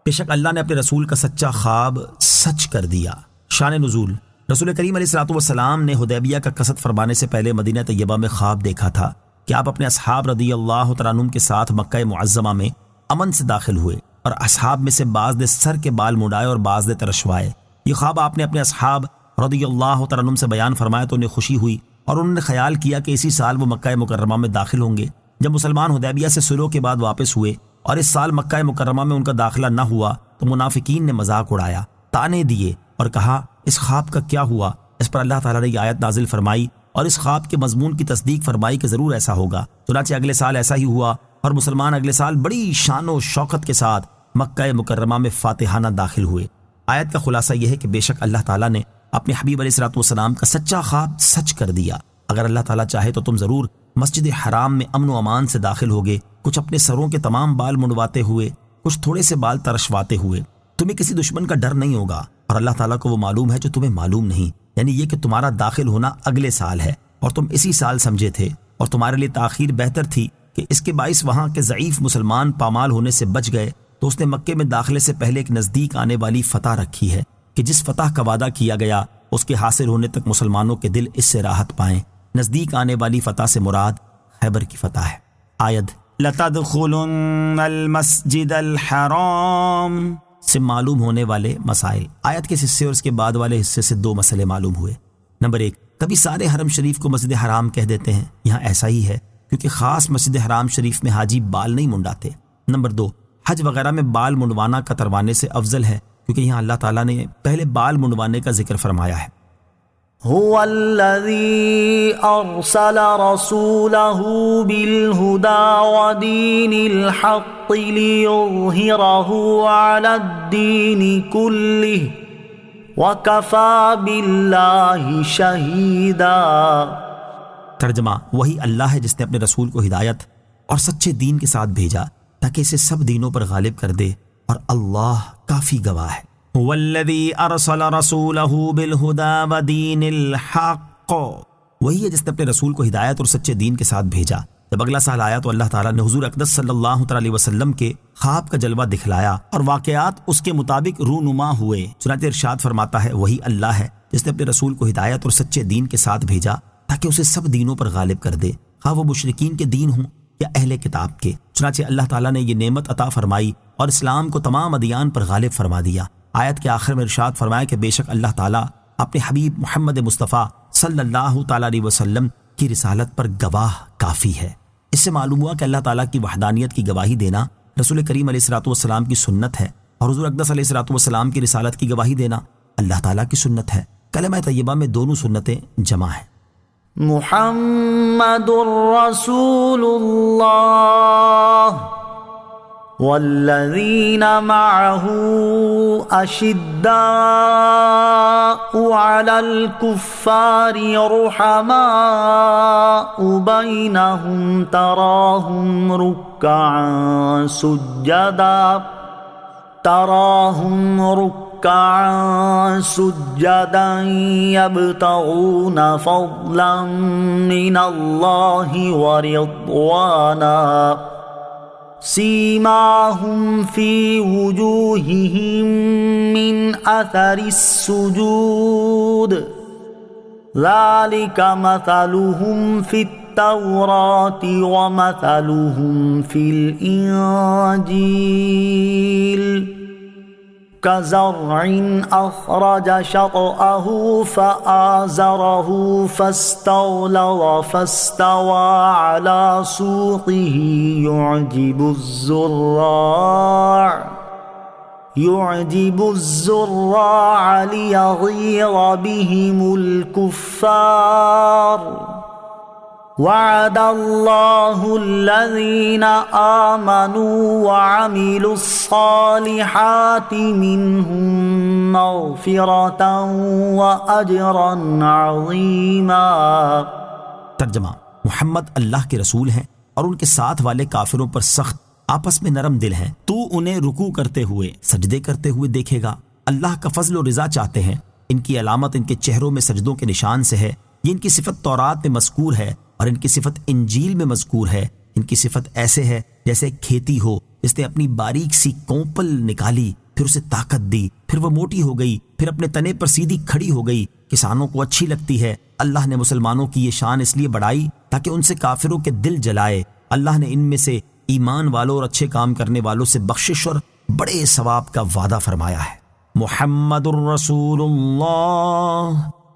بے شک اللہ نے اپنے رسول کا سچا خواب سچ کر دیا۔ شان نزول، رسول کریم علیہ الصلوۃ والسلام نے حدیبیہ کا قصد فرمانے سے پہلے مدینہ طیبہ میں خواب دیکھا تھا کہ آپ اپنے اصحاب رضی اللہ تعالیٰ عنہم کے ساتھ مکہ معظمہ میں امن سے داخل ہوئے، اور اصحاب میں سے بعض نے سر کے بال مڈائے اور بعض نے ترشوائے۔ یہ خواب آپ نے اپنے اصحاب رضی اللہ تعالیٰ عنہم سے بیان فرمایا تو انہیں خوشی ہوئی، اور انہوں نے خیال کیا کہ اسی سال وہ مکہ مکرمہ میں داخل ہوں گے۔ جب مسلمان حدیبیہ سے صلح کے بعد واپس ہوئے اور اس سال مکہ مکرمہ میں ان کا داخلہ نہ ہوا تو منافقین نے مذاق اڑایا، طعنے دیے اور کہا اس خواب کا کیا ہوا؟ اس پر اللہ تعالیٰ نے یہ آیت نازل فرمائی اور اس خواب کے مضمون کی تصدیق فرمائی کہ ضرور ایسا ہوگا۔ چنانچہ اگلے سال ایسا ہی ہوا، اور مسلمان اگلے سال بڑی شان و شوکت کے ساتھ مکہ مکرمہ میں فاتحانہ داخل ہوئے۔ آیت کا خلاصہ یہ ہے کہ بے شک اللہ تعالیٰ نے اپنے حبیب علیہ الصلوۃ والسلام کا سچا خواب سچ کر دیا، اگر اللہ تعالیٰ چاہے تو تم ضرور مسجد حرام میں امن و امان سے داخل ہوگے، کچھ اپنے سروں کے تمام بال منڈواتے ہوئے، کچھ تھوڑے سے بال ترشواتے ہوئے، تمہیں کسی دشمن کا ڈر نہیں ہوگا، اور اللہ تعالیٰ کو وہ معلوم ہے جو تمہیں معلوم نہیں، یعنی یہ کہ تمہارا داخل ہونا اگلے سال ہے اور تم اسی سال سمجھے تھے، اور تمہارے لیے تاخیر بہتر تھی کہ اس کے باعث وہاں کے ضعیف مسلمان پامال ہونے سے بچ گئے، تو اس نے مکے میں داخلے سے پہلے ایک نزدیک آنے والی فتح رکھی ہے کہ جس فتح کا وعدہ کیا گیا اس کے حاصل ہونے تک مسلمانوں کے دل اس سے راحت پائیں۔ نزدیک آنے والی فتح سے مراد خیبر کی فتح ہے۔ آیت لَتَدْخُلُنَّ الْمَسْجِدَ الْحَرَامَ سے معلوم ہونے والے مسائل۔ آیت کے حصے اور اس کے بعد والے حصے سے دو مسئلے معلوم ہوئے۔ نمبر 1، کبھی سارے حرم شریف کو مسجد حرام کہہ دیتے ہیں، یہاں ایسا ہی ہے کیونکہ خاص مسجد حرام شریف میں حاجی بال نہیں منڈاتے۔ نمبر 2، حج وغیرہ میں بال منڈوانا کتروانے سے افضل ہے، کیونکہ یہاں اللہ تعالیٰ نے پہلے بال منڈوانے کا ذکر فرمایا ہے۔ هو الذي أرسل رسوله بالهدى ودين الحق ليظهره على الدين كله وكفى بالله شهيدا۔ ترجمہ، وہی اللہ ہے جس نے اپنے رسول کو ہدایت اور سچے دین کے ساتھ بھیجا تاکہ اسے سب دینوں پر غالب کر دے، اور اللہ کافی گواہ ہے۔ والذی ارسل رسولہ بالہدی ودین الحق، وہی ہے جس نے اپنے رسول کو ہدایت اور سچے دین کے ساتھ بھیجا۔ جب اگلا سال آیا تو اللہ تعالیٰ نے حضور اقدس صلی اللہ علیہ وسلم کے خواب کا جلوہ دکھلایا اور واقعات اس کے مطابق رونما ہوئے۔ چنانچہ ارشاد فرماتا ہے، وہی اللہ ہے جس نے اپنے رسول کو ہدایت اور سچے دین کے ساتھ بھیجا تاکہ اسے سب دینوں پر غالب کر دے، خواہ وہ مشرکین کے دین ہوں یا اہل کتاب کے۔ چنانچہ اللہ تعالیٰ نے یہ نعمت عطا فرمائی اور اسلام کو تمام ادیان پر غالب فرما دیا۔ آیت کے آخر میں ارشاد فرمایا کہ بے شک اللہ تعالیٰ اپنے حبیب محمد مصطفیٰ صلی اللہ تعالیٰ علیہ وسلم کی رسالت پر گواہ کافی ہے۔ اس سے معلوم ہوا کہ اللہ تعالیٰ کی وحدانیت کی گواہی دینا رسول کریم علیہ الصلوۃ والسلام کی سنت ہے، اور حضور اقدس علیہ الصلوۃ والسلام کی رسالت کی گواہی دینا اللہ تعالیٰ کی سنت ہے۔ کلمہ طیبہ میں دونوں سنتیں جمع ہیں۔ محمد رسول اللہ والذین معه اشداء علی الکفار رحماء بینہم تراہم رکعا سجدا یبتغون فضلا من اللہ ورضوانا سیماہم فی وجوہہم من اثر السجود ذالک مثلہم فی التوراۃ ومثلہم فی الانجیل كزرع أخرج شطأه فآزره فاستغلظ فاستوى على سوقه يعجب الزراع ليغيظ بهم الكفار وعد الله الذين آمنوا وعملوا الصالحات منهم مغفرة وأجرا عظيما۔ ترجمہ، محمد اللہ کے رسول ہیں اور ان کے ساتھ والے کافروں پر سخت، آپس میں نرم دل ہیں۔ تو انہیں رکوع کرتے ہوئے، سجدے کرتے ہوئے دیکھے گا۔ اللہ کا فضل و رضا چاہتے ہیں۔ ان کی علامت ان کے چہروں میں سجدوں کے نشان سے ہے۔ یہ ان کی صفت تورات میں مذکور ہے اور ان کی صفت انجیل میں مذکور ہے۔ ان کی صفت ایسے ہے جیسے کھیتی ہو، جس نے اپنی باریک سی کونپل نکالی، پھر اسے طاقت دی، پھر وہ موٹی ہو گئی، پھر اپنے تنے پر سیدھی کھڑی ہو گئی۔ کسانوں کو اچھی لگتی ہے۔ اللہ نے مسلمانوں کی یہ شان اس لیے بڑھائی تاکہ ان سے کافروں کے دل جلائے۔ اللہ نے ان میں سے ایمان والوں اور اچھے کام کرنے والوں سے بخشش اور بڑے ثواب کا وعدہ فرمایا ہے۔ محمد الرسول اللہ،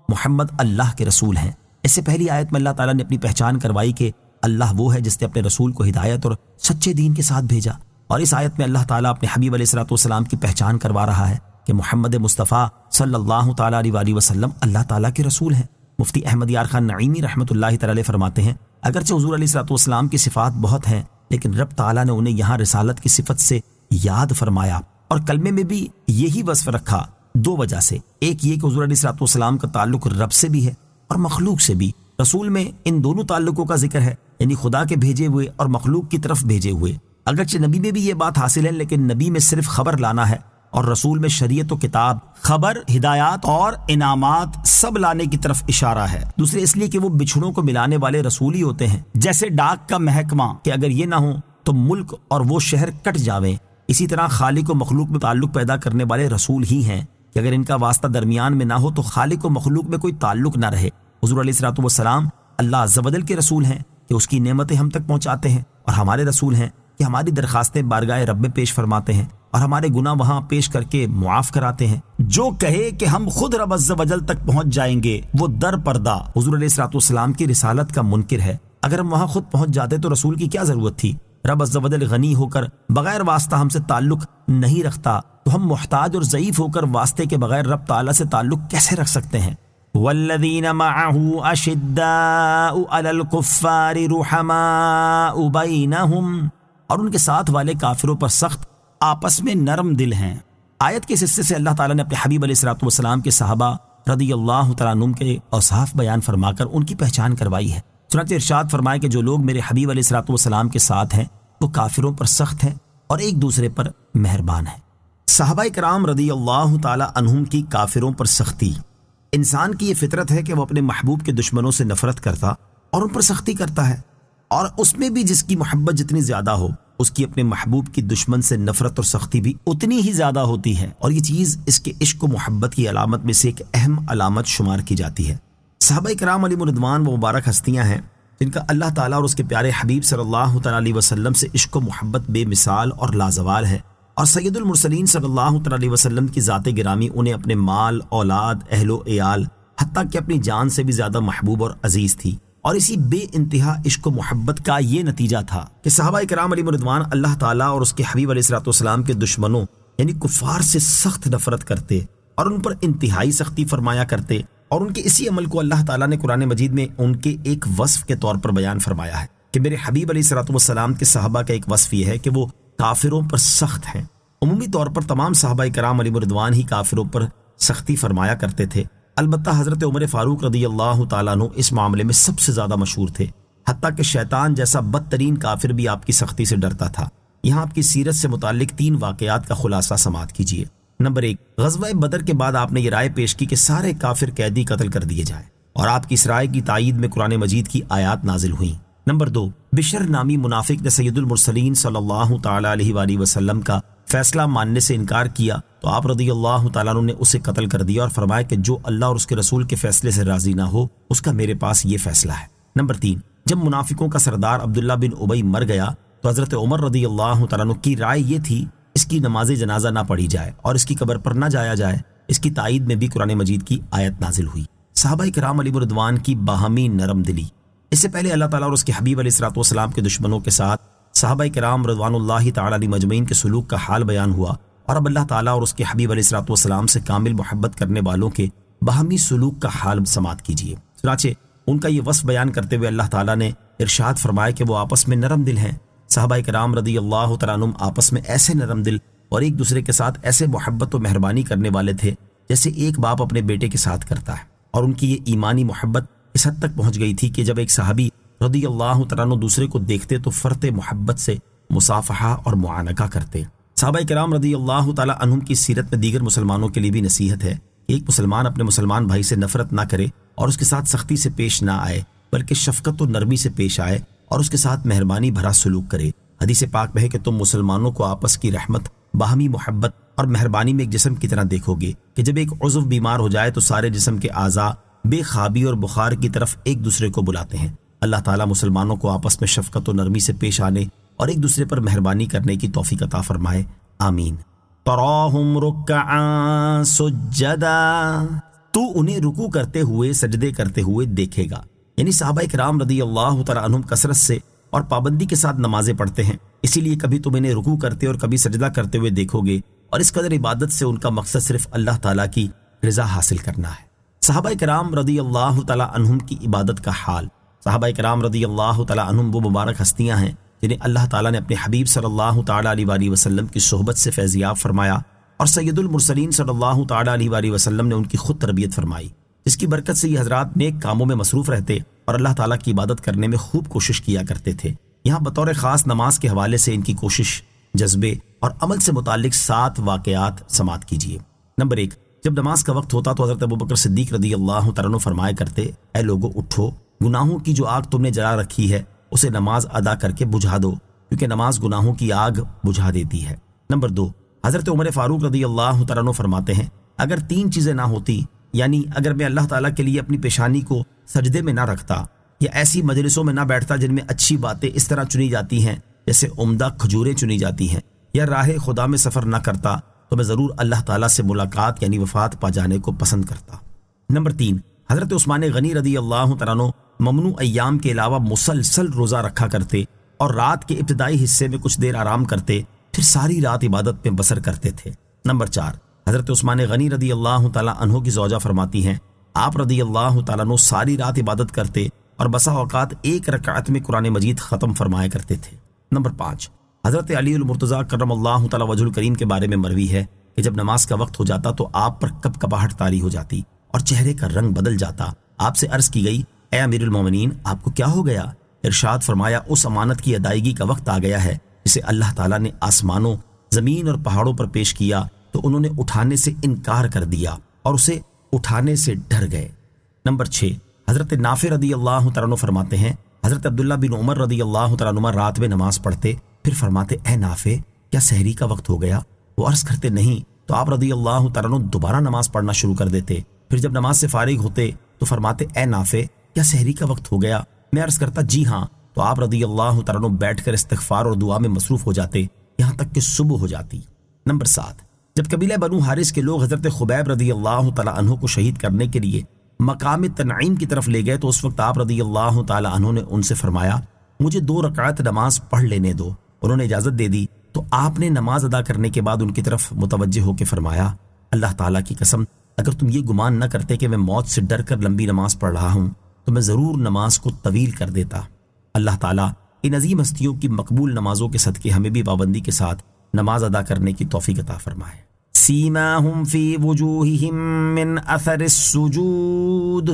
محمد اللہ کے رسول ہیں۔ اس سے پہلی آیت میں اللہ تعالیٰ نے اپنی پہچان کروائی کہ اللہ وہ ہے جس نے اپنے رسول کو ہدایت اور سچے دین کے ساتھ بھیجا، اور اس آیت میں اللہ تعالیٰ اپنے حبیب علیہ الصلوۃ والسلام کی پہچان کروا رہا ہے کہ محمد مصطفیٰ صلی اللہ تعالیٰ علیہ وسلم اللہ تعالیٰ کے رسول ہیں۔ مفتی احمد یار خان نعیمی رحمۃ اللہ تعالی علیہ فرماتے ہیں، اگرچہ حضور علیہ الصلوۃ والسلام کی صفات بہت ہیں، لیکن رب تعالیٰ نے انہیں یہاں رسالت کی صفت سے یاد فرمایا اور کلمے میں بھی یہی وصف رکھا، دو وجہ سے۔ ایک یہ کہ حضور علیہ الصلوۃ والسلام کا تعلق رب سے بھی ہے اور مخلوق سے بھی۔ رسول میں ان دونوں تعلقوں کا ذکر ہے، یعنی خدا کے بھیجے ہوئے اور مخلوق کی طرف بھیجے ہوئے۔ اگرچہ نبی میں بھی یہ بات حاصل ہے، لیکن نبی میں صرف خبر لانا ہے اور رسول میں شریعت و کتاب، خبر، ہدایات اور انعامات سب لانے کی طرف اشارہ ہے۔ دوسرے اس لیے کہ وہ بچھڑوں کو ملانے والے رسول ہی ہوتے ہیں، جیسے ڈاک کا محکمہ کہ اگر یہ نہ ہو تو ملک اور وہ شہر کٹ جاویں، اسی طرح خالق و مخلوق میں تعلق پیدا کرنے والے رسول ہی ہیں کہ اگر ان کا واسطہ درمیان میں نہ ہو تو خالق و مخلوق میں کوئی تعلق نہ رہے۔ حضور علیہ الصلوۃ والسلام اللہ عز و جل کے رسول ہیں کہ اس کی نعمتیں ہم تک پہنچاتے ہیں، اور ہمارے رسول ہیں کہ ہماری درخواستیں بارگاہ رب میں پیش فرماتے ہیں اور ہمارے گناہ وہاں پیش کر کے معاف کراتے ہیں۔ جو کہے کہ ہم خود رب عز و جل تک پہنچ جائیں گے، وہ در پردہ حضور علیہ الصلوۃ والسلام کی رسالت کا منکر ہے۔ اگر ہم وہاں خود پہنچ جاتے تو رسول کی کیا ضرورت تھی؟ رب عز و جل غنی ہو کر بغیر واسطہ ہم سے تعلق نہیں رکھتا تو ہم محتاج اور ضعیف ہو کر واسطے کے بغیر رب تعالیٰ سے تعلق کیسے رکھ سکتے ہیں؟ والذین معه اشداء علی الکفار رحماء بینہم، اور ان کے ساتھ والے کافروں پر سخت، آپس میں نرم دل ہیں۔ آیت کے اس حصے سے اللہ تعالیٰ نے اپنے حبیب علیہ الصلوۃ والسلام کے صحابہ رضی اللہ تعالیٰ عنہم کے اوصاف بیان فرما کر ان کی پہچان کروائی ہے۔ چنانچہ ارشاد فرمائے کہ جو لوگ میرے حبیب علیہ الصلوۃ والسلام کے ساتھ ہیں وہ کافروں پر سخت ہیں اور ایک دوسرے پر مہربان ہیں۔ صحابہ کرام رضی اللہ تعالیٰ عنہم کی کافروں پر سختی، انسان کی یہ فطرت ہے کہ وہ اپنے محبوب کے دشمنوں سے نفرت کرتا اور ان پر سختی کرتا ہے، اور اس میں بھی جس کی محبت جتنی زیادہ ہو اس کی اپنے محبوب کی دشمن سے نفرت اور سختی بھی اتنی ہی زیادہ ہوتی ہے، اور یہ چیز اس کے عشق و محبت کی علامت میں سے ایک اہم علامت شمار کی جاتی ہے۔ صحابہ کرام علیہم رضوان وہ مبارک ہستیاں ہیں جن کا اللہ تعالیٰ اور اس کے پیارے حبیب صلی اللہ تعالیٰ علیہ وسلم سے عشق و محبت بے مثال اور لازوال ہے، اور سید المرسلین صلی اللہ تعالیٰ علیہ وسلم کی ذات گرامی انہیں اپنے مال، اولاد، اہل و عیال، حتیٰ کہ اپنی جان سے بھی زیادہ محبوب اور عزیز تھی، اور اسی بے انتہا عشق و محبت کا یہ نتیجہ تھا کہ صحابہ کرام علیہم رضوان اللہ تعالیٰ اور اس کے حبیب علیہ الصلوۃ والسلام کے دشمنوں یعنی کفار سے سخت نفرت کرتے اور ان پر انتہائی سختی فرمایا کرتے، اور ان کے اسی عمل کو اللہ تعالیٰ نے قرآن مجید میں ان کے ایک وصف کے طور پر بیان فرمایا ہے کہ میرے حبیب علیہ الصلوۃ والسلام کے صحابہ کا ایک وصف یہ ہے کہ وہ کافروں پر سخت ہیں۔ عمومی طور پر تمام صحابہ کرام علیہم رضوان ہی کافروں پر سختی فرمایا کرتے تھے، البتہ حضرت عمر فاروق رضی اللہ تعالیٰ عنہ اس معاملے میں سب سے زیادہ مشہور تھے، حتیٰ کہ شیطان جیسا بدترین کافر بھی آپ کی سختی سے ڈرتا تھا۔ یہاں آپ کی سیرت سے متعلق 3 واقعات کا خلاصہ سماعت کیجیے۔ نمبر 1، غزوہ بدر کے بعد آپ نے یہ رائے پیش کی کہ سارے کافر قیدی قتل کر دیے جائیں، اور آپ کی اس رائے کی تائید میں قرآن مجید کی آیات نازل ہوئیں۔ نمبر 2، بشر نامی منافق نے سید المرسلین صلی اللہ تعالیٰ علیہ وآلہ وسلم کا فیصلہ ماننے سے انکار کیا تو آپ رضی اللہ تعالیٰ عنہ نے اسے قتل کر دیا اور فرمایا کہ جو اللہ اور اس کے رسول کے فیصلے سے راضی نہ ہو اس کا میرے پاس یہ فیصلہ ہے۔ نمبر 3، جب منافقوں کا سردار عبداللہ بن ابی مر گیا تو حضرت عمر رضی اللہ تعالیٰ عنہ کی رائے یہ تھی اس کی نماز جنازہ نہ پڑھی جائے اور اس کی قبر پر نہ جایا جائے۔ اس کی تائید میں بھی قرآن مجید کی آیت نازل ہوئی۔ صحابہ کرام علیہ رضوان کی باہمی نرم دلی، اس سے پہلے اللہ تعالیٰ اور اس کے حبیب علیہ الصلوۃ والسلام کے دشمنوں کے ساتھ صحابہ کرام رضوان اللہ تعالیٰ علیہ مجمعین کے سلوک کا حال بیان ہوا، اور اب اللہ تعالیٰ اور اس کے حبیب علیہ الصلوۃ والسلام سے کامل محبت کرنے والوں کے باہمی سلوک کا حال سماعت کیجیے۔ چنانچہ ان کا یہ وصف بیان کرتے ہوئے اللہ تعالیٰ نے ارشاد فرمایا کہ وہ آپس میں نرم دل ہیں۔ صحابہ کرام رضی اللہ تعالیٰ عنہم آپس میں ایسے نرم دل اور ایک دوسرے کے ساتھ ایسے محبت و مہربانی کرنے والے تھے جیسے ایک باپ اپنے بیٹے کے ساتھ کرتا ہے، اور ان کی یہ ایمانی محبت اس حد تک پہنچ گئی تھی کہ جب ایک صحابی رضی اللہ تعالیٰ عنہ دوسرے کو دیکھتے تو فرط محبت سے مصافحہ اور معانقہ کرتے۔ صحابہ کرام رضی اللہ تعالیٰ عنہم کی سیرت میں دیگر مسلمانوں کے لیے بھی نصیحت ہے کہ ایک مسلمان اپنے مسلمان بھائی سے نفرت نہ کرے اور اس کے ساتھ سختی سے پیش نہ آئے، بلکہ شفقت و نرمی سے پیش آئے اور اس کے ساتھ مہربانی بھرا سلوک کرے۔ حدیث پاک میں ہے کہ تم مسلمانوں کو آپس کی رحمت، باہمی محبت اور مہربانی میں ایک جسم کی طرح دیکھو گے کہ جب ایک عضو بیمار ہو جائے تو سارے جسم کے اعضاء بے خوابی اور بخار کی طرف ایک دوسرے کو بلاتے ہیں۔ اللہ تعالیٰ مسلمانوں کو آپس میں شفقت و نرمی سے پیش آنے اور ایک دوسرے پر مہربانی کرنے کی توفیق عطا فرمائے، آمین۔ تراہم رکعا سجدا، تو انہیں رکوع کرتے ہوئے سجدے کرتے ہوئے دیکھے گا، یعنی صحابہ کرام رضی اللہ تعالیٰ عنہم کثرت سے اور پابندی کے ساتھ نمازیں پڑھتے ہیں، اسی لیے کبھی تم انہیں رکوع کرتے اور کبھی سجدہ کرتے ہوئے دیکھو گے، اور اس قدر عبادت سے ان کا مقصد صرف اللہ تعالیٰ کی رضا حاصل کرنا ہے۔ صحابہ کرام رضی اللہ تعالیٰ عنہم کی عبادت کا حال۔ صحابہ کرام رضی اللہ تعالیٰ عنہم وہ مبارک ہستیاں ہیں جنہیں اللہ تعالیٰ نے اپنے حبیب صلی اللہ تعالیٰ علیہ وآلہ وسلم کی صحبت سے فیضیاب فرمایا، اور سید المرسلین صلی اللہ تعالیٰ علیہ وآلہ وسلم نے ان کی خود تربیت فرمائی، جس کی برکت سے یہ حضرات نیک کاموں میں مصروف رہتے اور اللہ تعالیٰ کی عبادت کرنے میں خوب کوشش کیا کرتے تھے۔ یہاں بطور خاص نماز کے حوالے سے ان کی کوشش، جذبے اور عمل سے متعلق 7 واقعات سماعت کیجیے۔ نمبر 1، جب نماز کا وقت ہوتا تو حضرت ابوبکر صدیق رضی اللہ تعالیٰ عنہ فرمایا کرتے، اے لوگو اٹھو، گناہوں کی جو آگ تم نے جلا رکھی ہے اسے نماز ادا کر کے بجھا دو، کیونکہ نماز گناہوں کی آگ بجھا دیتی ہے۔ نمبر 2، حضرت عمر فاروق رضی اللہ تعالیٰ عنہ فرماتے ہیں، اگر 3 چیزیں نہ ہوتی، یعنی اگر میں اللہ تعالیٰ کے لیے اپنی پیشانی کو سجدے میں نہ رکھتا یا ایسی مجلسوں میں نہ بیٹھتا جن میں اچھی باتیں اس طرح چنی جاتی ہیں جیسے عمدہ کھجوریں چنی جاتی ہیں، یا راہ خدا میں سفر نہ کرتا تو میں ضرور اللہ تعالیٰ سے ملاقات یعنی وفات پا جانے کو پسند کرتا۔ نمبر 3، حضرت عثمان غنی رضی اللہ تعالیٰ عنہ ممنوع ایام کے علاوہ مسلسل روزہ رکھا کرتے اور رات کے ابتدائی حصے میں کچھ دیر آرام کرتے، پھر ساری رات عبادت میں بسر کرتے تھے۔ نمبر 4، حضرت عثمان غنی رضی اللہ تعالیٰ عنہ کی زوجہ فرماتی ہیں آپ رضی اللہ تعالیٰ عنہ ساری رات عبادت کرتے اور بسا اوقات ایک رکعت میں قرآن مجید ختم فرمایا کرتے تھے۔ نمبر 5، حضرت علی المرتضیٰ کرم اللہ تعالیٰ وجہ الکریم کے بارے میں مروی ہے کہ جب نماز کا وقت ہو جاتا تو آپ پر کپ کپاہٹ طاری ہو جاتی اور چہرے کا رنگ بدل جاتا۔ آپ سے عرض کی گئی اے امیر المومنین آپ کو کیا ہو گیا؟ ارشاد فرمایا اس امانت کی ادائیگی کا وقت آ گیا ہے جسے اللہ تعالیٰ نے آسمانوں، زمین اور پہاڑوں پر پیش کیا تو انہوں نے اٹھانے سے انکار کر دیا اور اسے اٹھانے سے ڈر گئے۔ نمبر 6، حضرت نافع رضی اللہ تعالیٰ عنہ فرماتے ہیں حضرت عبداللہ بن عمر رضی اللہ تعالیٰ عنہ رات میں نماز پڑھتے، پھر فرماتے اے نافع کیا سحری کا وقت ہو گیا؟ وہ عرض کرتے نہیں، تو آپ رضی اللہ تعالیٰ عنہ دوبارہ نماز پڑھنا شروع کر دیتے۔ پھر جب نماز سے فارغ ہوتے تو فرماتے اے نافع کیا سحری کا وقت ہو گیا؟ میں عرض کرتا جی ہاں، تو آپ رضی اللہ تعالیٰ عنہ بیٹھ کر استغفار اور دعا میں مصروف ہو جاتے یہاں تک کہ صبح ہو جاتی۔ نمبر 7، جب قبیلہ بنو حارث کے لوگ حضرت خبیب رضی اللہ تعالیٰ عنہ کو شہید کرنے کے لیے مقام تنعیم کی طرف لے گئے تو اس وقت آپ رضی اللہ تعالیٰ عنہ نے ان سے فرمایا مجھے 2 رکعت نماز پڑھ لینے دو۔ انہوں نے اجازت دے دی تو آپ نے نماز ادا کرنے کے بعد ان کی طرف متوجہ ہو کے فرمایا اللہ تعالیٰ کی قسم اگر تم یہ گمان نہ کرتے کہ میں موت سے ڈر کر لمبی نماز پڑھ رہا ہوں تو میں ضرور نماز کو طویل کر دیتا۔ اللہ تعالیٰ ان عظیم ہستیوں کی مقبول نمازوں کے صدقے ہمیں بھی پابندی کے ساتھ نماز ادا کرنے کی توفیق عطا فرمائے۔ سیماہم فی وجوہہم من اثر السجود،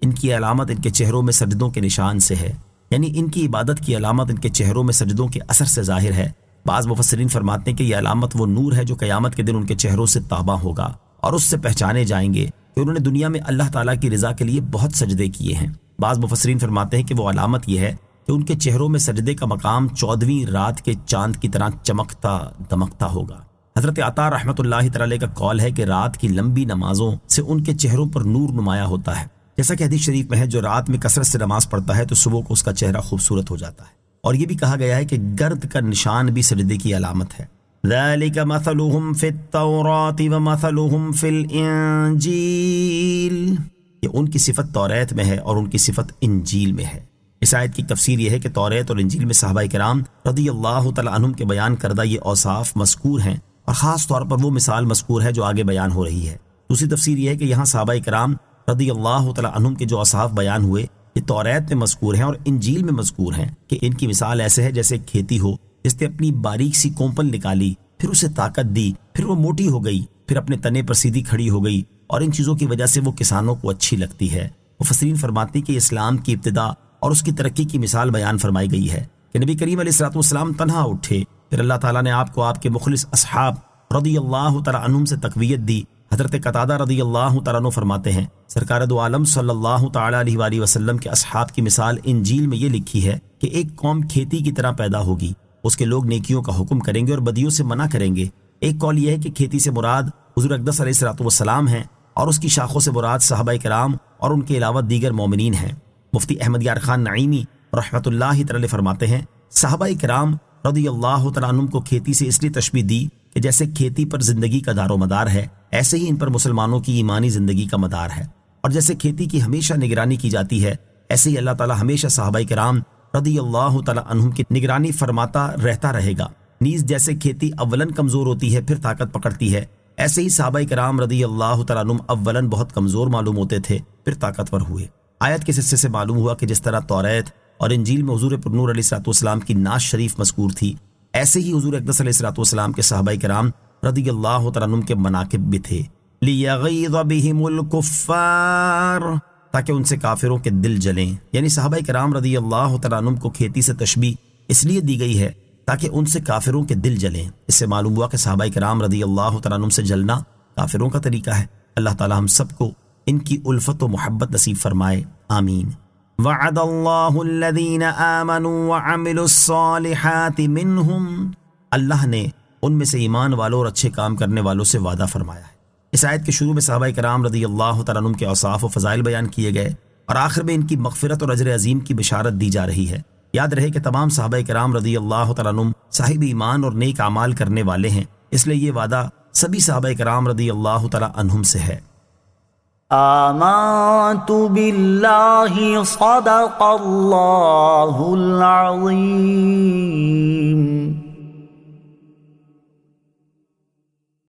ان کی علامت ان کے چہروں میں سجدوں کے نشان سے ہے، یعنی ان کی عبادت کی علامت ان کے چہروں میں سجدوں کے اثر سے ظاہر ہے۔ بعض مفسرین فرماتے ہیں کہ یہ علامت وہ نور ہے جو قیامت کے دن ان کے چہروں سے تابع ہوگا اور اس سے پہچانے جائیں گے کہ انہوں نے دنیا میں اللہ تعالیٰ کی رضا کے لیے بہت سجدے کیے ہیں۔ بعض مفسرین فرماتے ہیں کہ وہ علامت یہ ہے کہ ان کے چہروں میں سجدے کا مقام 14ویں رات کے چاند کی طرح چمکتا دمکتا ہوگا۔ حضرت عطا رحمۃ اللہ تعالی کا قول ہے کہ رات کی لمبی نمازوں سے ان کے چہروں پر نور نمایاں ہوتا ہے، جیسا کہ حدیث شریف میں ہے جو رات میں کثرت سے نماز پڑھتا ہے تو صبح کو اس کا چہرہ خوبصورت ہو جاتا ہے۔ اور یہ بھی کہا گیا ہے کہ گرد کا نشان بھی سجدے کی علامت ہے۔ ذالک مثلہم فی التوراۃ ومثلہم فی الانجیل، یہ ان کی صفت توریت میں ہے اور ان کی صفت انجیل میں ہے۔ اس آیت کی تفسیر یہ ہے کہ توریت اور انجیل میں صحابہ کرام رضی اللہ تعالیٰ عنہم کے بیان کردہ یہ اوصاف مذکور ہیں اور خاص طور پر وہ مثال مذکور ہے جو آگے بیان ہو رہی ہے۔ دوسری تفسیر یہ ہے کہ یہاں صحابہ کرام رضی اللہ تعالیٰ عنہم کے جو اوصاف بیان ہوئے یہ توریت میں مذکور ہیں اور انجیل میں مذکور ہیں کہ ان کی مثال ایسے ہے جیسے کھیتی ہو جس نے اپنی باریک سی کومپل نکالی، پھر اسے طاقت دی، پھر وہ موٹی ہو گئی، پھر اپنے تنے پر سیدھی کھڑی ہو گئی اور ان چیزوں کی وجہ سے وہ کسانوں کو اچھی لگتی ہے۔ مفسرین فرماتے ہیں کہ اسلام کی ابتدا اور اس کی ترقی کی مثال بیان فرمائی گئی ہے کہ نبی کریم علیہ الصلوۃ والسلام تنہا اٹھے، پھر اللہ تعالیٰ نے آپ کو آپ کے مخلص اصحاب رضی اللہ تعالیٰ عنہم سے تقویت دی۔ حضرت قتادہ رضی اللہ تعالیٰ عنہ فرماتے ہیں سرکار دو عالم صلی اللہ تعالیٰ علیہ وآلہ وسلم کے اصحاب کی مثال انجیل میں یہ لکھی ہے کہ ایک قوم کھیتی کی طرح پیدا ہوگی، اس کے لوگ نیکیوں کا حکم کریں گے اور بدیوں سے منع کریں گے۔ ایک قول یہ ہے کہ کھیتی سے مراد حضور اقدس علیہ الصلوۃ والسلام ہیں اور اس کی شاخوں سے مراد صحابہ کرام اور ان کے علاوہ دیگر مومنین ہیں۔ مفتی احمد یار خان نعیمی رحمۃ اللہ تعالی فرماتے ہیں صحابہ کرام رضی اللہ تعالیٰ عنہم کو کھیتی سے اس لیے تشبیہ دی کہ جیسے کھیتی پر زندگی کا دار و مدار ہے ایسے ہی ان پر مسلمانوں کی ایمانی زندگی کا مدار ہے، اور جیسے کھیتی کی ہمیشہ نگرانی کی جاتی ہے ایسے ہی اللہ تعالیٰ ہمیشہ صحابہ کرام رضی اللہ تعالیٰ عنہم کی نگرانی فرماتا رہتا رہے گا۔ نیز جیسے کھیتی اولن کمزور ہوتی ہے پھر طاقت پکڑتی ہے، ایسے ہی صحابہ کرام رضی اللہ تعالیٰ عنہم اولن بہت کمزور معلوم ہوتے تھے پھر طاقتور ہوئے۔ آیت کے حصے سے معلوم ہوا کہ جس طرح توریت اور انجیل میں حضور پر نور علیہ الصلوۃ والسلام کی نعت شریف مذکور تھی، ایسے ہی حضور اقدس علیہ الصلوۃ والسلام کے صحابہ کرام رضی اللہ تعالیٰ عنہم کے مناقب بھی تھے۔ لیغیظ بہم الکفار، تاکہ ان سے کافروں کے دل جلیں، یعنی صحابہ کرام رضی اللہ تعالیٰ عنہم کو کھیتی سے تشبیہ اس لیے دی گئی ہے تاکہ ان سے کافروں کے دل جلیں۔ اس سے معلوم ہوا کہ صحابہ کرام رضی اللہ تعالیٰ عنہم سے جلنا کافروں کا طریقہ ہے۔ اللہ تعالیٰ ہم سب کو ان کی الفت و محبت نصیب فرمائے، آمین۔ وعد اللہ الذین آمنوا وعملوا الصالحات منہم، اللہ نے ان میں سے ایمان والوں اور اچھے کام کرنے والوں سے وعدہ فرمایا ہے۔ اس آیت کے شروع میں صحابہ کرام رضی اللہ تعالیٰ عنہم کے اوصاف و فضائل بیان کیے گئے اور آخر میں ان کی مغفرت اور اجر عظیم کی بشارت دی جا رہی ہے۔ یاد رہے کہ تمام صحابہ کرام رضی اللہ تعالیٰ عنہم صاحب ایمان اور نیک اعمال کرنے والے ہیں، اس لیے یہ وعدہ سبھی صحابہ کرام رضی اللہ تعالیٰ عنہم سے ہے۔ آمنت باللہ صدق اللہ العظیم.